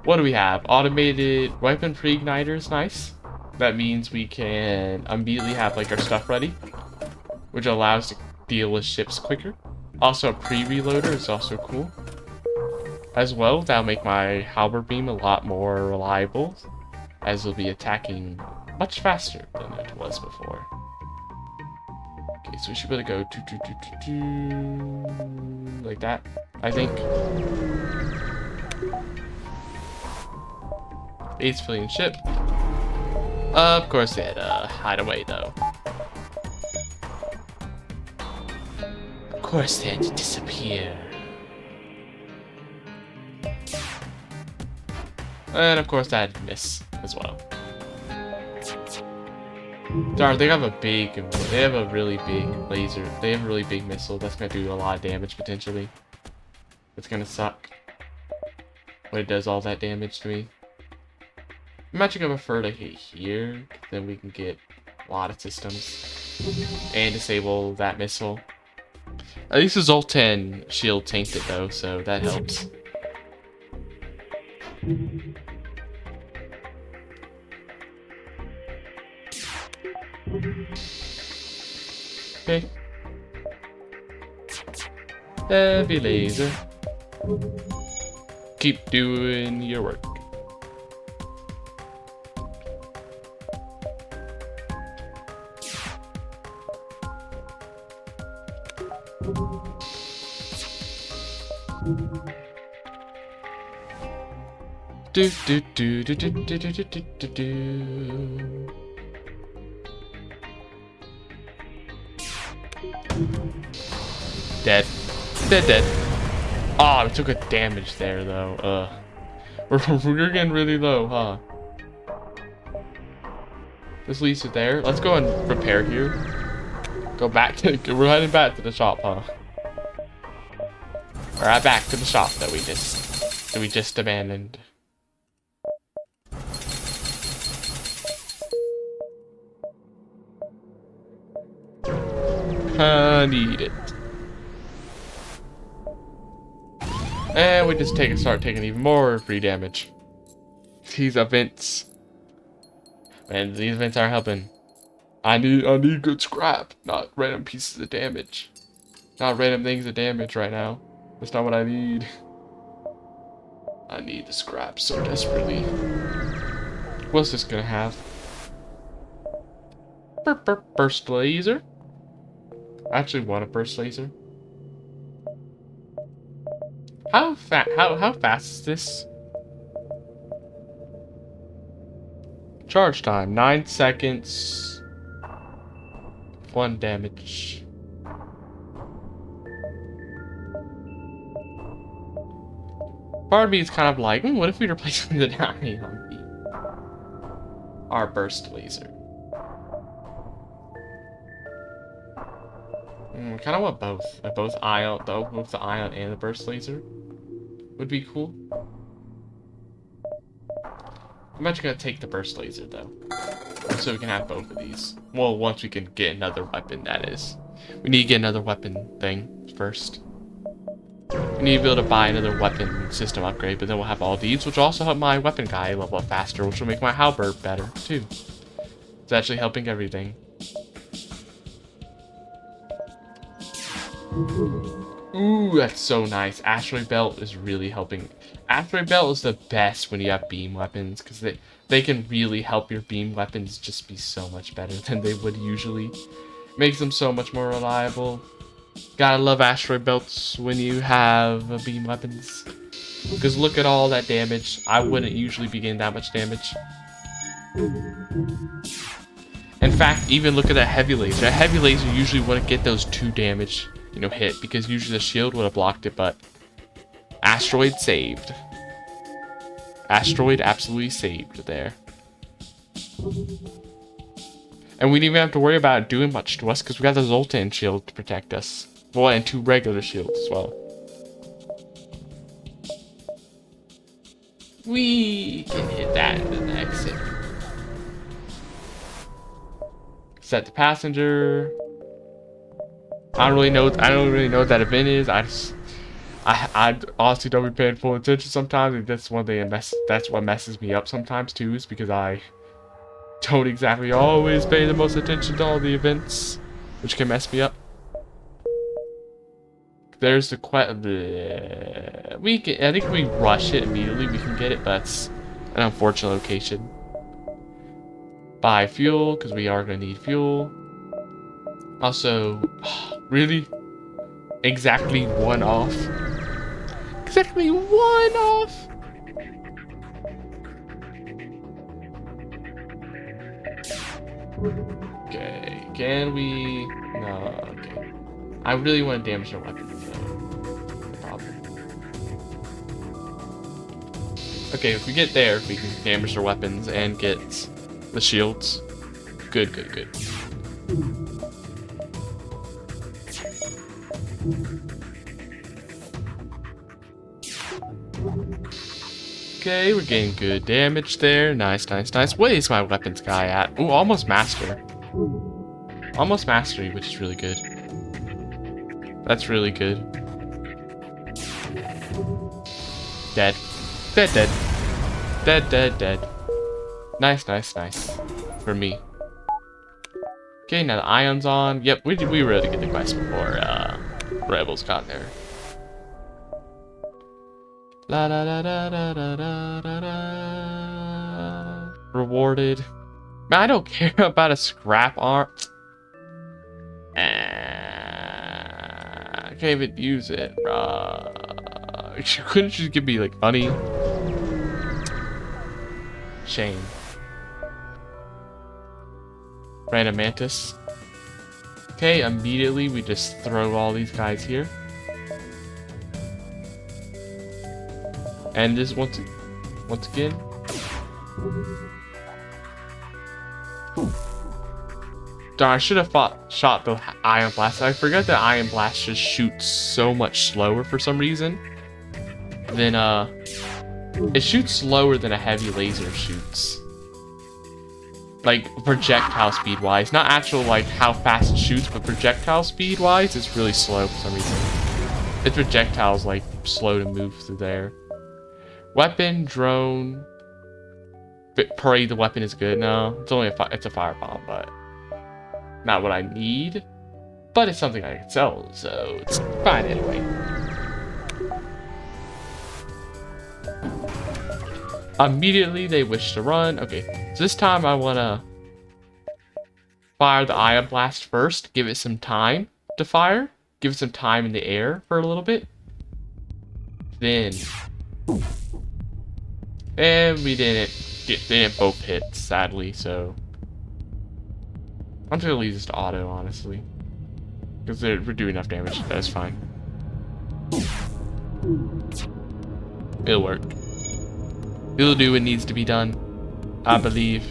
What do we have? Automated weapon pre-igniters, nice. That means we can immediately have like our stuff ready, which allows us to deal with ships quicker. Also, a pre-reloader is also cool. As well, that'll make my halberd beam a lot more reliable, as it'll be attacking much faster than it was before. Okay, so we should be able to go like that, I think. Base civilian ship. Of course they had hideaway though. Of course they had to disappear. And of course that had miss as well. Darn, they have a really big laser. They have a really big missile that's gonna do a lot of damage potentially. It's gonna suck when it does all that damage to me. I'm actually gonna prefer to hit here, then we can get a lot of systems and disable that missile. At least the Zoltan shield tanked it though, so that helps. Okay. Heavy laser. Keep doing your work. Do do do do do do do do do do. Dead. Dead. Oh, we took a damage there though. We're getting really low, huh? This leads to there. Let's go and repair here. Go back to. We're heading back to the shop, huh? Alright, back to the shop that we just abandoned. I need it. And we just start taking even more free damage. These events. Man, these events aren't helping. I need good scrap, not random pieces of damage. Not random things of damage right now. That's not what I need. I need the scrap so desperately. What's this gonna have? Burst laser? I actually want a burst laser. How fast is this? Charge time, 9 seconds. 1 damage. Part of me is kind of like, what if we replace the ion beam? Our burst laser. Kind of want both. Both the ion and the burst laser would be cool. I'm actually gonna take the burst laser though, so we can have both of these. Well, once we can get another weapon, that is. We need to get another weapon thing first. We need to be able to buy another weapon system upgrade, but then we'll have all these, which will also help my weapon guy level up faster, which will make my halberd better too. It's actually helping everything. Ooh, that's so nice. Asteroid Belt is really helping. Asteroid Belt is the best when you have beam weapons, because they can really help your beam weapons just be so much better than they would usually. Makes them so much more reliable. Gotta love Asteroid Belts when you have beam weapons. Because look at all that damage. I wouldn't usually be getting that much damage. In fact, even look at that heavy laser. A heavy laser usually wouldn't get those 2 damage, hit, because usually the shield would have blocked it, but Asteroid saved. Asteroid absolutely saved there. And we didn't even have to worry about it doing much to us, because we got the Zoltan shield to protect us. Well, and 2 regular shields as well. We can hit that in the exit. Set the passenger. I don't really know what that event is. I honestly don't be paying full attention sometimes, and that's one thing that's what messes me up sometimes too, is because I don't exactly always pay the most attention to all the events, which can mess me up. There's the I think if we rush it immediately, we can get it, but that's an unfortunate location. Buy fuel, because we are going to need fuel. Also, really? Exactly 1 off? Exactly 1 off? Okay, can we... No, okay. I really want to damage their weapons, though. Problem. Okay, if we get there, we can damage their weapons and get the shields. Good, good, good. Okay, we're getting good damage there. Nice, nice, nice. What is my weapons guy at? Ooh, almost master. Almost mastery, which is really good. That's really good. Dead. Dead, dead. Dead, dead, dead. Nice, nice, nice. For me. Okay, now the ion's on. Yep, we were able to get the quest before Rebels got there. La da da da da da da da da. Rewarded. Man, I don't care about a scrap arm. I can't even use it. Couldn't you just give me like money? Shame. Random mantis. Okay, immediately we just throw all these guys here. And this once again. Ooh. Darn, I should have shot the ion blast. I forgot that ion blast just shoots so much slower for some reason. Then it shoots slower than a heavy laser shoots. Like projectile speed wise, not actual like how fast it shoots, but projectile speed wise, it's really slow for some reason. Its projectile's like slow to move through there. Weapon, drone, parade. The weapon is good. No, it's only it's a firebomb, but not what I need. But it's something I can sell, so it's fine anyway. Immediately they wish to run. Okay, so this time I want to fire the ion blast first. Give it some time to fire. Give it some time in the air for a little bit. Then, and we didn't both hit, sadly. So I'm just gonna leave this to auto, honestly. Because we're doing enough damage. That's fine. It'll work. It'll do what needs to be done. I believe.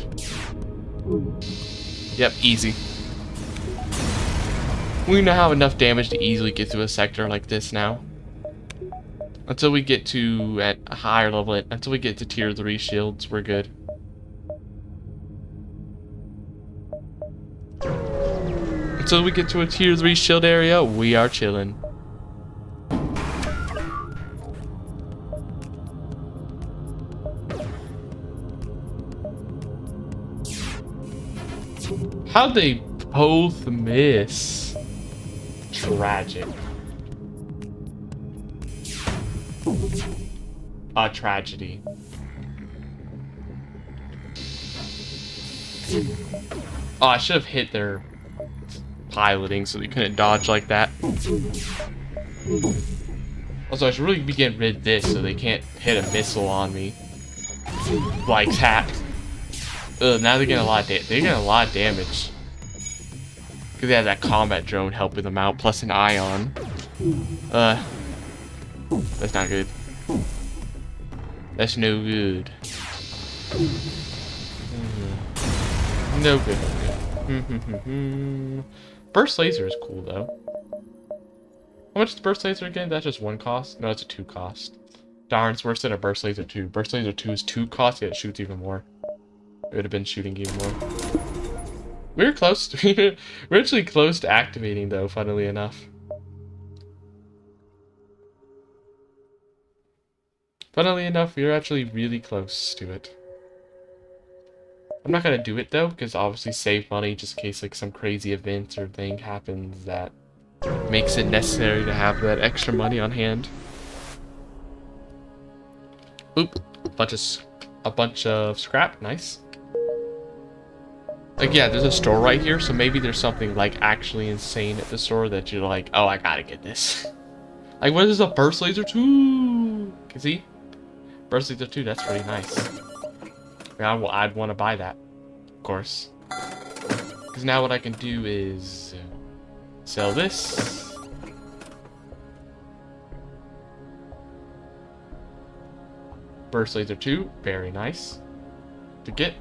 Yep, easy. We now have enough damage to easily get through a sector like this now. Until we get to, at a higher level, until we get to tier 3 shields, we're good. Until we get to a tier 3 shield area, we are chilling. How'd they both miss? Tragic. A tragedy. Oh, I should have hit their piloting so they couldn't dodge like that. Also, I should really be getting rid of this so they can't hit a missile on me. Like that. Ugh, now they're getting a lot of damage. They're getting a lot of damage. Because they have that combat drone helping them out, plus an ion. That's not good. That's no good. No good. Burst laser is cool though. How much is the burst laser again? That's just 1 cost? No, it's a 2 cost. Darn, it's worse than a burst laser 2. Burst laser 2 is 2 cost, yet it shoots even more. It would have been shooting even more. We were close. We're actually close to activating though, funnily enough. Funnily enough, we were actually really close to it. I'm not gonna do it though, because obviously save money just in case like some crazy event or thing happens that makes it necessary to have that extra money on hand. Oop, a bunch of scrap, nice. Like yeah, there's a store right here, so maybe there's something like actually insane at the store that you're like, oh, I gotta get this. Like what is a burst laser 2? Can see? Burst laser 2, that's pretty nice. Yeah, I'd want to buy that, of course. Because now what I can do is sell this. Burst laser 2, very nice to get.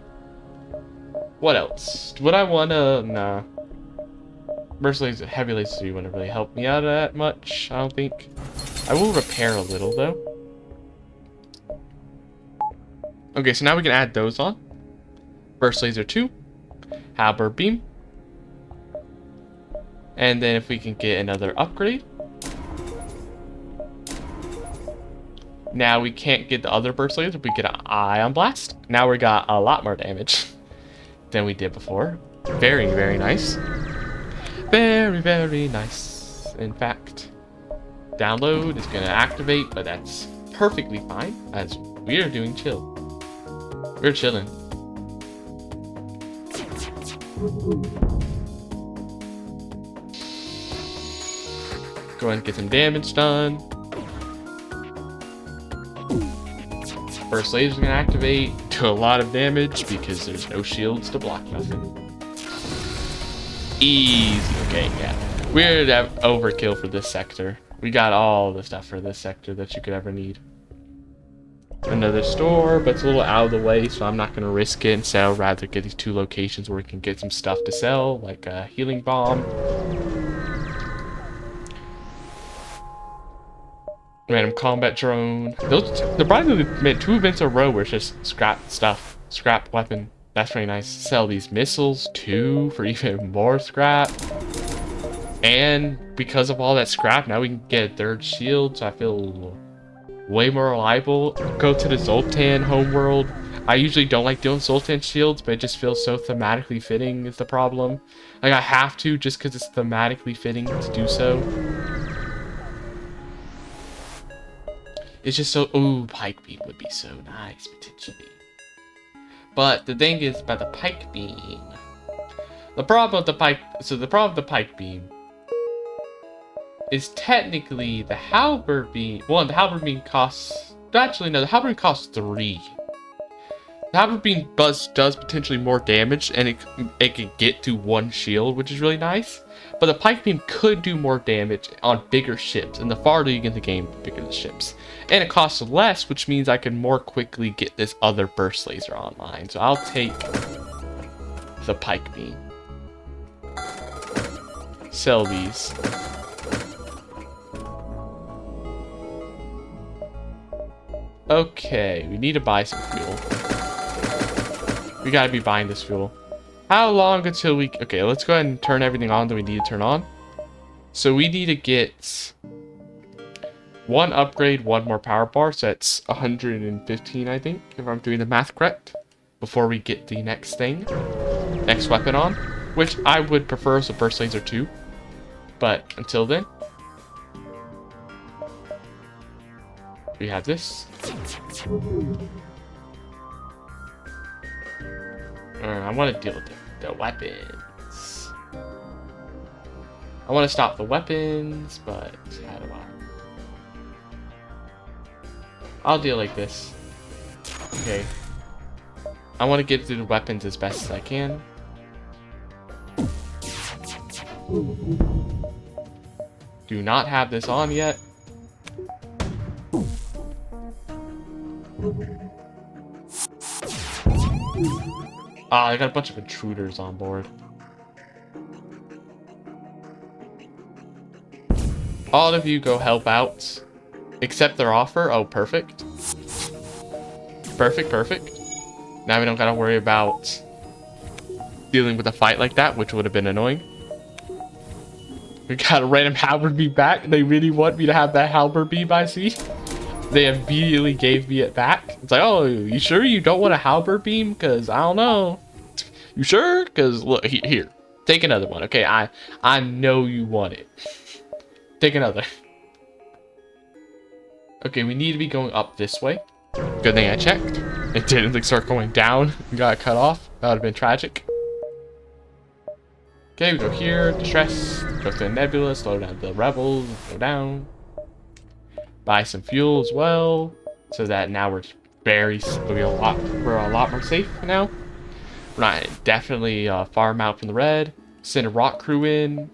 What else? Would I want to? Nah. Burst laser, heavy laser 2 wouldn't really help me out that much, I don't think. I will repair a little though. Okay, so now we can add those on. Burst laser 2, halberd beam, and then if we can get another upgrade. Now we can't get the other burst laser, we get an ion blast. Now we got a lot more damage than we did before. Very, very nice. Very, very nice. In fact, download is gonna activate, but that's perfectly fine as we are doing chill. We're chilling. Go ahead and get some damage done. First laser's gonna activate, do a lot of damage because there's no shields to block nothing. Easy, okay, yeah. We're at overkill for this sector. We got all the stuff for this sector that you could ever need. Another store, but it's a little out of the way, so I'm not going to risk it and sell. Rather get these 2 locations where we can get some stuff to sell, like a healing bomb. Random combat drone. They're probably made 2 events in a row where it's just scrap stuff, scrap weapon. That's pretty nice. Sell these missiles too for even more scrap. And because of all that scrap, now we can get a 3rd shield, so I feel way more reliable. Go to the Zoltan homeworld. I usually don't like doing Zoltan shields, but it just feels so thematically fitting is the problem. Like I have to just because it's thematically fitting to do so. It's just so, ooh, pike beam would be so nice potentially. But the thing is about the pike beam. The problem with the pike beam is technically the halberd beam. One, the halberd beam costs. Actually, no, the halberd beam costs 3. The Halberd Beam does potentially more damage, and it can get to one shield, which is really nice. But the Pike Beam could do more damage on bigger ships, and the farther you get in the game, the bigger the ships. And it costs less, which means I can more quickly get this other burst laser online. So I'll take the Pike Beam. Sell these. Okay, we need to buy some fuel. We gotta be buying this fuel. How long until we... Okay, let's go ahead and turn everything on that we need to turn on. So we need to get one upgrade, one more power bar. So that's 115, I think, if I'm doing the math correct. Before we get the next thing. Next weapon on. Which I would prefer as a burst laser too. But until then, we have this. I want to deal with the weapons. I want to stop the weapons, but how do I? I'll deal like this. Okay. I want to get through the weapons as best as I can. Do not have this on yet. Ah, I got a bunch of intruders on board. All of you go help out. Accept their offer. Oh, perfect. Perfect, perfect. Now we don't gotta worry about dealing with a fight like that, which would have been annoying. We got a random halberd beam back. They really want me to have that halberd beam, I see. They immediately gave me it back. It's like, oh, you sure you don't want a halberd beam? Because I don't know. You sure? Because look, here. Take another one. Okay, I know you want it. Take another. Okay, we need to be going up this way. Good thing I checked. It didn't like start going down. We got cut off. That would have been tragic. Okay, we go here. Distress. Go to the nebula. Slow down the rebels. Go down. Buy some fuel as well, so that now we're we're a lot more safe now. We're not definitely farm out from the red. Send a rock crew in.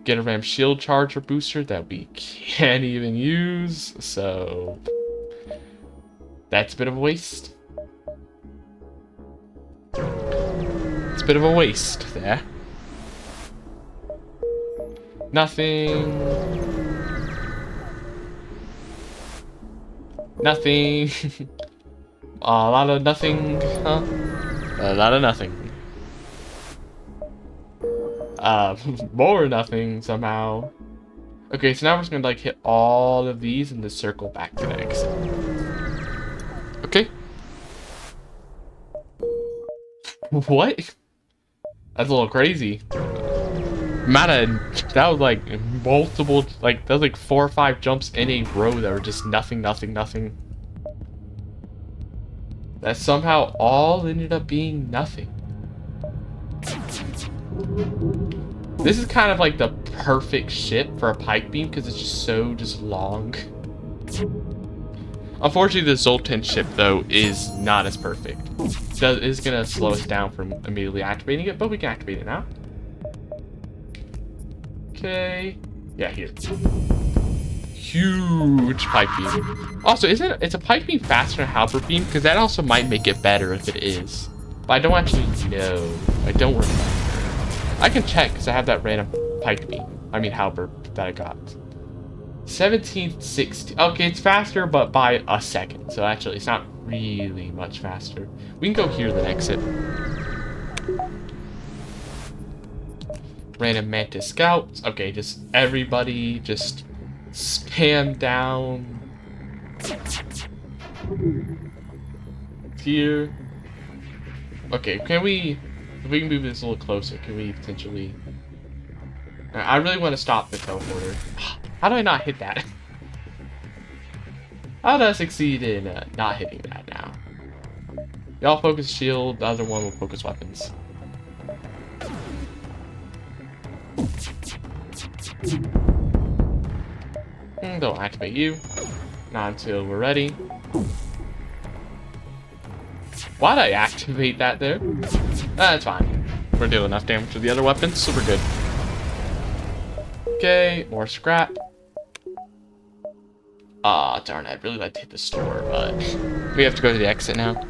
Get a ram shield charger booster that we can't even use. So that's a bit of a waste. It's a bit of a waste there. Nothing. Nothing. A lot of nothing, huh? A lot of nothing. More nothing somehow. Okay, so now we're just gonna like hit all of these and just circle back to the exit. Okay. What? That's a little crazy. That was like multiple, like that was like 4 or 5 jumps in a row that were just nothing, nothing, nothing. That somehow all ended up being nothing. This is kind of like the perfect ship for a pike beam because it's just so long. Unfortunately, the Zoltan ship though is not as perfect. It is gonna slow us down from immediately activating it, but we can activate it now. Okay. Yeah, here. Huge pipe beam. Also, it's a pipe beam faster than a halberd beam? Because that also might make it better if it is. But I don't actually know. I don't remember. I can check because I have that random pipe beam. I mean halberd that I got. 1760. Okay, it's faster, but by a second. So actually, it's not really much faster. We can go here then exit. Random Mantis Scouts. Okay, just everybody just spam down here. Okay, if we can move this a little closer, can we potentially... I really want to stop the teleporter. How do I not hit that? How did I succeed in not hitting that now? Y'all focus shield, the other one will focus weapons. Don't activate you. Not until we're ready. Why'd I activate that there? That's fine. We're doing enough damage with the other weapons, so we're good. Okay, more scrap. Ah, darn, I'd really like to hit the store, but we have to go to the exit now.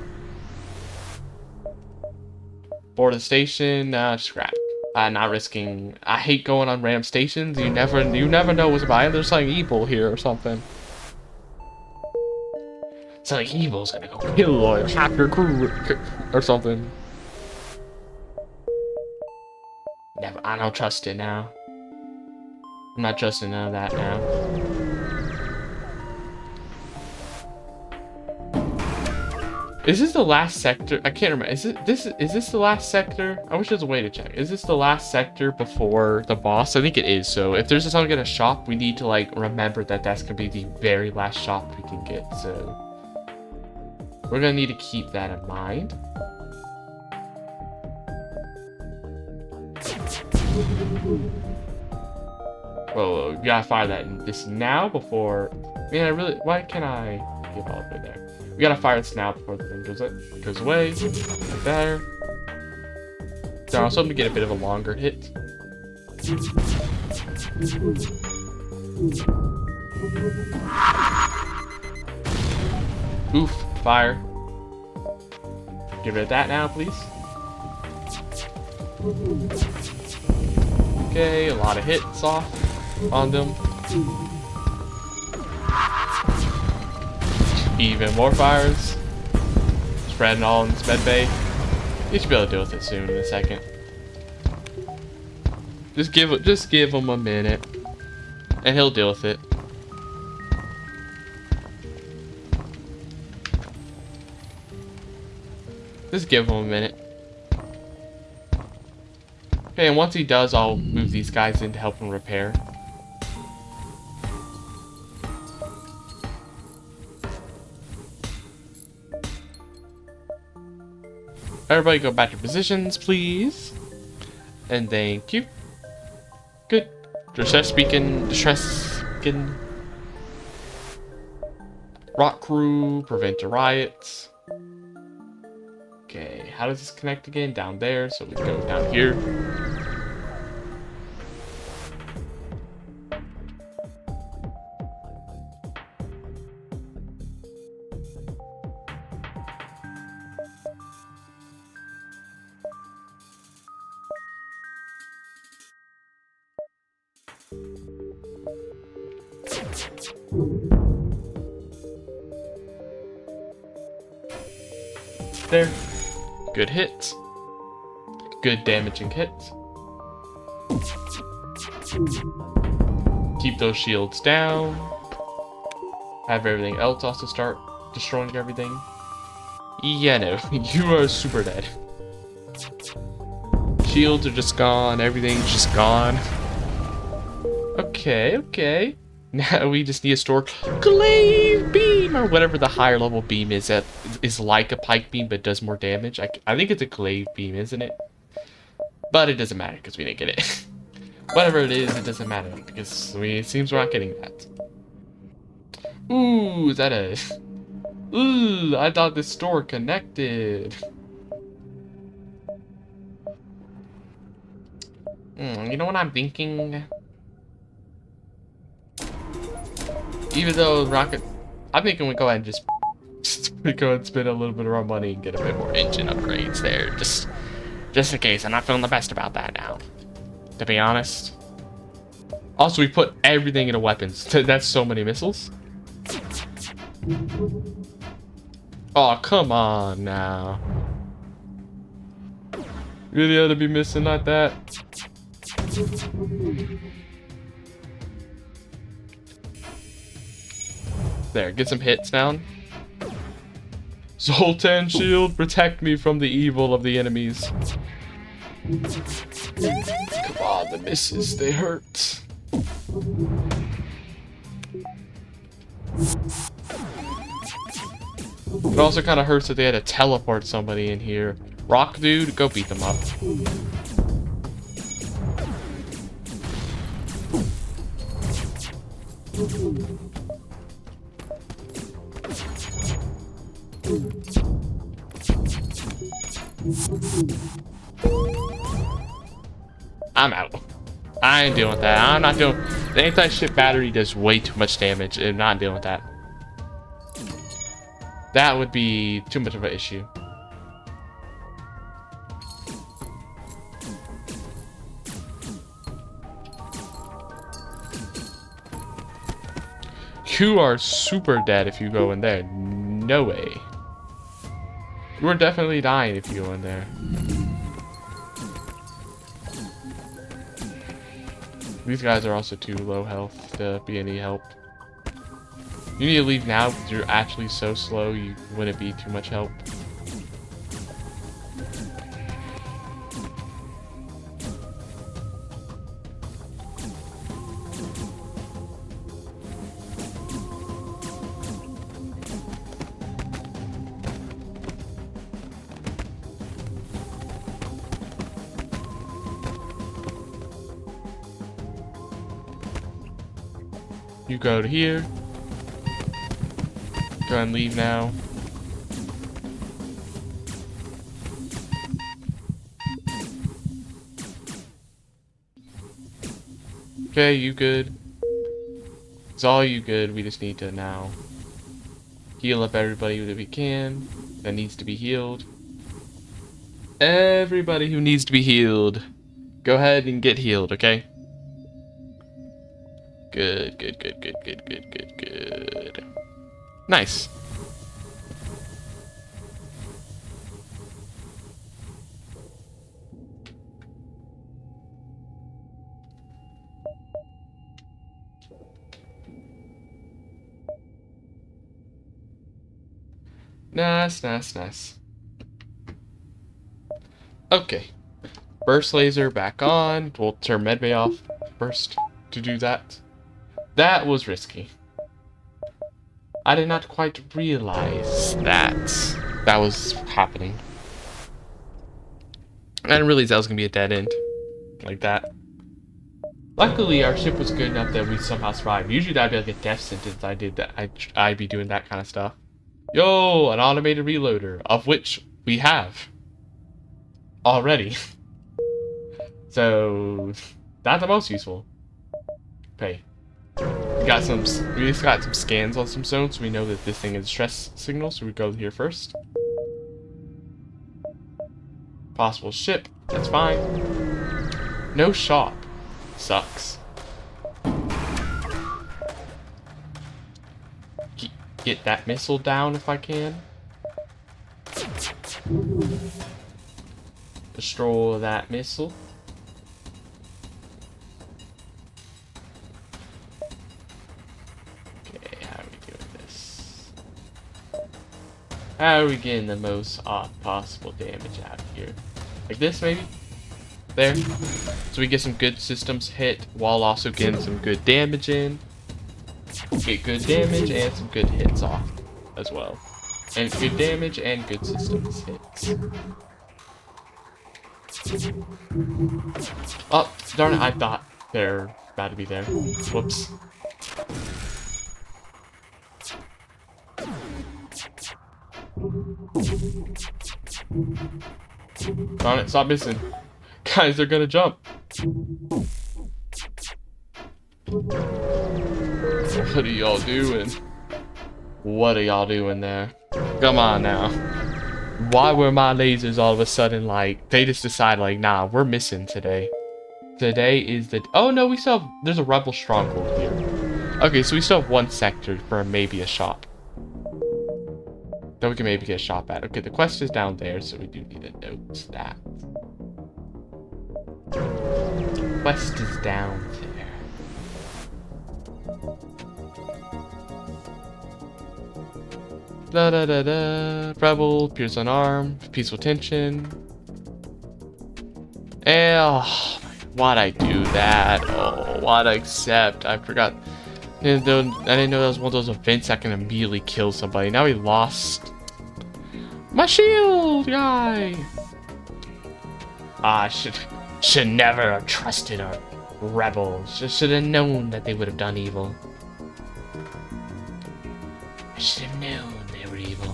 Board the station, scrap. Not risking. I hate going on random stations. You never know what's behind. There's something evil here or something. Something evil's gonna go kill or half your crew or something. Never. I don't trust it now. I'm not trusting none of that now. Is this the last sector? I can't remember. Is this the last sector? I wish there was a way to check. Is this the last sector before the boss? I think it is. So if there's something in a shop, we need to like remember that that's gonna be the very last shop we can get. So we're gonna need to keep that in mind. Whoa, you gotta fire this now before. Man, I really. Why can't I give all the way there? We gotta fire this now before the thing goes away. Like there. So I was hoping to get a bit of a longer hit. Oof, fire. Give it that now, please. Okay, a lot of hits off on them. Even more fires. Spreading all in this med bay. You should be able to deal with it soon in a second. Just give him a minute. And he'll deal with it. Just give him a minute. Okay, and once he does, I'll move these guys in to help him repair. Everybody go back to positions, please. And thank you. Good. Distress beacon. Rock crew, prevent a riot. Okay, how does this connect again? Down there, so we go down here. There. Good hits. Good damaging hits. Keep those shields down. Have everything else also start destroying everything. Yeah, no. You are super dead. Shields are just gone. Everything's just gone. Okay, okay. Now we just need to store glaive beam or whatever the higher level beam is that is like a pike beam but does more damage. I think it's a glaive beam, isn't it? But it doesn't matter because we didn't get it. Whatever it is, it doesn't matter because it seems we're not getting that. Ooh, is that a... Ooh, I thought this store connected. You know what I'm thinking? Even though Rocket... I'm thinking we go ahead and just go and spend a little bit of our money and get a bit more engine upgrades there. Just in case. I'm not feeling the best about that now, to be honest. Also, we put everything into weapons. That's so many missiles. Oh, come on now. Really ought to be missing like that. There, get some hits down. Zoltan shield, protect me from the evil of the enemies. Come on, the misses, they hurt. It also kind of hurts that they had to teleport somebody in here. Rock dude, go beat them up. I'm out. I ain't dealing with that. I'm not doing... The anti-ship battery does way too much damage. I'm not dealing with that. That would be too much of an issue. You are super dead if you go in there. No way. You are definitely dying if you go in there. These guys are also too low health to be any help. You need to leave now because you're actually so slow you wouldn't be too much help. You go to here. Go and leave now. Okay, you good. It's all you good. We just need to now heal up everybody that we can that needs to be healed. Everybody who needs to be healed, go ahead and get healed, okay? Good, good, good, good, good, good, good, good. Nice. Nice, nice, nice. Okay. Burst laser back on. We'll turn medbay off first to do that. That was risky. I did not quite realize that was happening. I didn't realize that was gonna be a dead end like that. Luckily, our ship was good enough that we somehow survived. Usually that'd be like a death sentence. I'd be doing that kind of stuff. Yo, an automated reloader, of which we have already. So not the most useful. Okay. We just got some scans on some zones, so we know that this thing is stress signal, so we go here first. Possible ship, that's fine. No shop. Sucks. Get that missile down if I can. Destroy that missile. How are we getting the most possible damage out of here? Like this, maybe? There. So we get some good systems hit, while also getting some good damage in. Get good damage and some good hits off as well. And good damage and good systems hits. Oh, darn it, I thought they're about to be there. Whoops. Darn it, stop missing. Guys, they're gonna jump. What are y'all doing? What are y'all doing there? Come on now. Why were my lasers all of a sudden like, they just decide like, nah, we're missing today. Today is the, oh no, we still have, there's a rebel stronghold here. Okay, so we still have one sector for maybe a shop. That we can maybe get a shop at. Okay, the quest is down there, so we do need to note that. Quest is down there. Da da da da. Rebel, pierce unarmed, peaceful tension. Oh, why'd I do that? Oh, why'd I accept? I forgot. I didn't know that was one of those events that can immediately kill somebody. Now we lost my shield guy. I should never have trusted our rebels. Just should have known that they would have done evil. I should have known they were evil.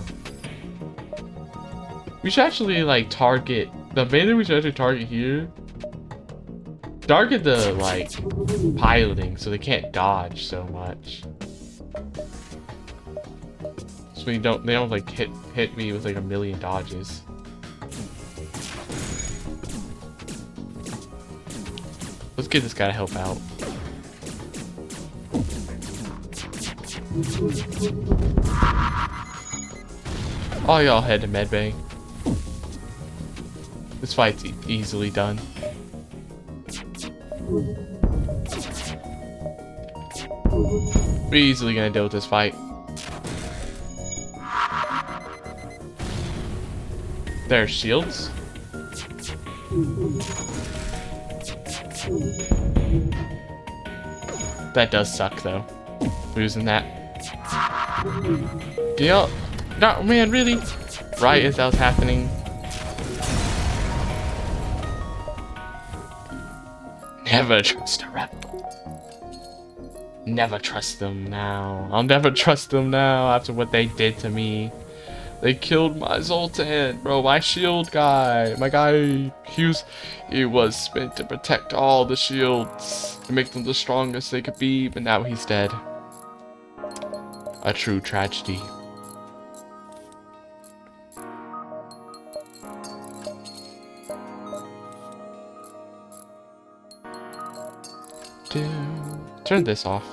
We should actually like target the main thing we should actually target here. Target the like piloting so they can't dodge so much. So they don't like hit me with like a million dodges. Let's get this guy to help out. All y'all head to medbay. This fight's easily done. We're easily gonna deal with this fight. There's shields. That does suck though. Losing that. Yup. No, man, really? Right as that was happening. Never trust a rebel. Never trust them now. I'll never trust them now after what they did to me. They killed my Zoltan, bro, my shield guy. My guy, he was meant to protect all the shields, to make them the strongest they could be, but now he's dead. A true tragedy. Turn this off.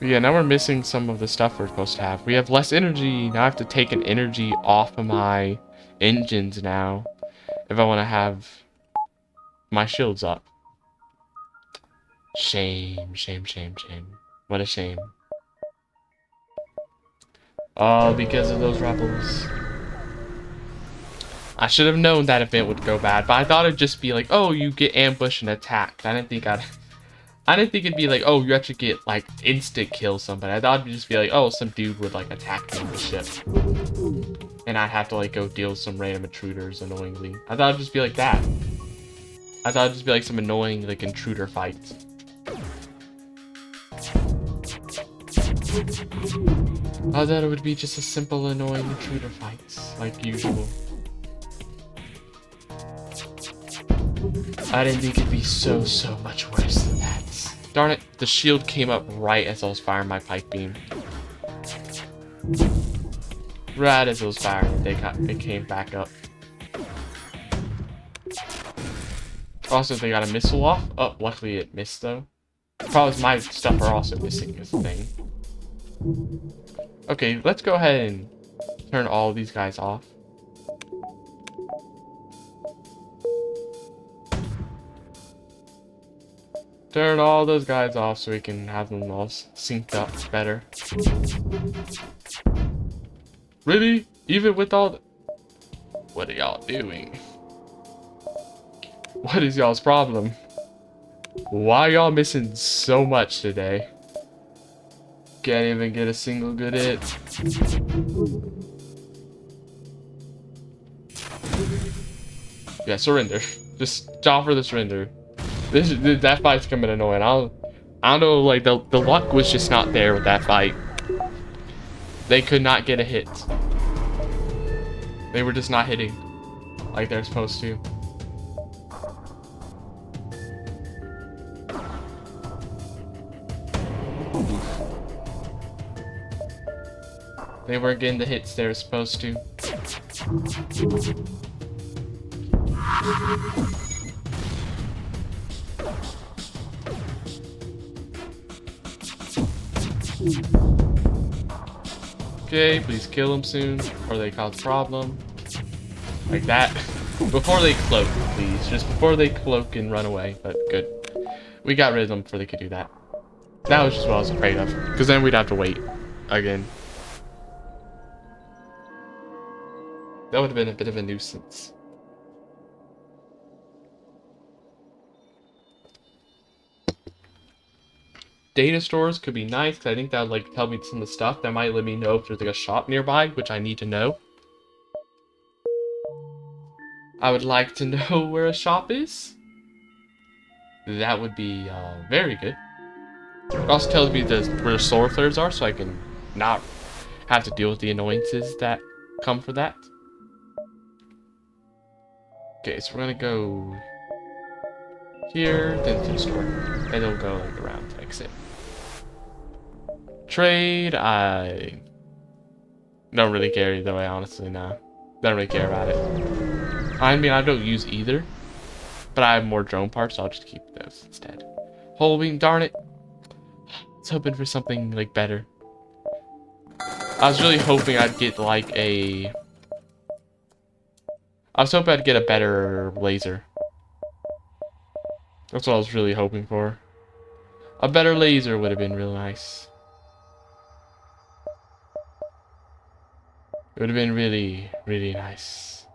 Yeah, now we're missing some of the stuff we're supposed to have. We have less energy. Now I have to take an energy off of my engines now if I want to have my shields up. Shame, shame, shame, shame. What a shame. All because of those rebels. I should have known that event would go bad, but I thought it'd just be like, oh, you get ambushed and attacked. I didn't think it'd be like, oh, you actually get like instant kill somebody. I thought it'd just be like, oh, some dude would like attack me on the ship, and I'd have to like go deal with some random intruders annoyingly. I thought it'd just be like that. I thought it'd just be like some annoying like intruder fights. I thought it would be just a simple annoying intruder fights like usual. I didn't think it'd be so much worse than that. Darn it, the shield came up right as I was firing my pipe beam. Right as I was firing, it came back up. Also, they got a missile off. Oh, luckily it missed though. Probably my stuff are also missing this thing. Okay, let's go ahead and turn all these guys off. Turn all those guys off so we can have them all synced up better. Really? Even with all the... What are y'all doing? What is y'all's problem? Why are y'all missing so much today? Can't even get a single good hit. Yeah, surrender. Just offer the surrender. That fight's coming annoying. I don't know, like the luck was just not there with that fight. They could not get a hit. They were just not hitting like they're supposed to. They weren't getting the hits they were supposed to. Okay, please kill them soon, or they cause a problem. Like that. Before they cloak, please. Just before they cloak and run away. But good. We got rid of them before they could do that. That was just what I was afraid of. Because then we'd have to wait again. That would have been a bit of a nuisance. Data stores could be nice, because I think that would like tell me some of the stuff. That might let me know if there's like a shop nearby, which I need to know. I would like to know where a shop is. That would be very good. It also tells me where the solar flares are, so I can not have to deal with the annoyances that come for that. Okay, so we're gonna go here, then to the store. And it'll go like around to exit. Trade, I don't really care either way, honestly, no. Don't really care about it. I mean, I don't use either, but I have more drone parts, so I'll just keep those instead. Whole beam, darn it. I was hoping for something, like, better. I was really hoping I'd get, like, I was hoping I'd get a better laser. That's what I was really hoping for. A better laser would have been real nice. It would have been really, really nice.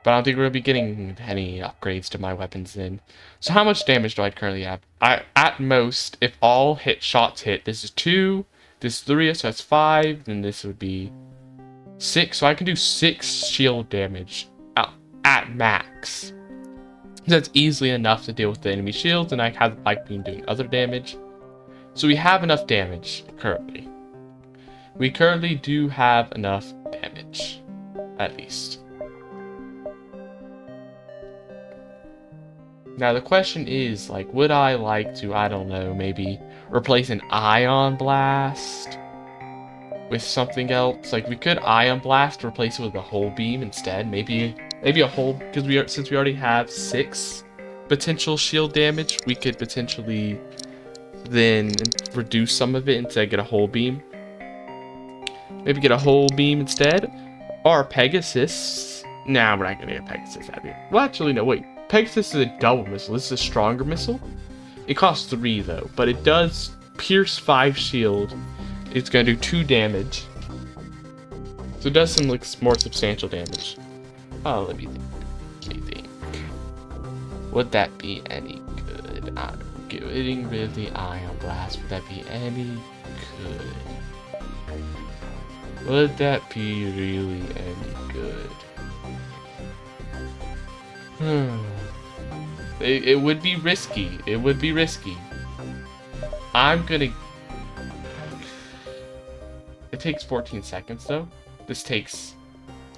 But I don't think we're going to be getting any upgrades to my weapons then. So how much damage do I currently have? At most, if all shots hit, this is 2, this is 3, so that's 5, then this would be 6. So I can do 6 shield damage at max. That's easily enough to deal with the enemy shields, and I have like been doing other damage. So we have enough damage currently. We currently do have enough damage, at least. Now the question is, like, would I like to, I don't know, maybe replace an ion blast with something else? Like, we could ion blast, replace it with a whole beam instead. Maybe a whole, because since we already have 6 potential shield damage, we could potentially then reduce some of it instead, get a whole beam. Maybe get a whole beam instead, or Pegasus. Nah, we're not gonna get Pegasus out of here. Well, actually, no, wait. Pegasus is a double missile. This is a stronger missile. It costs 3 though, but it does pierce 5 shield. It's gonna do 2 damage, so it does some like more substantial damage. Oh, let me think. Would that be any good? Getting rid of the ion blast. Would that be any good? Would that be really any good? It would be risky. It would be risky. I'm gonna... It takes 14 seconds though. This takes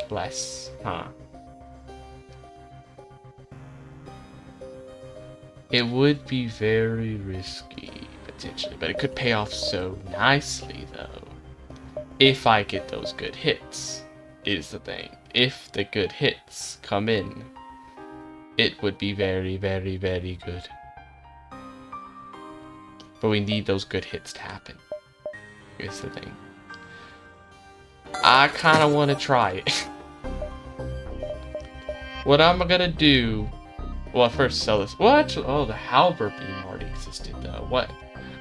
less, huh? It would be very risky, potentially, but it could pay off so nicely though. If I get those good hits, is the thing. If the good hits come in, it would be very, very, very good. But we need those good hits to happen. Is the thing. I kind of want to try it. What I'm gonna do... Well, first sell this. Well, actually, oh, the halberd beam already existed though. What?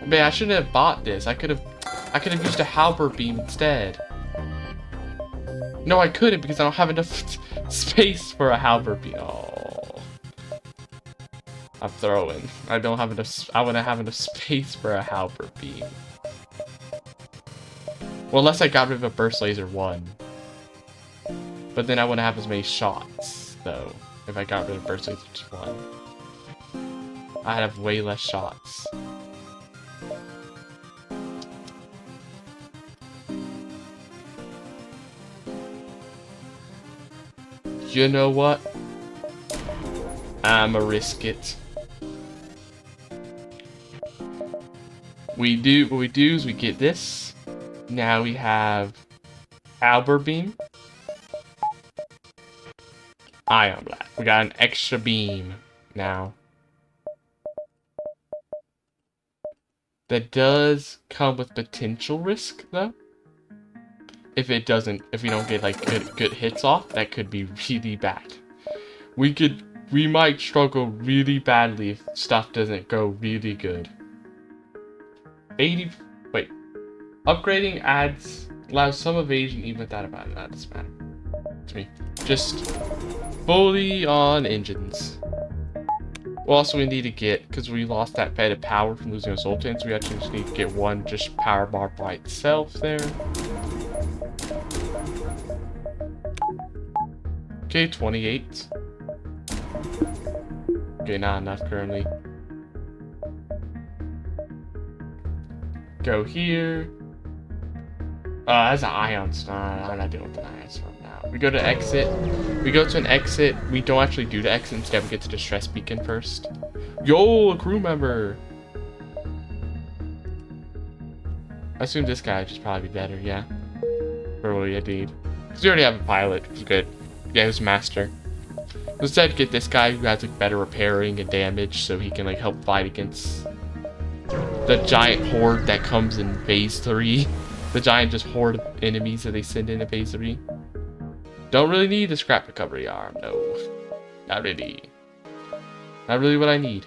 Man, I shouldn't have bought this. I could have used a halberd beam instead. No, I couldn't because I don't have enough space for a halberd beam. Oh. I'm throwing. I don't have enough. I wouldn't have enough space for a halberd beam. Well, unless I got rid of a burst laser 1. But then I wouldn't have as many shots, though, if I got rid of burst laser 1. I'd have way less shots. You know what? I'ma risk it. What we do is we get this. Now we have halberd beam. Ion blast. We got an extra beam now. That does come with potential risk though. If we don't get like good hits off, that could be really bad. We might struggle really badly if stuff doesn't go really good. Upgrading allows some evasion even without a battle. That doesn't matter to me. Just fully on engines. Well, also we need to get, because we lost that bit of power from losing a Sultan, so we actually just need to get one just power bar by itself there. Okay, 28. Okay, not enough currently. Go here. That's an ion storm. I'm not dealing with an ion storm now. We go to exit. We go to an exit. We don't actually do the exit. Instead, we get to the stress beacon first. Yo, a crew member. I assume this guy would just probably be better, yeah. For what we need. Because we already have a pilot, who's good. Yeah, who's master. Instead, get this guy who has like better repairing and damage, so he can like help fight against the giant horde that comes in phase 3. The giant just horde of enemies that they send in phase 3. Don't really need the scrap recovery arm, no. Not really. Not really what I need.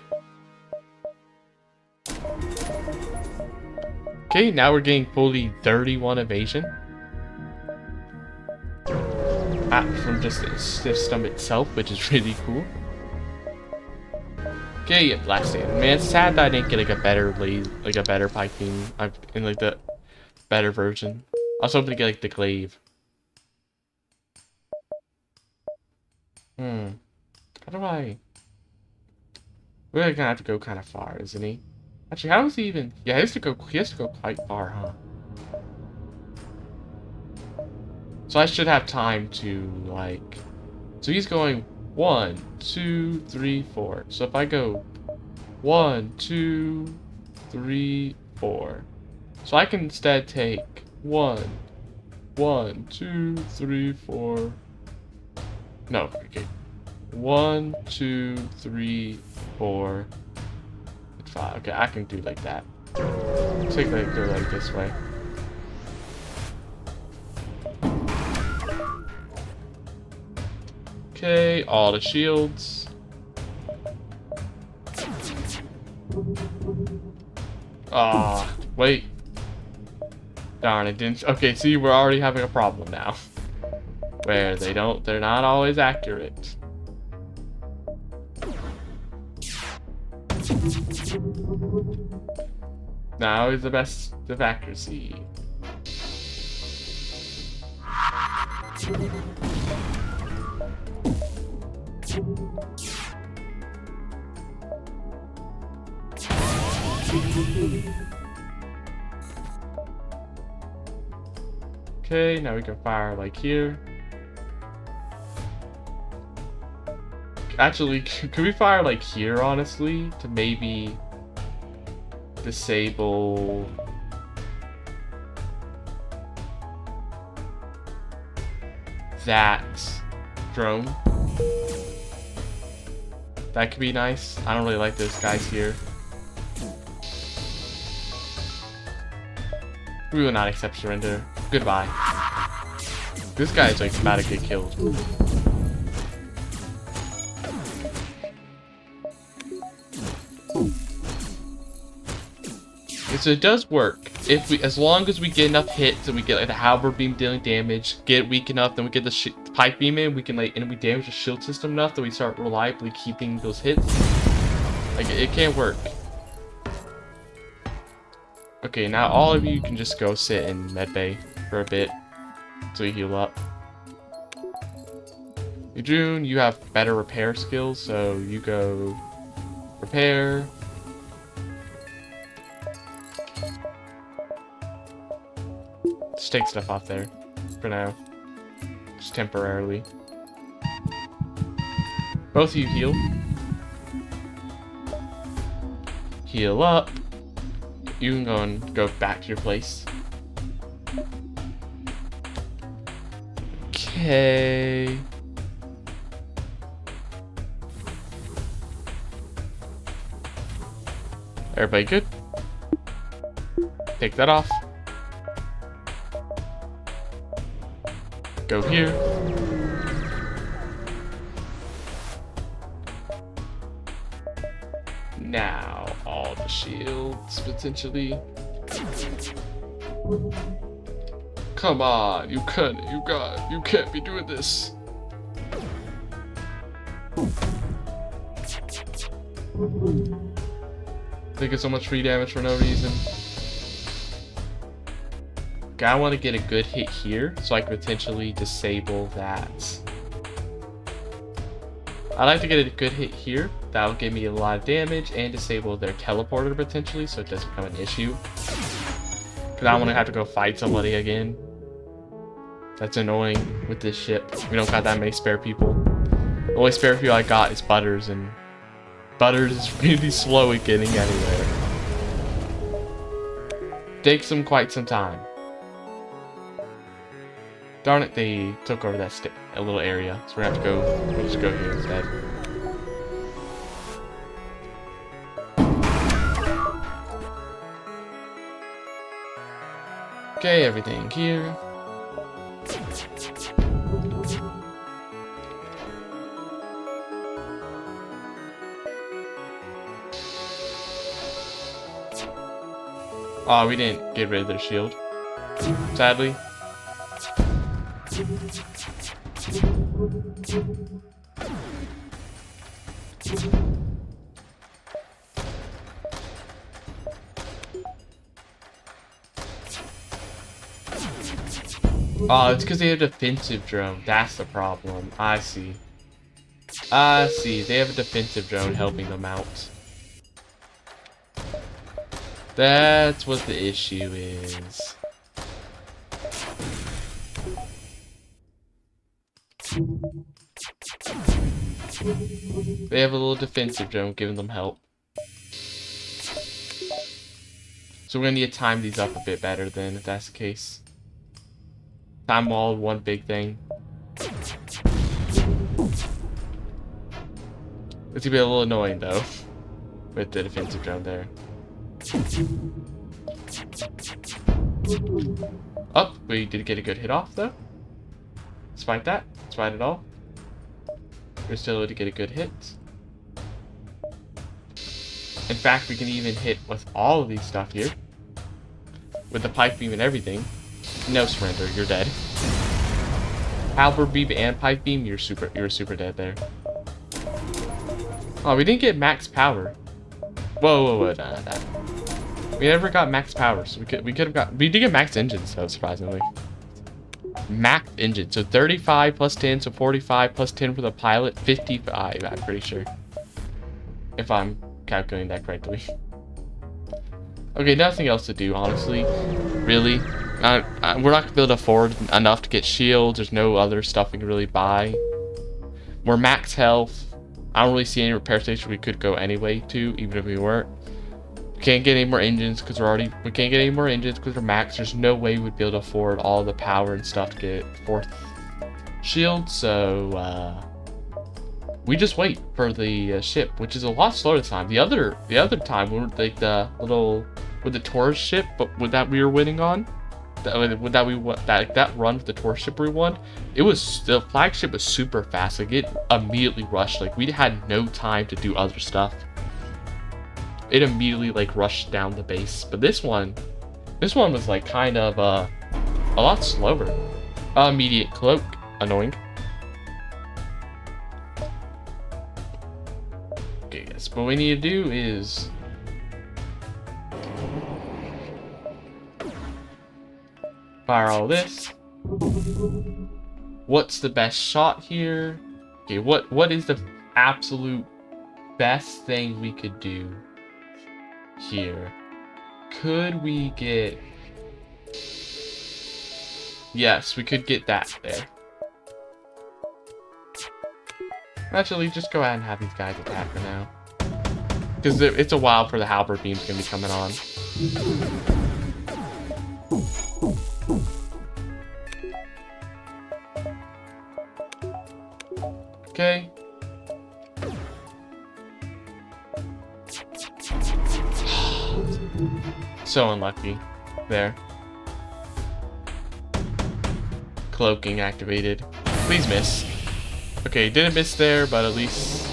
Okay, now we're getting fully 31 evasion. From just the system itself, which is really cool. Okay, yeah, blasting. Man, it's sad that I didn't get like a better piping in like the better version. I was hoping to get like the glaive. How do I? We're gonna have to go kind of far, isn't he? Actually, how does he even? Yeah, he has to go quite far, huh? So I should have time to like. So he's going 1, 2, 3, 4. So if I go 1, 2, 3, 4. So I can instead take 1, 1, 2, 3, 4. No, okay. 1, 2, 3, 4, 5. Okay, I can do like that. Take like go like this way. Okay, all the shields. Ah, wait. Darn, it didn't. Okay, see, we're already having a problem now. Where they're not always accurate. Now is the best of accuracy. Okay, now we can fire like here. Actually, could we fire like here, honestly, to maybe disable that drone? That could be nice. I don't really like those guys here. We will not accept surrender. Goodbye. This guy is like about to get killed. So it does work if we, as long as we get enough hits and we get like the halberd beam dealing damage, get weak enough, then we get the pipe beam in, we can like, and we damage the shield system enough that we start reliably keeping those hits. Like it can work. Okay, now all of you can just go sit in medbay for a bit so you heal up. June, you have better repair skills, so you go repair. Just take stuff off there for now. Just temporarily. Both of you heal. Heal up. You can go back to your place. Okay. Everybody good? Take that off. Go here. Now, all the shields, potentially. Come on, you can't be doing this. Taking so much free damage for no reason. Okay, I want to get a good hit here, so I can potentially disable that. I like to get a good hit here. That'll give me a lot of damage and disable their teleporter potentially, so it doesn't become an issue. Because Because I don't want to have to go fight somebody again. That's annoying with this ship. We don't got that many spare people. The only spare people I got is Butters, and Butters is really slow at getting anywhere. Takes them quite some time. Darn it, they took over that a little area, so we're gonna have to go. We'll just go here instead. Okay, everything here. Oh, we didn't get rid of their shield, sadly. Oh, it's because they have a defensive drone. That's the problem. I see. I see. They have a defensive drone helping them out. That's what the issue is. They have a little defensive drone giving them help. So we're gonna need to time these up a bit better then, if that's the case. Time all one big thing. It's gonna be a little annoying though, with the defensive drone there. Oh, we did get a good hit off though. Despite that, despite it all, we're still able to get a good hit. In fact, we can even hit with all of these stuff here, with the pipe beam and everything. No surrender, you're dead. Halberd beam and pipe beam, you're super dead there. Oh, we didn't get max power. Whoa, no. We never got max power, so we did get max engines though, surprisingly. Max engine, so 35 plus 10, so 45 plus 10 for the pilot, 55, I'm pretty sure. If I'm calculating that correctly. Okay, nothing else to do, honestly. Really. We're not going to be able to afford enough to get shields. There's no other stuff we can really buy. We're max health. I don't really see any repair station we could go anyway to, even if we weren't. We can't get any more engines because we can't get any more engines because we're max. There's no way we'd be able to afford all the power and stuff to get 4th shield. So we just wait for the ship, which is a lot slower this time. The other time we were like the little with the tourist ship, but with that we were winning on. That run with the tourist ship we won, the flagship was super fast. Like it immediately rushed. Like we had no time to do other stuff. It immediately like rushed down the base. But this one was like kind of a lot slower. Immediate cloak, annoying. Okay, guys. What we need to do is fire all this. What's the best shot here? Okay, what is the absolute best thing we could do here? Could we get... Yes, we could get that there. Actually, just go ahead and have these guys attack for now. Because it's a while for the halberd beam's gonna be coming on. Okay. So unlucky. There. Cloaking activated. Please miss. Okay, didn't miss there, but at least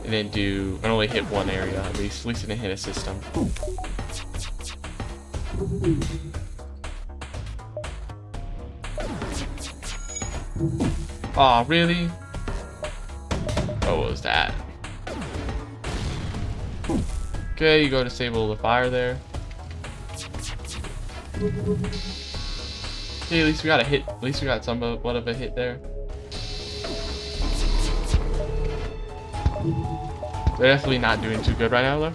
it didn't do... It only hit one area, at least. At least it didn't hit a system. Aw, really? Oh, what was that? Okay, you go disable the fire there. Okay, at least we got a hit. At least we got somewhat of a hit there. They're definitely not doing too good right now, though.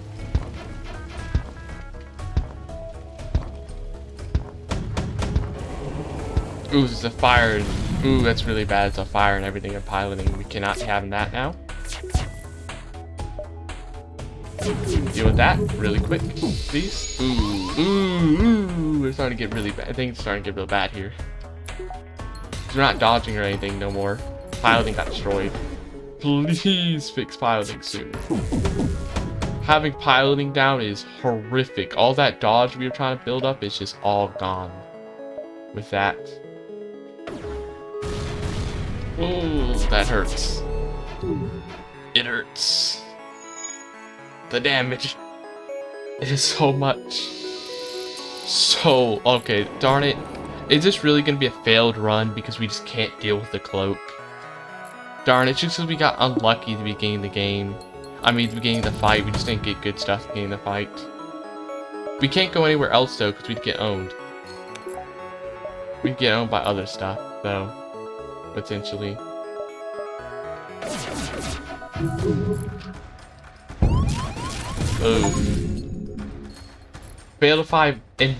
Ooh, there's a fire. Ooh, that's really bad. It's a fire and everything and piloting. We cannot have that now. Deal with that really quick, please. Ooh, we're starting to get really bad. I think it's starting to get real bad here. We're not dodging or anything no more. Piloting got destroyed. Please fix piloting soon. Having piloting down is horrific. All that dodge we were trying to build up is just all gone with that. Ooh, that hurts. It hurts. The damage. It is so much. So, okay, darn it. Is this really going to be a failed run because we just can't deal with the cloak? Darn it, just because we got unlucky at the beginning of the game. I mean, at the beginning of the fight, we just didn't get good stuff at the beginning of the fight. We can't go anywhere else, though, because we'd get owned. We'd get owned by other stuff, though. Potentially. Ooh. Failed to five and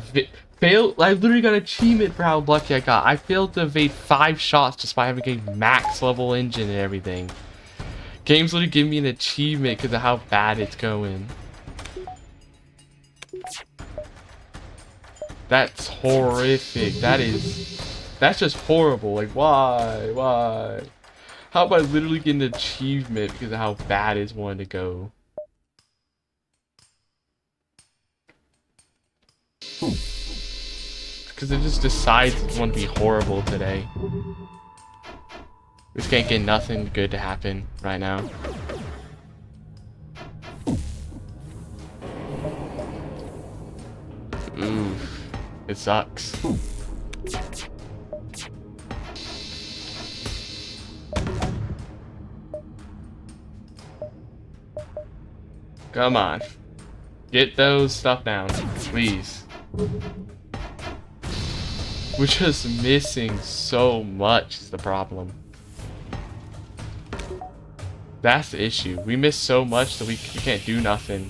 failed. I literally got an achievement for how lucky I got. I failed to evade 5 shots just by having a max level engine and everything. Game's literally giving me an achievement because of how bad it's going. That's horrific. That's just horrible. Like, why? Why? How about I literally get an achievement because of how bad it's wanting to go? Because it just decides it's going to be horrible today. We just can't get nothing good to happen right now. Oof. It sucks. Come on. Get those stuff down, please. We're just missing so much is the problem. That's the issue. We miss so much that we can't do nothing.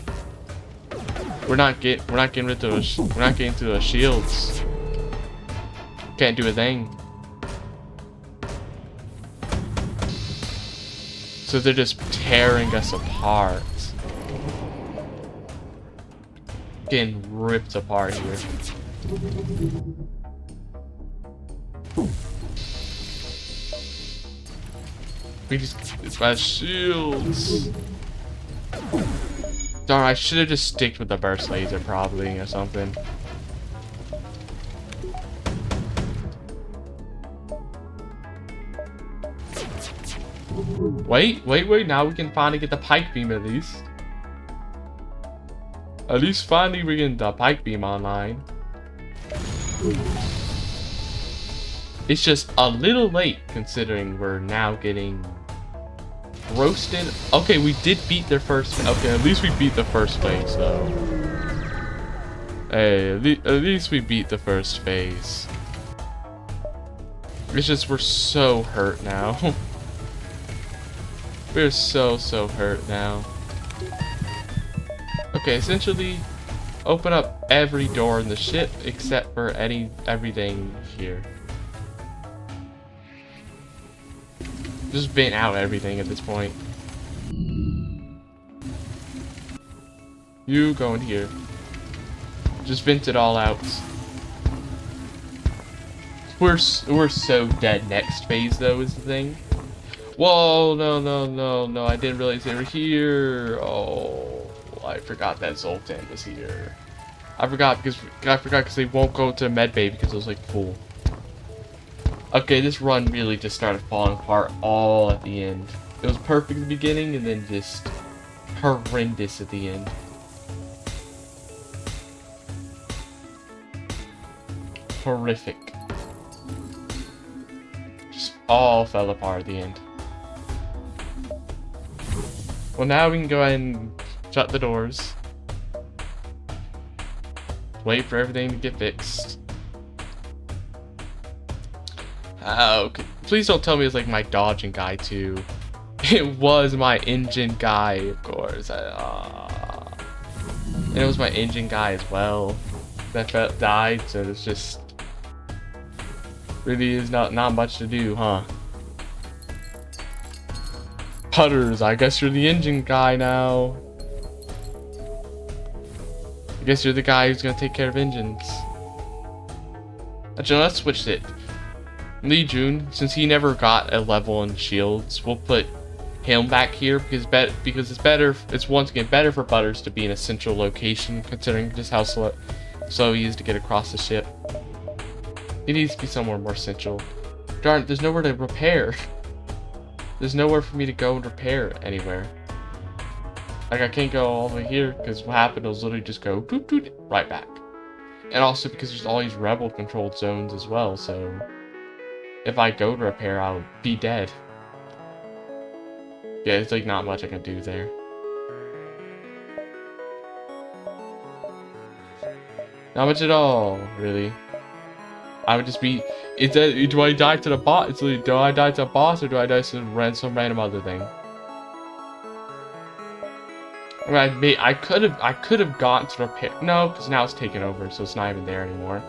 We're not getting rid of those. We're not getting to those shields. Can't do a thing. So they're just tearing us apart. Getting ripped apart here. We just, it's my shields. Darn, I should have just sticked with the burst laser probably or something. Wait, now we can finally get the pike beam at least. At least finally we're getting the pike beam online. It's just a little late considering we're now getting roasted. Okay, we did beat their first. Okay, at least we beat the first phase though. Hey, at least we beat the first phase. It's just we're so hurt now. We're so hurt now. Okay, essentially open up every door in the ship except for everything here. Just vent out everything at this point. You go in here. Just vent it all out. We're so dead next phase though is the thing. Whoa, no, I didn't realize they were here. Oh, I forgot that Zoltan was here. I forgot because they won't go to medbay because it was like full. Okay, this run really just started falling apart all at the end. It was perfect at the beginning and then just horrendous at the end. Horrific. Just all fell apart at the end. Well, now we can go ahead and shut the doors. Wait for everything to get fixed. Okay. Please don't tell me it's like my dodging guy too. It was my engine guy, of course. And it was my engine guy as well that died, so it's just Really is not much to do, huh? Putters, I guess you're the engine guy now. I guess you're the guy who's gonna take care of engines. Actually, let's switch it. Lee Jun, since he never got a level in shields, we'll put him back here because it's better. It's once again better for Butters to be in a central location, considering just how slow he is to get across the ship. He needs to be somewhere more central. Darn, there's nowhere to repair. There's nowhere for me to go and repair anywhere. Like, I can't go all the way here because what happened was literally just go doot, doot, right back. And also because there's all these rebel controlled zones as well, so if I go to repair, I'll be dead. Yeah, it's like not much I can do there. Not much at all, really. I would just be. Do I die to the boss? It's like, do I die to a boss or do I die to some random other thing? I could have gotten to repair. No, because now it's taken over, so it's not even there anymore.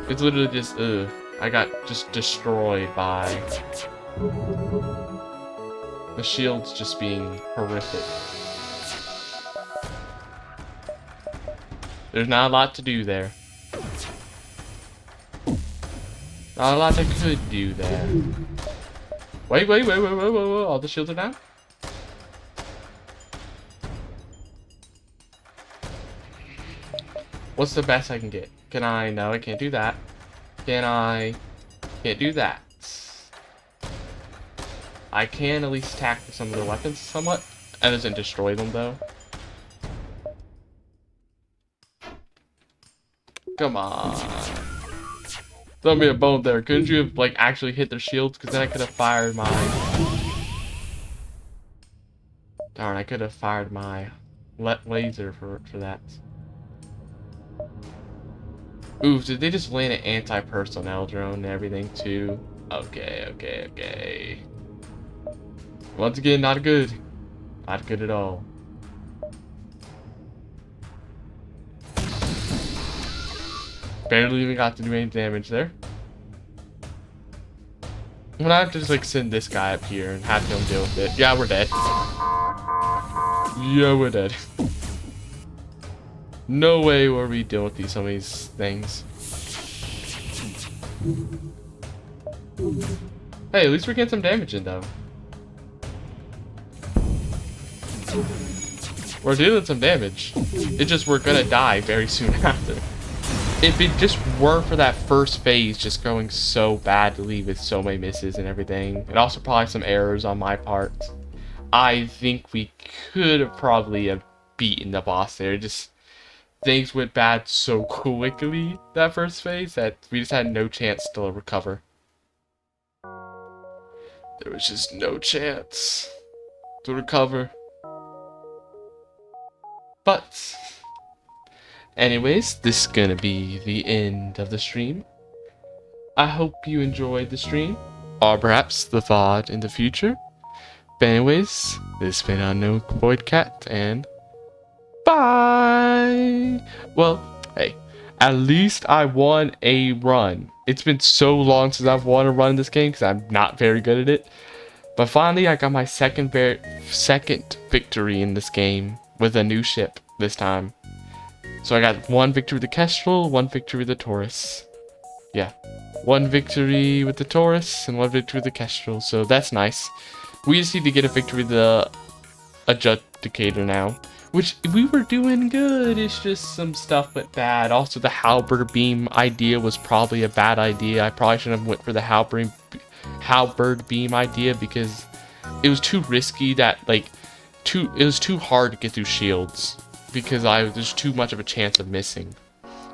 It's literally just I got just destroyed by the shields just being horrific. There's not a lot to do there. Not a lot I could do there. Wait. All the shields are down? What's the best I can get? Can I? No, I can't do that. Can I? Can't do that. I can at least attack with some of the weapons somewhat. That doesn't destroy them though. Come on. Throw me a bone there. Couldn't you have like actually hit their shields? Because then I could have fired my... Darn, I could have fired my laser for that. Ooh, did they just land an anti-personnel drone and everything too? Okay. Once again, not good. Not good at all. Barely even got to do any damage there. I'm gonna have to just like send this guy up here and have him deal with it. Yeah, we're dead. Yeah, we're dead. No way were we dealing with some of these things. Hey, at least we're getting some damage in though. We're dealing some damage. It's just we're gonna die very soon after. If it just weren't for that first phase just going so badly with so many misses and everything, and also probably some errors on my part, I think we could have probably have beaten the boss there. Just things went bad so quickly that first phase that we just had no chance to recover. There was just no chance to recover. But anyways, this is gonna be the end of the stream. I hope you enjoyed the stream, or perhaps the VOD in the future. But anyways, this has been Unknown Void Cat, and bye! Well, hey, at least I won a run. It's been so long since I've won a run in this game, because I'm not very good at it. But finally, I got my second victory in this game, with a new ship this time. So I got one victory with the Kestrel, one victory with the Taurus. Yeah. One victory with the Taurus and one victory with the Kestrel. So that's nice. We just need to get a victory with the Adjudicator now. Which, we were doing good. It's just some stuff went bad. Also, the halberd beam idea was probably a bad idea. I probably shouldn't have went for the halberd beam idea because it was too risky that, like, it was too hard to get through shields. Because there's too much of a chance of missing.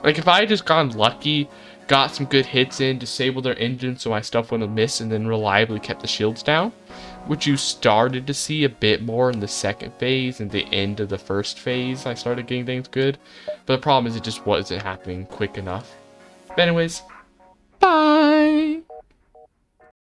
Like, if I had just gone lucky, got some good hits in, disabled their engine so my stuff wouldn't miss, and then reliably kept the shields down, which you started to see a bit more in the second phase and the end of the first phase, I started getting things good. But the problem is it just wasn't happening quick enough. But anyways, bye!